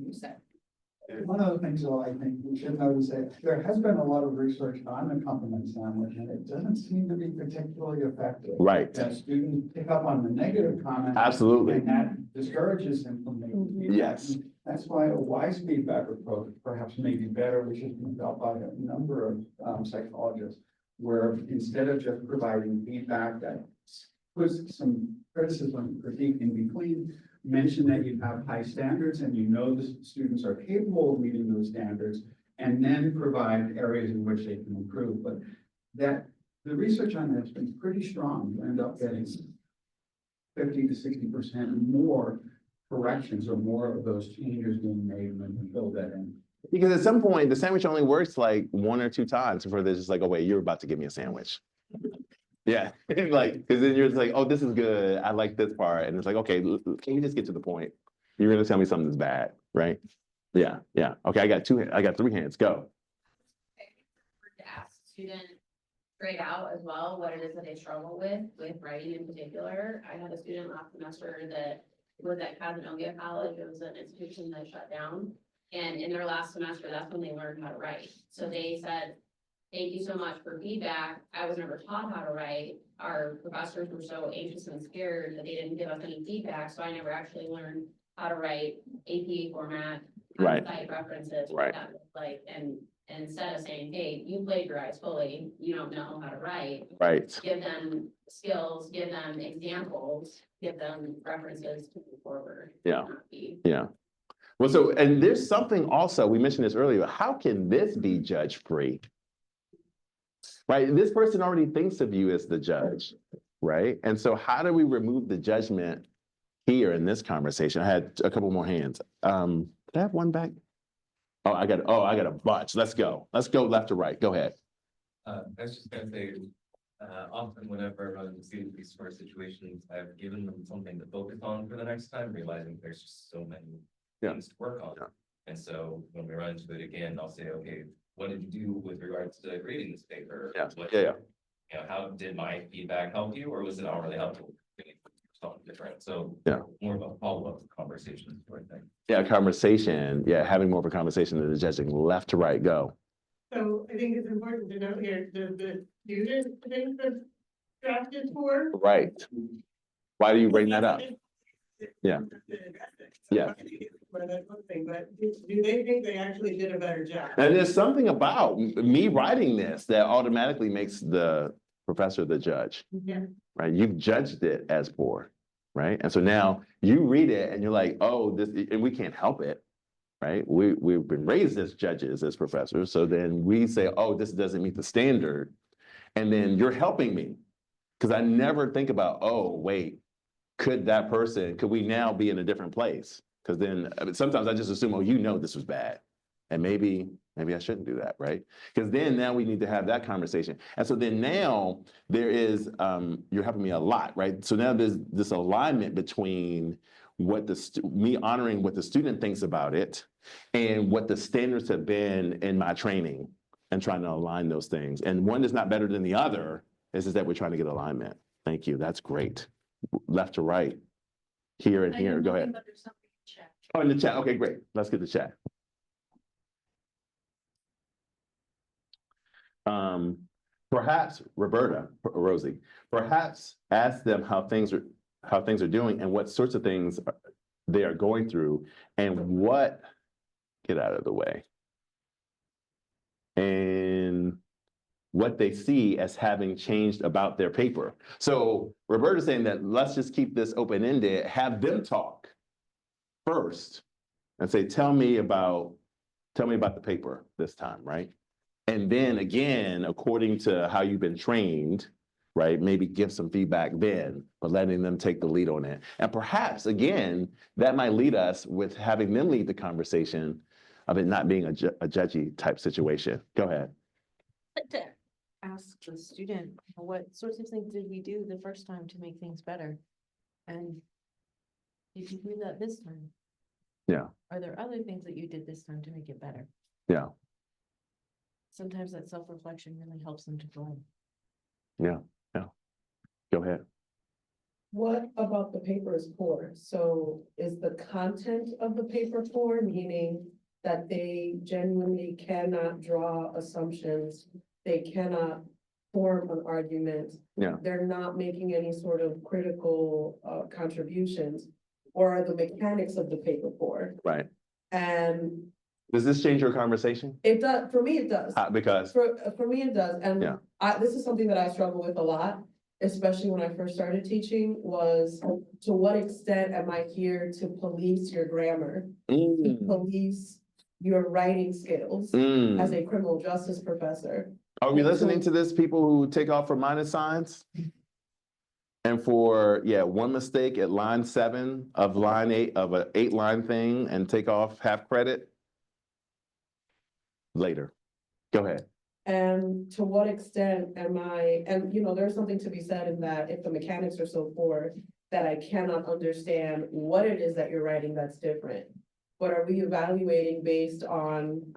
One of the things though, I think we should notice that there has been a lot of research on the compliment sandwich, and it doesn't seem to be particularly effective. Right. That students pick up on the negative comment. Absolutely. And that discourages them from making feedback. Yes. That's why a wise feedback approach perhaps may be better, which has been felt by a number of psychologists, where instead of just providing feedback that puts some criticism, critique in between, mention that you have high standards and you know the students are capable of meeting those standards, and then provide areas in which they can improve. But that the research on that's been pretty strong. You end up getting 50 to 60% more corrections or more of those changes being made when you build that in. Because at some point, the sandwich only works like 1 or 2 times before they're just like, oh, wait, you're about to give me a sandwich. Yeah, like, because then you're just like, oh, this is good. I like this part. And it's like, okay, can you just get to the point? You're going to tell me something's bad, right? Yeah, yeah. Okay, I got 3 hands. Go. To ask student straight out as well what it is that they struggle with writing in particular. I had a student last semester that was at Casanova College. It was an institution that shut down. And in their last semester, that's when they learned how to write. So they said, thank you so much for feedback. I was never taught how to write. Our professors were so anxious and scared that they didn't give us any feedback. So I never actually learned how to write APA format, how to cite references, what that looked like. And instead of saying, hey, you plagiarize fully, you don't know how to write. Right. Give them skills, give them examples, give them references to move forward. Yeah. Yeah. Well, so, and there's something also, we mentioned this earlier, how can this be judge-free? Right? This person already thinks of you as the judge, right? And so how do we remove the judgment here in this conversation? I had a couple more hands. Did I have one back? Oh, I got a bunch. Let's go left to right. Go ahead. I was just gonna say, often whenever I see these sort of situations, I've given them something to focus on for the next time, realizing there's just so many things to work on. And so when we run into it again, I'll say, okay, what did you do with regards to grading this paper? You know, how did my feedback help you, or was it not really helpful? Something different. So more of a follow-up conversation sort of thing. Yeah, conversation. Yeah, having more of a conversation than the judging left to right. Go. So I think it's important to note here, the student think that's drafted for. Right. Why do you bring that up? Yeah. Yeah. But do they think they actually did a better job? And there's something about me writing this that automatically makes the professor the judge. Yeah. Right? You've judged it as poor, right? And so now you read it and you're like, oh, this, and we can't help it, right? We've been raised as judges, as professors. So then we say, oh, this doesn't meet the standard. And then you're helping me. Because I never think about, oh, wait, could we now be in a different place? Because then sometimes I just assume, oh, you know this was bad. And maybe I shouldn't do that, right? Because then now we need to have that conversation. And so then now there is, you're helping me a lot, right? So now there's this alignment between what me honoring what the student thinks about it and what the standards have been in my training and trying to align those things. And one is not better than the other, it's just that we're trying to get alignment. Thank you, that's great. Left to right, here and here, go ahead. Oh, in the chat, okay, great. Let's get the chat. Perhaps Rosie, perhaps ask them how things are doing and what sorts of things they are going through and get out of the way. And what they see as having changed about their paper. So Roberta's saying that let's just keep this open-ended, have them talk first and say, tell me about the paper this time, right? And then again, according to how you've been trained, right, maybe give some feedback then, but letting them take the lead on it. And perhaps, again, that might lead us with having them lead the conversation of it not being a judgy type situation. Go ahead. Like to ask the student, what sorts of things did we do the first time to make things better? And did you do that this time? Yeah. Are there other things that you did this time to make it better? Yeah. Sometimes that self-reflection really helps them to grow. Yeah, yeah. Go ahead. What about the paper is poor? So is the content of the paper poor, meaning that they genuinely cannot draw assumptions, they cannot form an argument? Yeah. They're not making any sort of critical contributions, or are the mechanics of the paper poor? Right. And does this change your conversation? it does, for me, it does. Because? For me, it does. And yeah. this is something that I struggle with a lot, especially when I first started teaching, was to what extent am I here to police your grammar? To police your writing skills as a criminal justice professor? Are we listening to this, people who take off for minus signs? And for, one mistake at line 7 of line 8 of an 8-line thing and take off half credit? Later. Go ahead. And to what extent am I, and there's something to be said in that if the mechanics are so poor that I cannot understand what it is that you're writing that's different. But are we evaluating based on,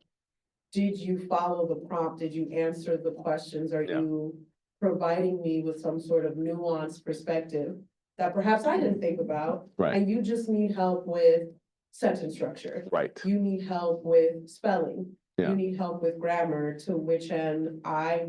did you follow the prompt? Did you answer the questions? Are you providing me with some sort of nuanced perspective that perhaps I didn't think about? Right. And you just need help with sentence structure. Right. You need help with spelling. Yeah. You need help with grammar, to which end I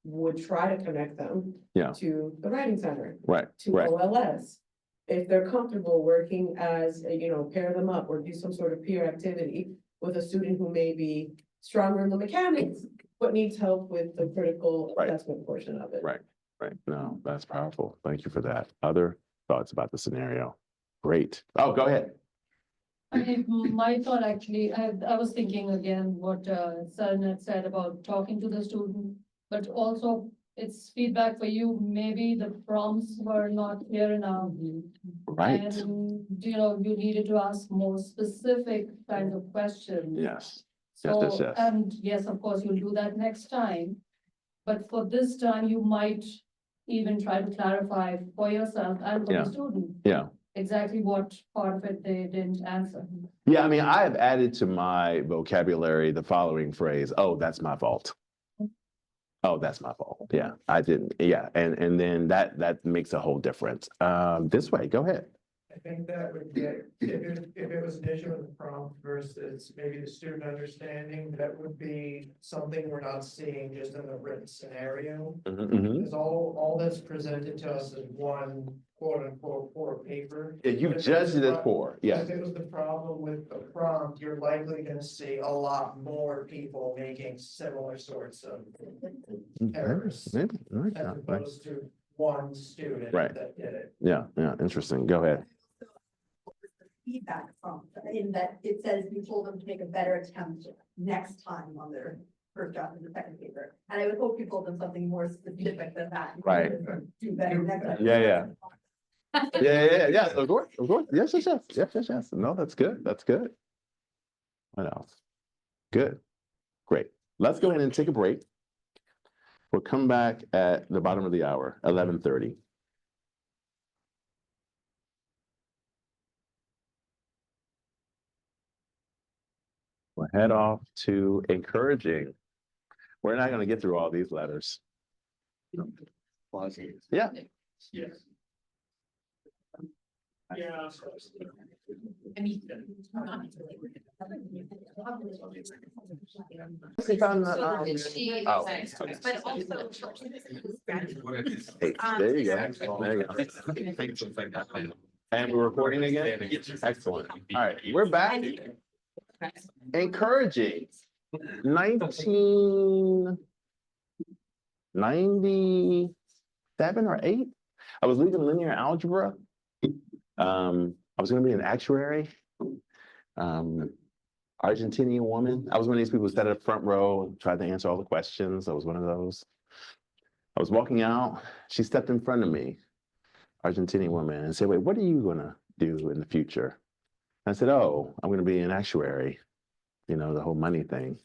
would try to connect them to the writing center, to OLS. If they're comfortable working as, pair them up or do some sort of peer activity with a student who may be stronger in the mechanics, but needs help with the critical assessment portion of it. Right. No, that's powerful. Thank you for that. Other thoughts about the scenario? Great. Oh, go ahead. I mean, my thought actually, I was thinking again what Saran had said about talking to the student, but also it's feedback for you. Maybe the prompts were not clear enough. Right. And, you needed to ask more specific kinds of questions. Yes. So, Yes. and yes, of course, you'll do that next time. But for this time, you might even try to clarify for yourself and for the student. Yeah. Exactly what part of it they didn't answer. Yeah, I mean, I have added to my vocabulary the following phrase, "Oh, that's my fault." Oh, that's my fault. Yeah, I didn't. Yeah, and then that makes a whole difference. This way, go ahead. I think that would get, if it was an issue in the prompt versus maybe the student understanding, that would be something we're not seeing just in the written scenario. Because all that's presented to us is one quote unquote poor paper. Yeah, you judged it as poor. Yeah. If it was the problem with the prompt, you're likely gonna see a lot more people making similar sorts of errors. Maybe. As opposed to one student that did it. Yeah, interesting. Go ahead. Feedback from, in that it says you told them to make a better attempt next time on their first draft of the second paper. And I would hope you told them something more specific than that. Right. Do better next time. Yeah. Of course. Yes. No, that's good. What else? Good. Great. Let's go ahead and take a break. We'll come back at the bottom of the hour, 11:30. We'll head off to encouraging. We're not going to get through all these letters. Yeah. But also. There you go. And we're recording again? Excellent. All right, we're back. Encouraging. 1997 or 8. I was leaving linear algebra. I was going to be an actuary. Argentinian woman. I was one of these people who sat at the front row and tried to answer all the questions. I was one of those. I was walking out. She stepped in front of me, Argentinian woman, and said, "Wait, what are you going to do in the future?" I said, "Oh, I'm going to be an actuary, the whole money thing."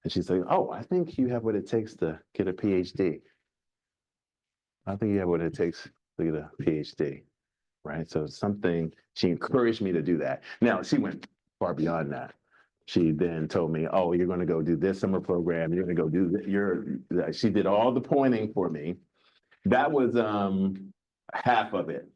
And she said, "Oh, I think you have what it takes to get a PhD. I think you have what it takes to get a PhD." Right? So she encouraged me to do that. Now, she went far beyond that. She then told me, "Oh, you're going to go do this summer program. You're going to go do that." She did all the pointing for me. That was half of it.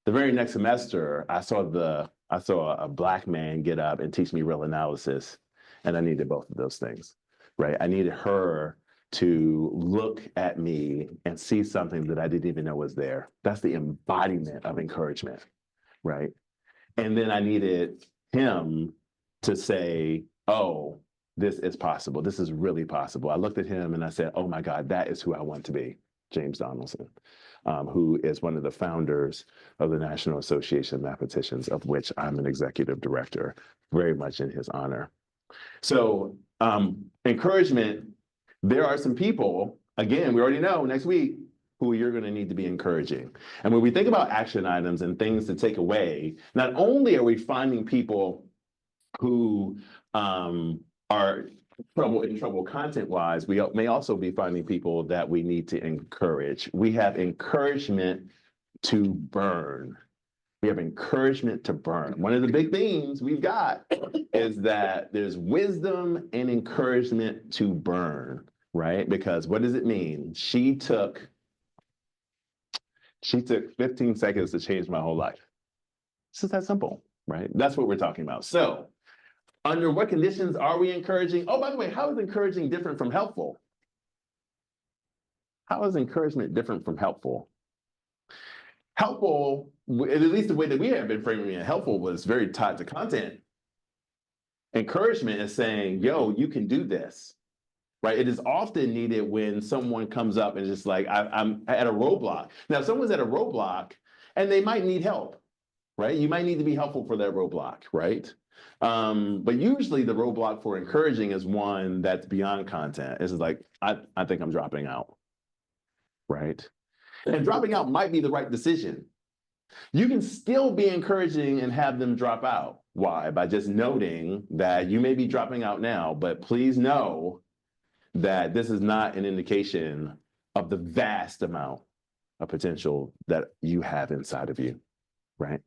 The very next semester, I saw a Black man get up and teach me real analysis, and I needed both of those things, right? I needed her to look at me and see something that I didn't even know was there. That's the embodiment of encouragement, right? And then I needed him to say, "Oh, this is possible. This is really possible. I looked at him and I said, oh my God, that is who I want to be, James Donaldson, who is one of the founders of the National Association of Mathematicians, of which I'm an executive director, very much in his honor. So encouragement, there are some people, again, we already know next week, who you're going to need to be encouraging. And when we think about action items and things to take away, not only are we finding people who are in trouble content-wise, we may also be finding people that we need to encourage. We have encouragement to burn. We have encouragement to burn. One of the big themes we've got is that there's wisdom and encouragement to burn, right? Because what does it mean? She took 15 seconds to change my whole life. It's just that simple, right? That's what we're talking about. So under what conditions are we encouraging? Oh, by the way, how is encouraging different from helpful? How is encouragement different from helpful? Helpful, at least the way that we have been framing it, helpful was very tied to content. Encouragement is saying, yo, you can do this, right? It is often needed when someone comes up and just like, I'm at a roadblock. Now, if someone's at a roadblock and they might need help, right? You might need to be helpful for that roadblock, right? But usually the roadblock for encouraging is one that's beyond content. It's like, I think I'm dropping out, right? And dropping out might be the right decision. You can still be encouraging and have them drop out. Why? By just noting that you may be dropping out now, but please know that this is not an indication of the vast amount of potential that you have inside of you, right?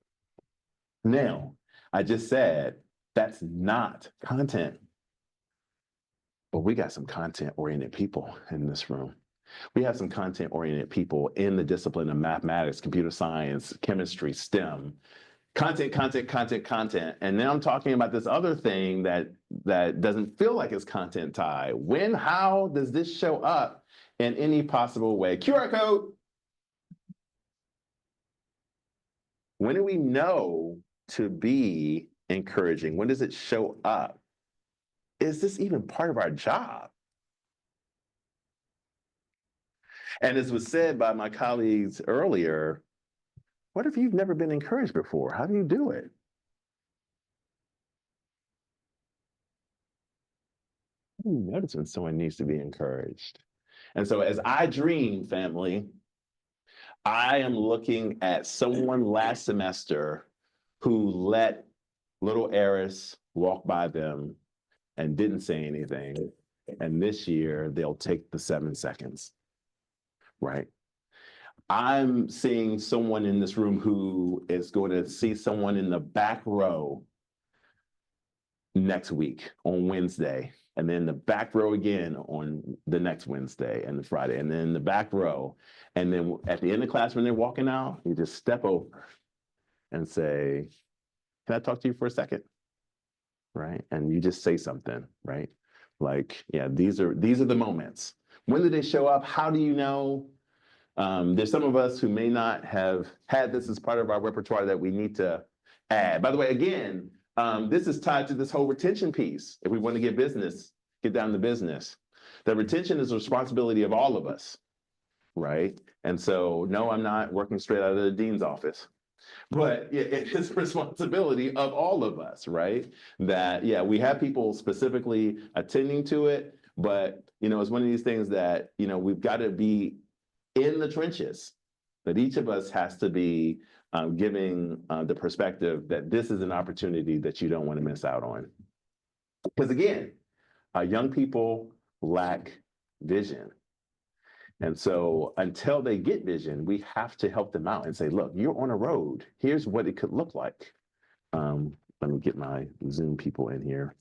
Now, I just said that's not content, but we got some content-oriented people in this room. We have some content-oriented people in the discipline of mathematics, computer science, chemistry, STEM. Content. And now I'm talking about this other thing that doesn't feel like it's content tied. When, how does this show up in any possible way? QR code. When do we know to be encouraging? When does it show up? Is this even part of our job? And as was said by my colleagues earlier, what if you've never been encouraged before? How do you do it? How do you notice when someone needs to be encouraged? And so as I dream, family, I am looking at someone last semester who let little Aris walk by them and didn't say anything. And this year, they'll take the 7 seconds, right? I'm seeing someone in this room who is going to see someone in the back row next week on Wednesday, and then the back row again on the next Wednesday and the Friday, and then the back row. And then at the end of class, when they're walking out, you just step over and say, can I talk to you for a second? Right? And you just say something, right? Like, yeah, these are the moments. When do they show up? How do you know? There's some of us who may not have had this as part of our repertoire that we need to add. By the way, again, this is tied to this whole retention piece. If we want to get down to business, that retention is a responsibility of all of us, right? And so, no, I'm not working straight out of the dean's office, but it is a responsibility of all of us, right? That, yeah, we have people specifically attending to it, but, it's one of these things that, we've got to be in the trenches, that each of us has to be giving the perspective that this is an opportunity that you don't want to miss out on. Because again, young people lack vision. And so until they get vision, we have to help them out and say, look, you're on a road. Here's what it could look like. Let me get my Zoom people in here.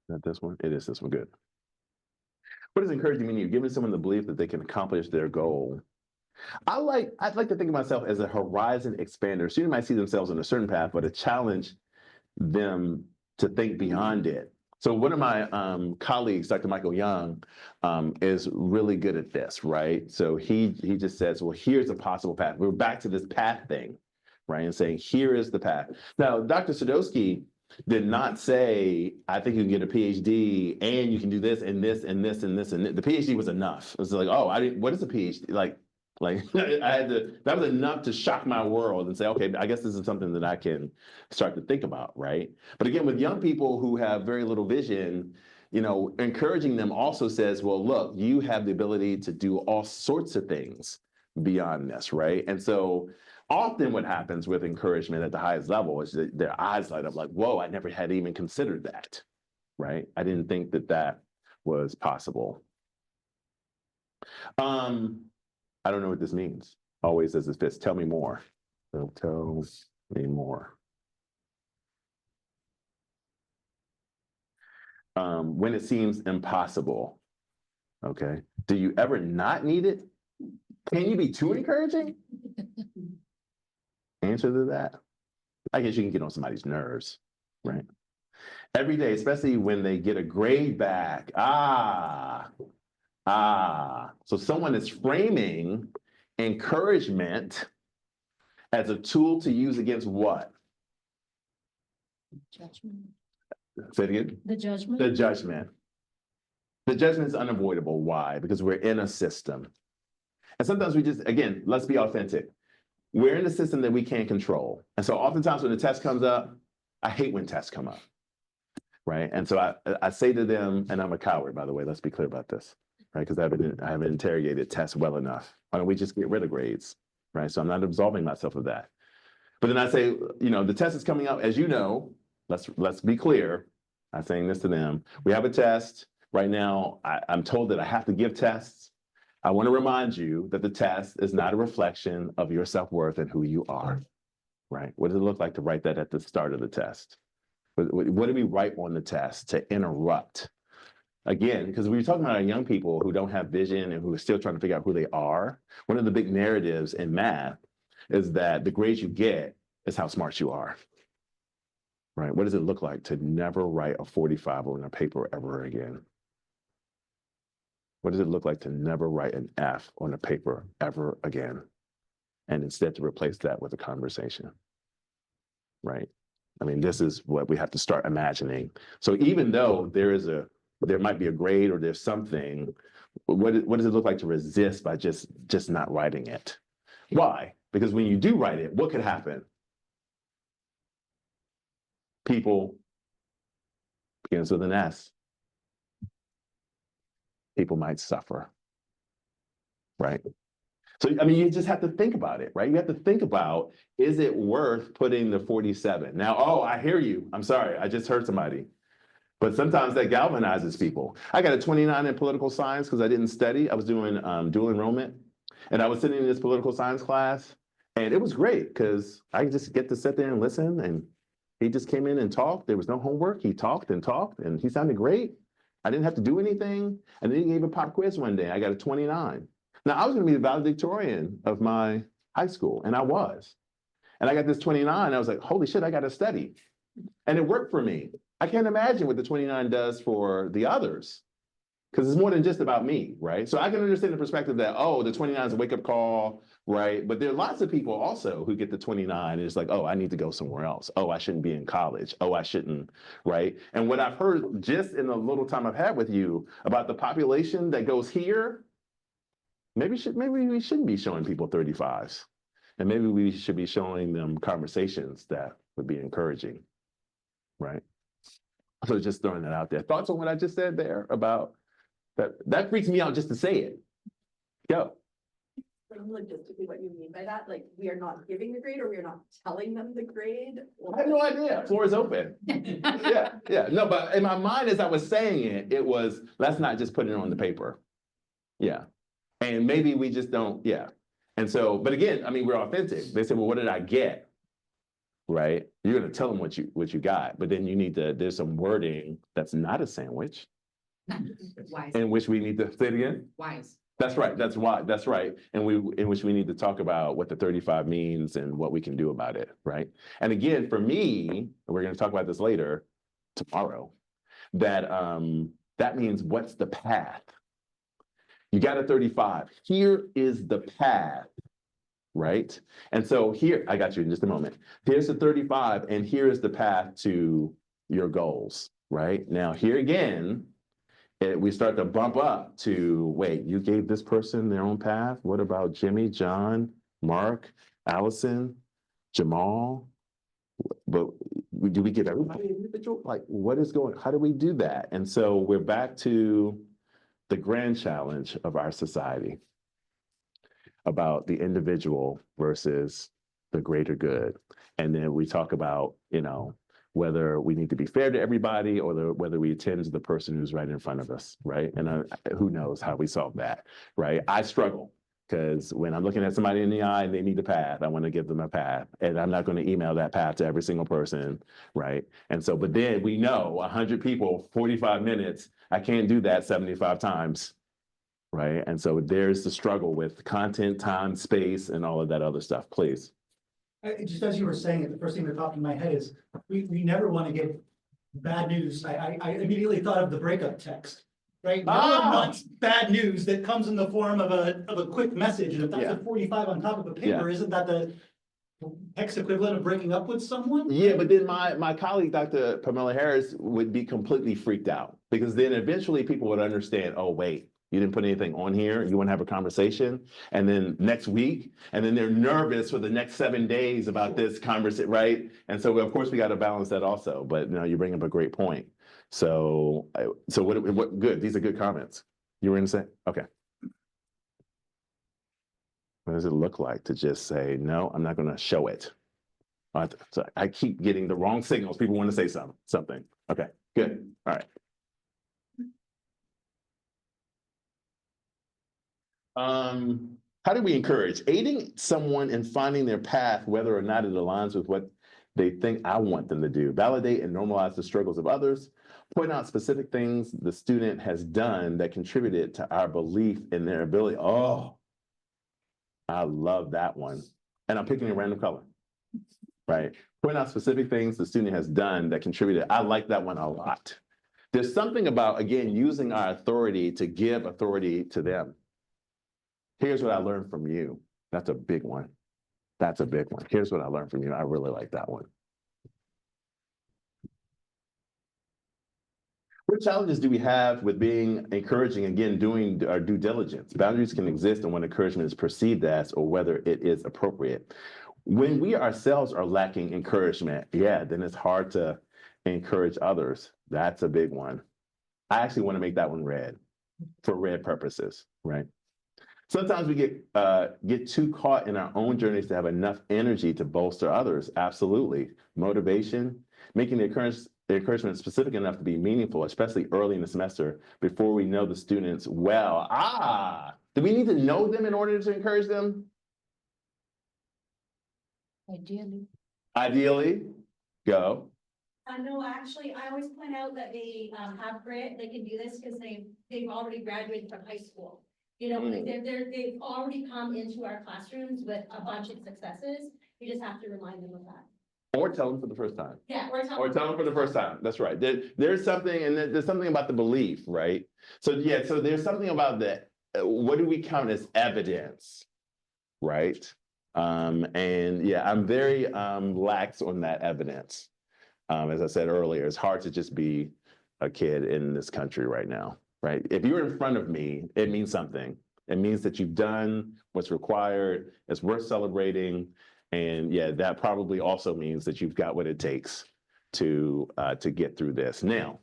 Is that this one? It is this one, good. What does encouraging mean to you? Giving someone the belief that they can accomplish their goal. I'd like to think of myself as a horizon expander. Students might see themselves on a certain path, but to challenge them to think beyond it. So one of my colleagues, Dr. Michael Young, is really good at this, right? So he just says, well, here's a possible path. We're back to this path thing, right? And saying, here is the path. Now, Dr. Sadowski did not say, I think you can get a PhD and you can do this and this and this and this and this. The PhD was enough. It was like, oh, what is a PhD? Like I had to, that was enough to shock my world and say, okay, I guess this is something that I can start to think about, right? But again, with young people who have very little vision, you know, encouraging them also says, well, look, you have the ability to do all sorts of things beyond this, right? And so often what happens with encouragement at the highest level is that their eyes light up like, whoa, I never had even considered that, right? I didn't think that that was possible. I don't know what this means. Always as it fits. Tell me more. So tell me more. When it seems impossible. Okay. Do you ever not need it? Can you be too encouraging? Answer to that. I guess you can get on somebody's nerves, right? Every day, especially when they get a grade back. So someone is framing encouragement as a tool to use against what? Judgment. Say it again. The judgment. The judgment. The judgment is unavoidable. Why? Because we're in a system. And sometimes we just, again, let's be authentic. We're in a system that we can't control. And so oftentimes when the test comes up, I hate when tests come up, right? And so I say to them, and I'm a coward, by the way, let's be clear about this, right? Because I haven't interrogated tests well enough. Why don't we just get rid of grades, right? So I'm not absolving myself of that. But then I say, you know, the test is coming up, as you know, let's be clear. I'm saying this to them. We have a test. Right now, I'm told that I have to give tests. I want to remind you that the test is not a reflection of your self-worth and who you are, right? What does it look like to write that at the start of the test? What do we write on the test to interrupt? Again, because we're talking about our young people who don't have vision and who are still trying to figure out who they are. One of the big narratives in math is that the grades you get is how smart you are, right? What does it look like to never write a 45 on a paper ever again? What does it look like to never write an F on a paper ever again? And instead to replace that with a conversation, right? I mean, this is what we have to start imagining. So even though there might be a grade or there's something, what does it look like to resist by just not writing it? Why? Because when you do write it, what could happen? People begins with an S. People might suffer, right? So, I mean, you just have to think about it, right? You have to think about, is it worth putting the 47? Now, oh, I hear you. I'm sorry, I just heard somebody. But sometimes that galvanizes people. I got a 29 in political science because I didn't study. I was doing dual enrollment. And I was sitting in this political science class. And it was great because I just get to sit there and listen. And he just came in and talked. There was no homework. He talked, and he sounded great. I didn't have to do anything. And then he gave a pop quiz one day. I got a 29. Now, I was going to be the valedictorian of my high school, and I was. And I got this 29. I was like, holy shit, I got to study. And it worked for me. I can't imagine what the 29 does for the others, because it's more than just about me, right? So I can understand the perspective that, oh, the 29 is a wake-up call, right? But there are lots of people also who get the 29 and it's like, oh, I need to go somewhere else. Oh, I shouldn't be in college. Oh, I shouldn't, right? And what I've heard just in the little time I've had with you about the population that goes here, maybe we shouldn't be showing people 35s. And maybe we should be showing them conversations that would be encouraging, right? So just throwing that out there. Thoughts on what I just said there about that? That freaks me out just to say it. Go. Logistically, what you mean by that? Like, we are not giving the grade, or we are not telling them the grade? I have no idea. Floor is open. Yeah. No, but in my mind, as I was saying it, it was, let's not just put it on the paper. Yeah. And maybe we just don't, yeah. And so, but again, I mean, we're authentic. They say, well, what did I get? Right? You're going to tell them what you got, but then you need to, there's some wording that's not a sandwich. Wise. In which we need to, say it again? Wise. That's right, that's why, that's right. And in which we need to talk about what the 35 means and what we can do about it, right? And again, for me, we're going to talk about this later, tomorrow, that that means what's the path? You got a 35. Here is the path, right? And so here, I got you in just a moment. Here's the 35, and here is the path to your goals, right? Now, here again, we start to bump up to, wait, you gave this person their own path? What about Jimmy, John, Mark, Allison, Jamal? But do we give everybody individual? Like, what is going, how do we do that? And so we're back to the grand challenge of our society about the individual versus the greater good. And then we talk about, you know, whether we need to be fair to everybody or whether we attend to the person who's right in front of us, right? And who knows how we solve that, right? I struggle because when I'm looking at somebody in the eye and they need a path, I want to give them a path. And I'm not going to email that path to every single person, right? And so, but then we know 100 people, 45 minutes, I can't do that 75 times, right? And so there's the struggle with content, time, space, and all of that other stuff. Please. Just as you were saying it, the first thing that popped in my head is we never want to get bad news. I immediately thought of the breakup text, right? No one wants bad news that comes in the form of a quick message. And if that's a 45 on top of a paper, isn't that the text equivalent of breaking up with someone? Yeah, but then my colleague, Dr. Pamela Harris, would be completely freaked out because then eventually people would understand, oh, wait, you didn't put anything on here. You want to have a conversation. And then next week, and then they're nervous for the next 7 days about this conversation, right? And so, of course, we got to balance that also. But you know, you bring up a great point. So what good? These are good comments. You were going to say? Okay. What does it look like to just say, no, I'm not going to show it? So I keep getting the wrong signals. People want to say something. Okay, good. All right. How do we encourage? Aiding someone in finding their path, whether or not it aligns with what they think I want them to do. Validate and normalize the struggles of others. Point out specific things the student has done that contributed to our belief in their ability. Oh, I love that one. And I'm picking a random color, right? Point out specific things the student has done that contributed. I like that one a lot. There's something about, again, using our authority to give authority to them. Here's what I learned from you. That's a big one. That's a big one. Here's what I learned from you. I really like that one. What challenges do we have with being encouraging, again, doing our due diligence? Boundaries can exist and when encouragement is perceived as or whether it is appropriate. When we ourselves are lacking encouragement, then it's hard to encourage others. That's a big one. I actually want to make that one red for red purposes, right? Sometimes we get too caught in our own journeys to have enough energy to bolster others. Absolutely. Motivation, making the encouragement specific enough to be meaningful, especially early in the semester before we know the students well. Do we need to know them in order to encourage them? Ideally. Ideally, go. No, actually, I always point out that they have grit. They can do this because they've already graduated from high school. You know, they've already come into our classrooms with a bunch of successes. You just have to remind them of that. Or tell them for the first time. Yeah, or tell them for the first time. That's right. There's something, and there's something about the belief, right? So so there's something about that. What do we count as evidence, right? I'm very lax on that evidence. As I said earlier, it's hard to just be a kid in this country right now. Right? If you're in front of me, it means something. It means that you've done what's required. It's worth celebrating. And that probably also means that you've got what it takes to get through this. Now,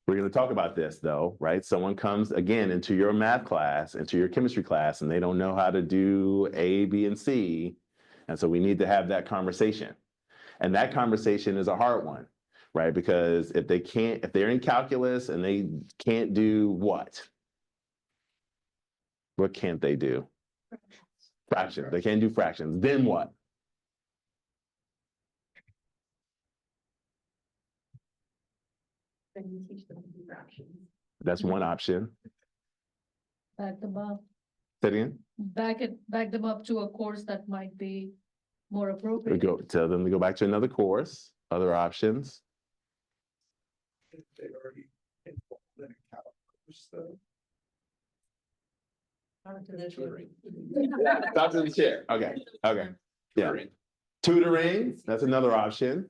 we're going to talk about this though, right? Someone comes again into your math class, into your chemistry class, and they don't know how to do A, B, and C. And so we need to have that conversation. And that conversation is a hard one. Right, because if they're in calculus and they can't do what? What can't they do? Fractions. They can't do fractions. Then what? Then you teach them to do fractions. That's one option. Back them up. Say it again? Back them up to a course that might be more appropriate. Tell them to go back to another course, other options. they already involved in calculus, so. Talk to the chair. Okay, okay. Yeah. Tutoring, that's another option.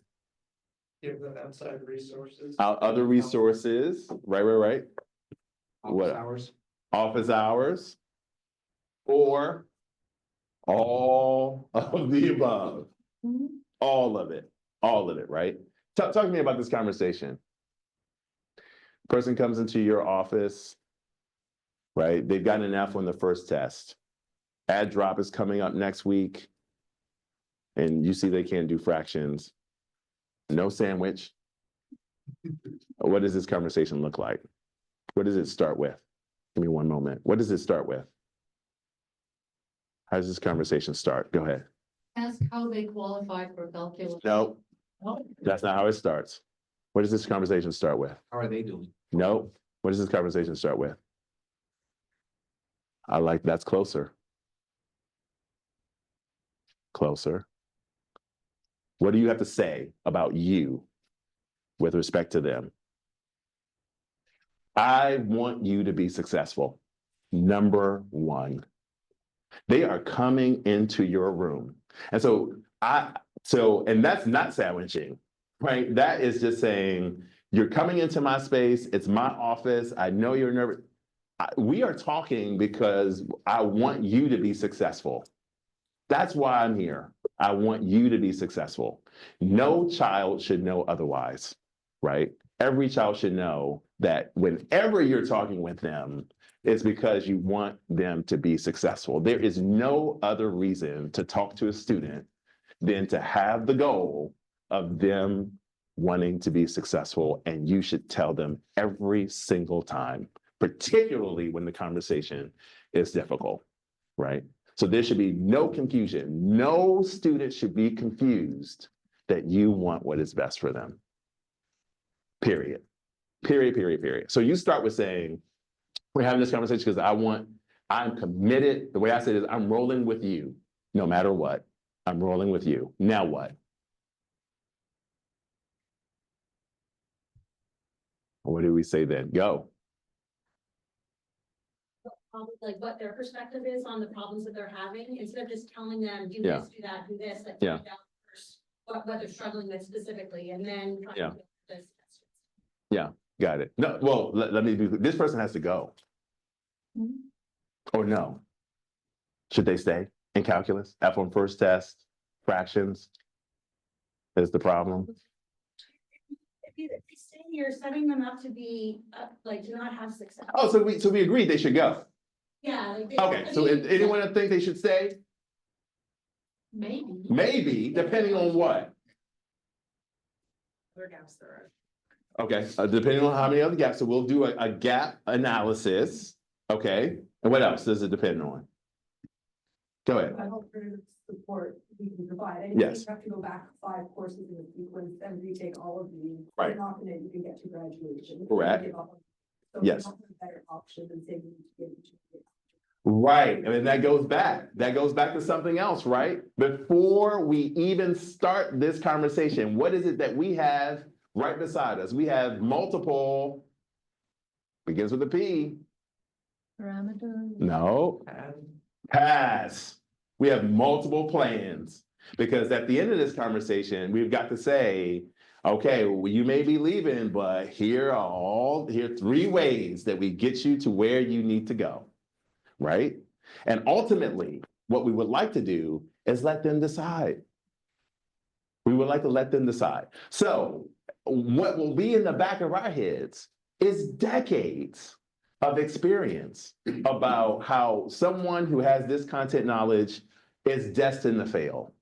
Give them outside resources. Other resources, right. What? Office hours. Or all of the above. All of it, right? Talk to me about this conversation. Person comes into your office, right? They've gotten an F on the first test. Add drop is coming up next week. And you see they can't do fractions. No sandwich. What does this conversation look like? What does it start with? Give me one moment. What does it start with? How does this conversation start? Go ahead. Ask how they qualify for calculus. No, that's not how it starts. What does this conversation start with? How are they doing? No. What does this conversation start with? That's closer. Closer. What do you have to say about you with respect to them? I want you to be successful. Number one. They are coming into your room. And and that's not sandwiching, right? That is just saying, you're coming into my space. It's my office. I know you're nervous. We are talking because I want you to be successful. That's why I'm here. I want you to be successful. No child should know otherwise, right? Every child should know that whenever you're talking with them, it's because you want them to be successful. There is no other reason to talk to a student than to have the goal of them wanting to be successful. And you should tell them every single time, particularly when the conversation is difficult, right? So there should be no confusion. No student should be confused that you want what is best for them. Period. Period. So you start with saying, we're having this conversation because I'm committed. The way I say it is, I'm rolling with you no matter what. I'm rolling with you. Now what? What do we say then? Go. Like what their perspective is on the problems that they're having, instead of just telling them, do Yeah. this, do that, do this, like Yeah. find out first what they're struggling with specifically, and then try Yeah. to get those suggestions. Yeah, got it. No, well, let me be, this person has to go. Or no? Should they stay in calculus? F on first test, fractions is the problem. If they stay, you're setting them up to be, like, to not have success. Oh, so we agreed they should go. Yeah. Like Okay, so anyone think they should stay? Maybe. Maybe, depending on what? Other gaps there are. Okay, depending on how many other gaps, so we'll do a gap analysis, okay? And what else does it depend on? Go ahead. What alternative support we can provide? And Yes. if you have to go back 5 courses in the sequence and retake all of these, Right. you're not gonna even get to graduation. Correct. So Yes. we have a better option than saying you need to get into it. Right, I mean, that goes back to something else, right? Before we even start this conversation, what is it that we have right beside us? We have multiple, begins with a P. Parameters. No. Pass. We have multiple plans, because at the end of this conversation, we've got to say, okay, well, you may be leaving, but here are 3 ways that we get you to where you need to go, right? And ultimately, what we would like to do is let them decide. We would like to let them decide. So what will be in the back of our heads is decades of experience about how someone who has this content knowledge is destined to fail.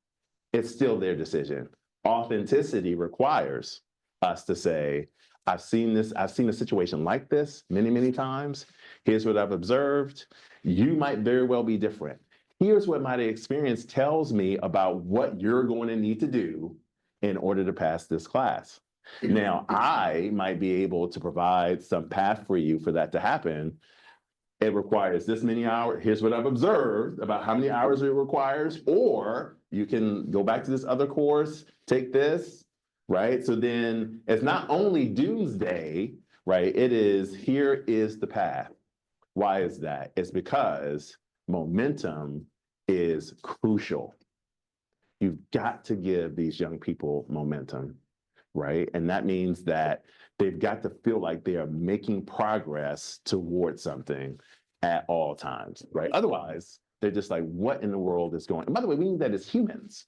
It's still their decision. Authenticity requires us to say, I've seen a situation like this many, many times. Here's what I've observed. You might very well be different. Here's what my experience tells me about what you're going to need to do in order to pass this class. Now, I might be able to provide some path for you for that to happen. It requires this many hours. Here's what I've observed about how many hours it requires, or you can go back to this other course, take this, right? So then it's not only doomsday, right? It is, here is the path. Why is that? It's because momentum is crucial. You've got to give these young people momentum, right? And that means that they've got to feel like they are making progress towards something at all times, right? Otherwise, they're just like, what in the world is going on? And by the way, we need that as humans.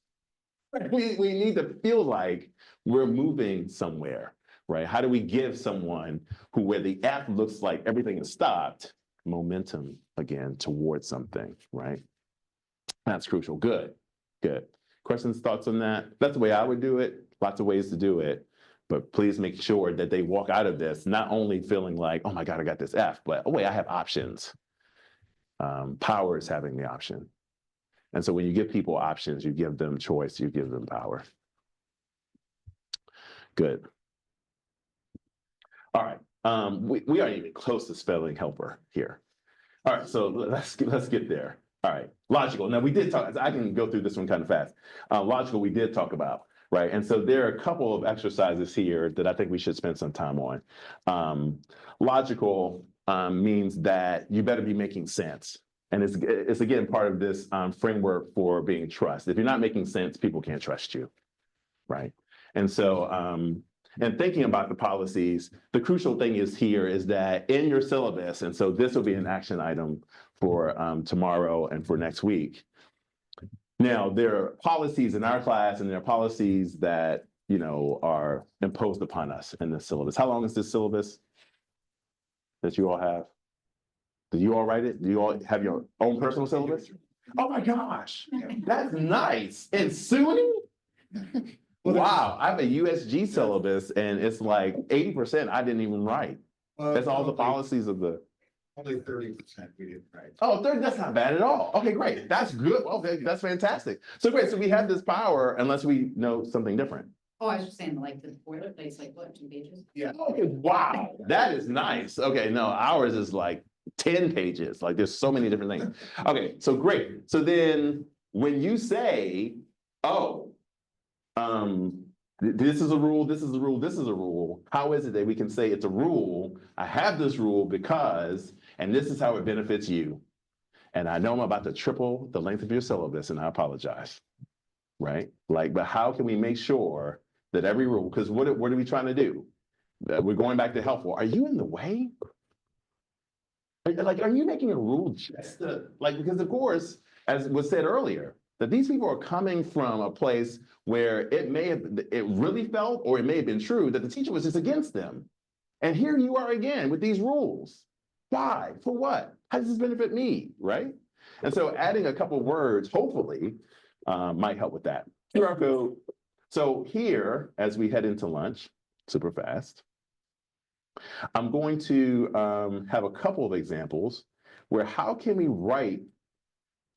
We need to feel like we're moving somewhere, right? How do we give someone who, where the app looks like everything is stopped, momentum again towards something, right? That's crucial. Good, good. Questions, thoughts on that? That's the way I would do it. Lots of ways to do it. But please make sure that they walk out of this not only feeling like, oh my God, I got this F, but oh wait, I have options. Power is having the option. And so when you give people options, you give them choice, you give them power. Good. All right, we aren't even close to spelling helper here. All right, so let's get there. All right, logical. Now we did talk, I can go through this one kind of fast. Logical, we did talk about, right? And so there are a couple of exercises here that I think we should spend some time on. Logical means that you better be making sense. And it's again, part of this framework for being trust. If you're not making sense, people can't trust you, right? And so, and thinking about the policies, the crucial thing is here is that in your syllabus, and so this will be an action item for tomorrow and for next week. Now, there are policies in our class and there are policies that, you know, are imposed upon us in the syllabus. How long is this syllabus that you all have? Did you all write it? Do you all have your own personal syllabus? Oh my gosh, that's nice. And SUNY? Wow, I have a USG syllabus and it's like 80% I didn't even write. That's all the policies of the. Only 30% we didn't write. Oh, 30, that's not bad at all. Okay, great. That's good. Okay, that's fantastic. So great, so we have this power unless we know something different. Oh, I was just saying, like, the boilerplate's like, what, 2 pages? Yeah. Okay, wow, that is nice. Okay, no, ours is like 10 pages. Like there's so many different things. Okay, so great. So then when you say, oh, this is a rule, this is a rule, this is a rule, how is it that we can say it's a rule? I have this rule because, and this is how it benefits you. And I know I'm about to triple the length of your syllabus and I apologize, right? Like, but how can we make sure that every rule, because what are we trying to do? We're going back to helpful. Are you in the way? Like, are you making a rule just to, like, because of course, as was said earlier, that these people are coming from a place where it really felt, or it may have been true that the teacher was just against them. And here you are again with these rules. Why? For what? How does this benefit me, right? And so adding a couple words, hopefully, might help with that. QR code. So here, as we head into lunch, super fast, I'm going to have a couple of examples where how can we write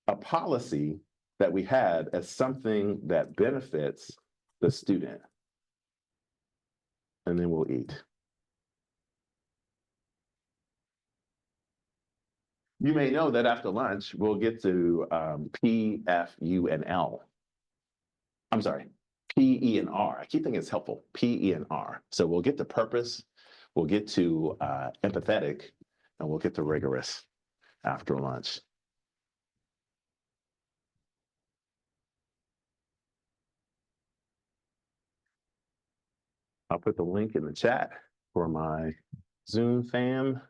a policy that we had as something that benefits the student. And then we'll eat. You may know that after lunch, we'll get to P, F, U, and L. I'm sorry, P, E, and R. I keep thinking it's helpful, P, E, and R. So we'll get to purpose, we'll get to empathetic, and we'll get to rigorous after lunch. I'll put the link in the chat for my Zoom fam.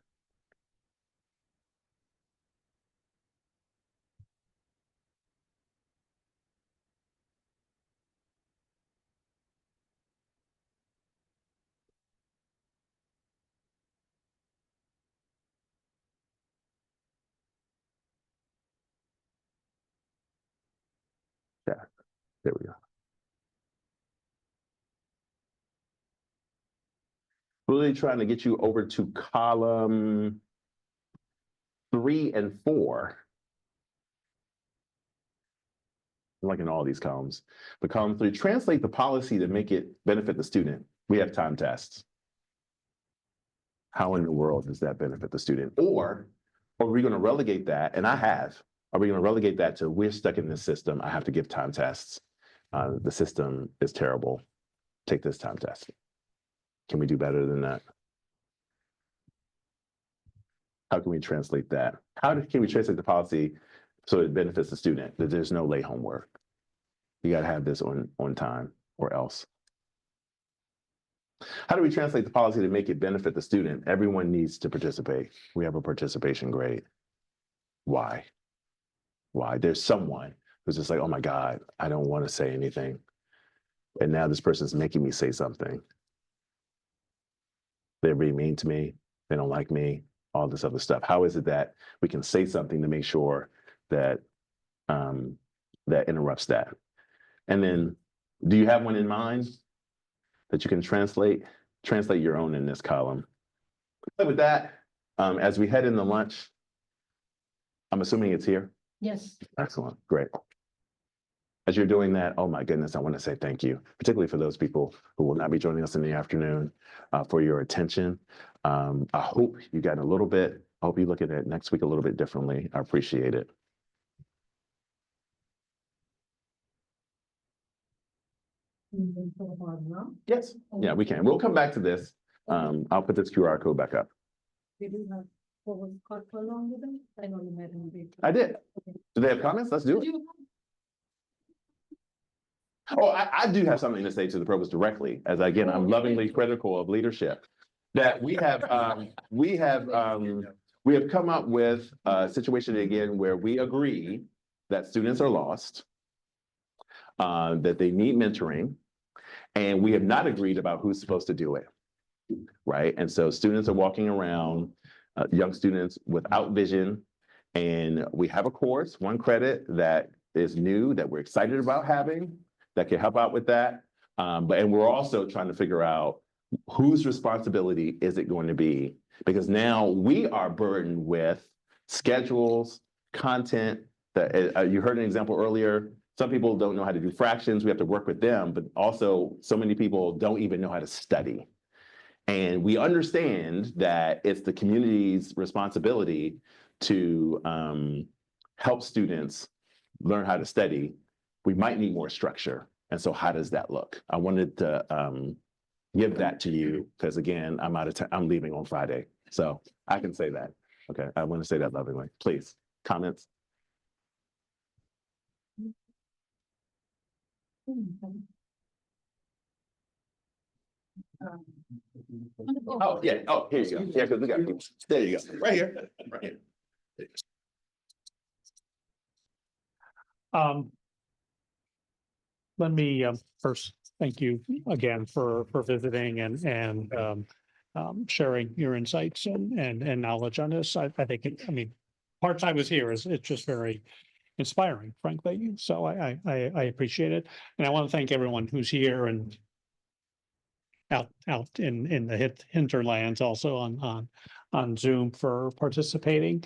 Yeah, there we go. Really trying to get you over to column 3 and 4. Like in all these columns. But column 3, translate the policy to make it benefit the student. We have time tests. How in the world does that benefit the student? Or are we going to relegate that? And I have. Are we going to relegate that to we're stuck in this system? I have to give time tests. The system is terrible. Take this time test. Can we do better than that? How can we translate that? Can we translate the policy so it benefits the student, that there's no late homework? You gotta have this on time or else. How do we translate the policy to make it benefit the student? Everyone needs to participate. We have a participation grade. Why? Why? There's someone who's just like, oh my God, I don't want to say anything. And now this person's making me say something. They're being mean to me. They don't like me, all this other stuff. How is it that we can say something to make sure that that interrupts that? And then, do you have one in mind that you can translate? Translate your own in this column. But with that, as we head into lunch, I'm assuming it's here. Yes. Excellent, great. As you're doing that, oh my goodness, I want to say thank you, particularly for those people who will not be joining us in the afternoon, for your attention. I hope you got a little bit, I hope you look at it next week a little bit differently. I appreciate it. Yes, yeah, we can. We'll come back to this. I'll put this QR code back up. Did you have what was caught along with them? I know you made them. I did. Do they have comments? Let's do it. Oh, I do have something to say to the provost directly, as again, I'm lovingly critical of leadership. That we have come up with a situation again where we agree that students are lost, that they need mentoring, and we have not agreed about who's supposed to do it, right? And so students are walking around, young students without vision, and we have a course, 1 credit that is new that we're excited about having that can help out with that. And we're also trying to figure out whose responsibility is it going to be? Because now we are burdened with schedules, content, that you heard an example earlier. Some people don't know how to do fractions. We have to work with them, but also so many people don't even know how to study. And we understand that it's the community's responsibility to help students learn how to study. We might need more structure. And so how does that look? I wanted to give that to you because again, I'm out of time. I'm leaving on Friday. So I can say that. Okay, I want to say that lovingly. Please, comments? Oh, yeah. Oh, here you go. Yeah, because we got people. There you go. Right here. Right here. Let me first thank you again for visiting and sharing your insights and knowledge on this. I think I mean, parts I was here it's just very inspiring, frankly. So I appreciate it, and I want to thank everyone who's here and out in the hinterlands, also on Zoom, for participating.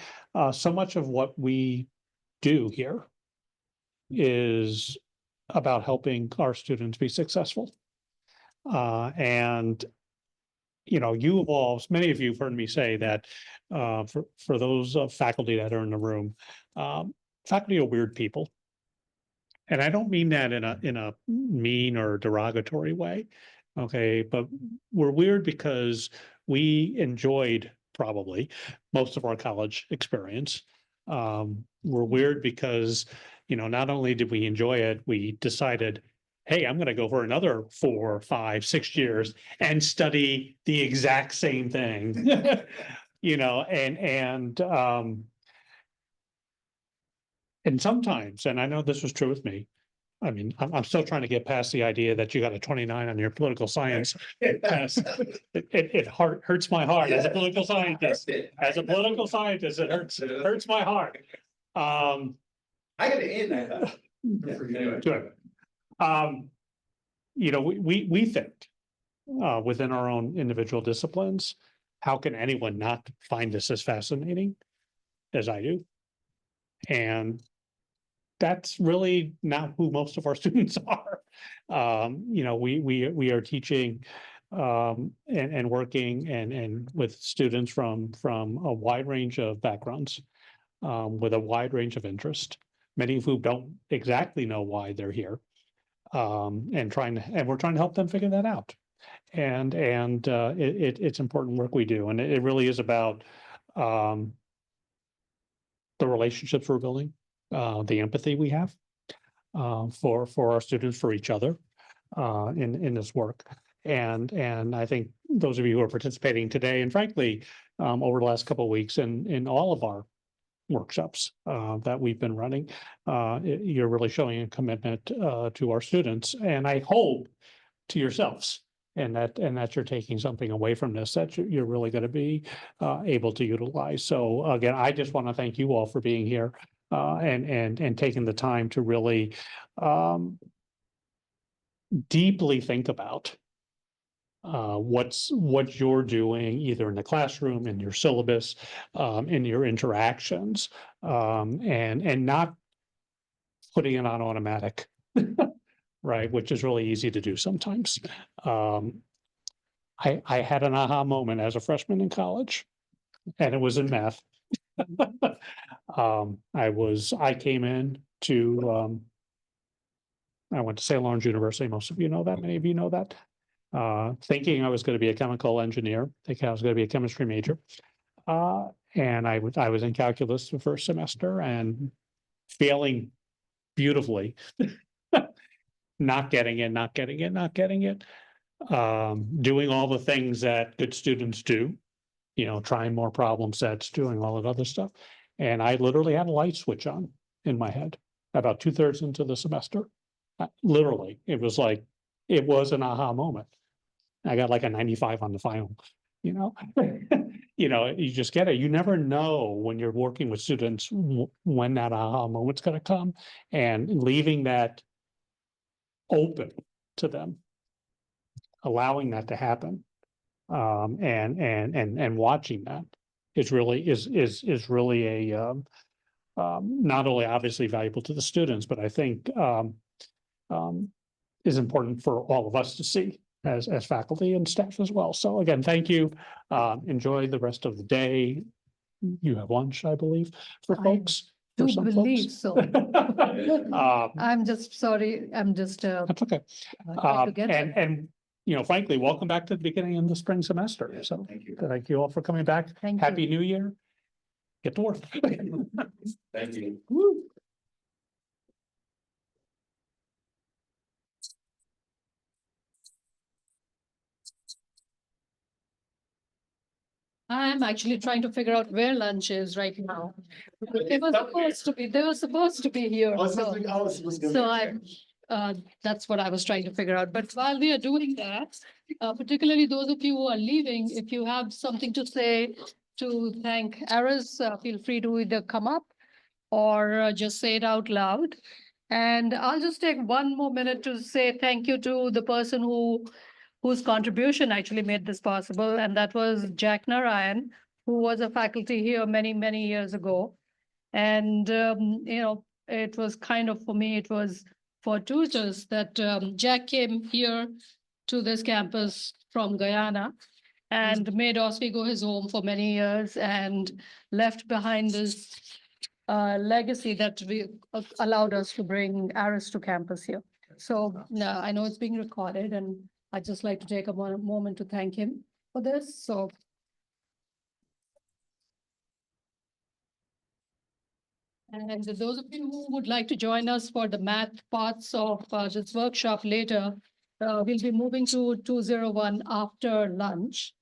So much of what we do here is about helping our students be successful. And, you know, many of you have heard me say that for those faculty that are in the room, faculty are weird people. And I don't mean that in a mean or derogatory way, okay? But we're weird because we enjoyed probably most of our college experience. We're weird because, you know, not only did we enjoy it, we decided, hey, I'm going to go for another 4, 5, 6 years and study the exact same thing, you know, and sometimes, and I know this was true with me. I mean, I'm still trying to get past the idea that you got a 29 on your political science test. It hurts my heart as a political scientist. As a political scientist, it hurts my heart. I got to end that. Good. You know, we think within our own individual disciplines, how can anyone not find this as fascinating as I do? And that's really not who most of our students are. You know, we are teaching and working and with students from a wide range of backgrounds, with a wide range of interest, many of whom don't exactly know why they're here, and we're trying to help them figure that out. And it's important work we do, and it really is about the relationships we're building, the empathy we have for our students, for each other in this work. And I think those of you who are participating today, and frankly, over the last couple of weeks in all of our workshops that we've been running, you're really showing a commitment to our students, and I hope to yourselves. And that you're taking something away from this that you're really going to be able to utilize. So again, I just want to thank you all for being here and taking the time to really deeply think about what you're doing either in the classroom, in your syllabus, in your interactions, and not putting it on automatic. Right, which is really easy to do sometimes. I had an aha moment as a freshman in college, and it was in math. I came in to, I went to St. Lawrence University. Most of you know that, many of you know that. Thinking I was going to be a chemical engineer, thinking I was going to be a chemistry major. And I was in calculus the first semester and failing beautifully. Not getting it, doing all the things that good students do, trying more problem sets, doing all that other stuff. And I literally had a light switch on in my head about 2/3 into the semester. Literally, it was an aha moment. I got like a 95 on the final, you just get it. You never know when you're working with students when that aha moment's going to come, and leaving that open to them, allowing that to happen, and watching that is really a not only obviously valuable to the students, but I think is important for all of us to see as faculty and staff as well. So again, thank you. Enjoy the rest of the day. You have lunch, I believe, for folks. I do believe so. I'm just sorry. I'm just. That's okay. Trying to get it. And frankly, welcome back to the beginning of the spring semester. So thank you all for coming back. Happy New Year. Get to work. Thank you. Woo. I'm actually trying to figure out where lunch is right now. They were supposed to be here. That's what I was trying to figure out. But while we are doing that, particularly those of you who are leaving, if you have something to say to thank Aris, feel free to either come up or just say it out loud. And I'll just take one more minute to say thank you to the person whose contribution actually made this possible, and that was Jack Narayan, who was a faculty here many, many years ago. And, it was kind of, for me, it was fortuitous that Jack came here to this campus from Guyana and made Oswego his home for many years and left behind this legacy that allowed us to bring Aris to campus here. So I know it's being recorded, and I'd just like to take a moment to thank him for this. So. And those of you who would like to join us for the math parts of this workshop later, we'll be moving to 201 after lunch.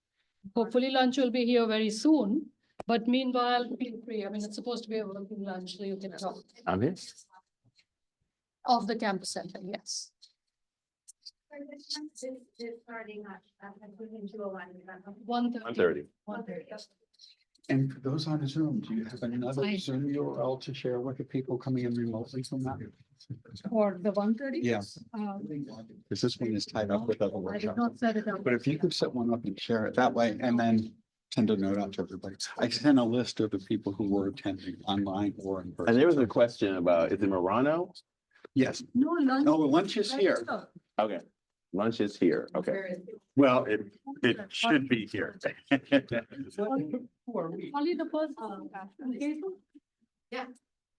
Hopefully lunch will be here very soon, but meanwhile, feel free. I mean, it's supposed to be a working lunch, so you can talk. I'm here. Of the campus center, yes. It's starting at 1:30. 1:30. And for those on Zoom, do you have another Zoom URL to share with the people coming in remotely from that? Or the 1:30? Yes. Because this one is tied up with other I did workshops. not set it up. But if you could set one up and share it that way, and then send a note out to everybody. I sent a list of the people who were attending online or in person. And there was a question about, is it Murano? Yes. No, lunch. No, lunch is here. Okay, lunch is here. Okay. Well, it should be here. Only the person. Yeah,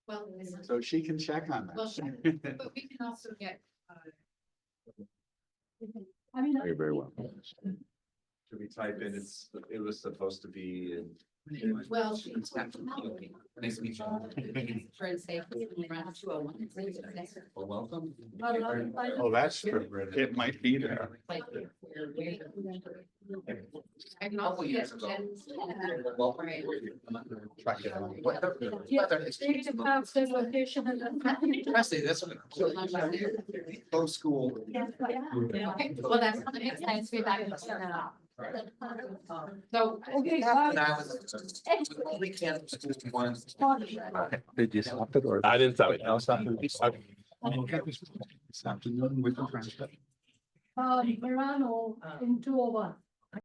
well. So she can check on Well, that. but we can also get, I mean. Very, very well. Should we type in, it was supposed to be in. Well, she. Nice to meet you. For and say, around 201. Well, welcome. Oh, that's, it might be there. Like, I can Couple also years get ago. Jen's. Welcome. Right. Track it on. Yeah, they need to have the location and then. Presley, that's what. Post school. Well, that's something that makes sense, we back. So. Okay, When I was. Only campus once. Did you stop it or? I didn't stop it. This afternoon with the transcript. Verano in 201.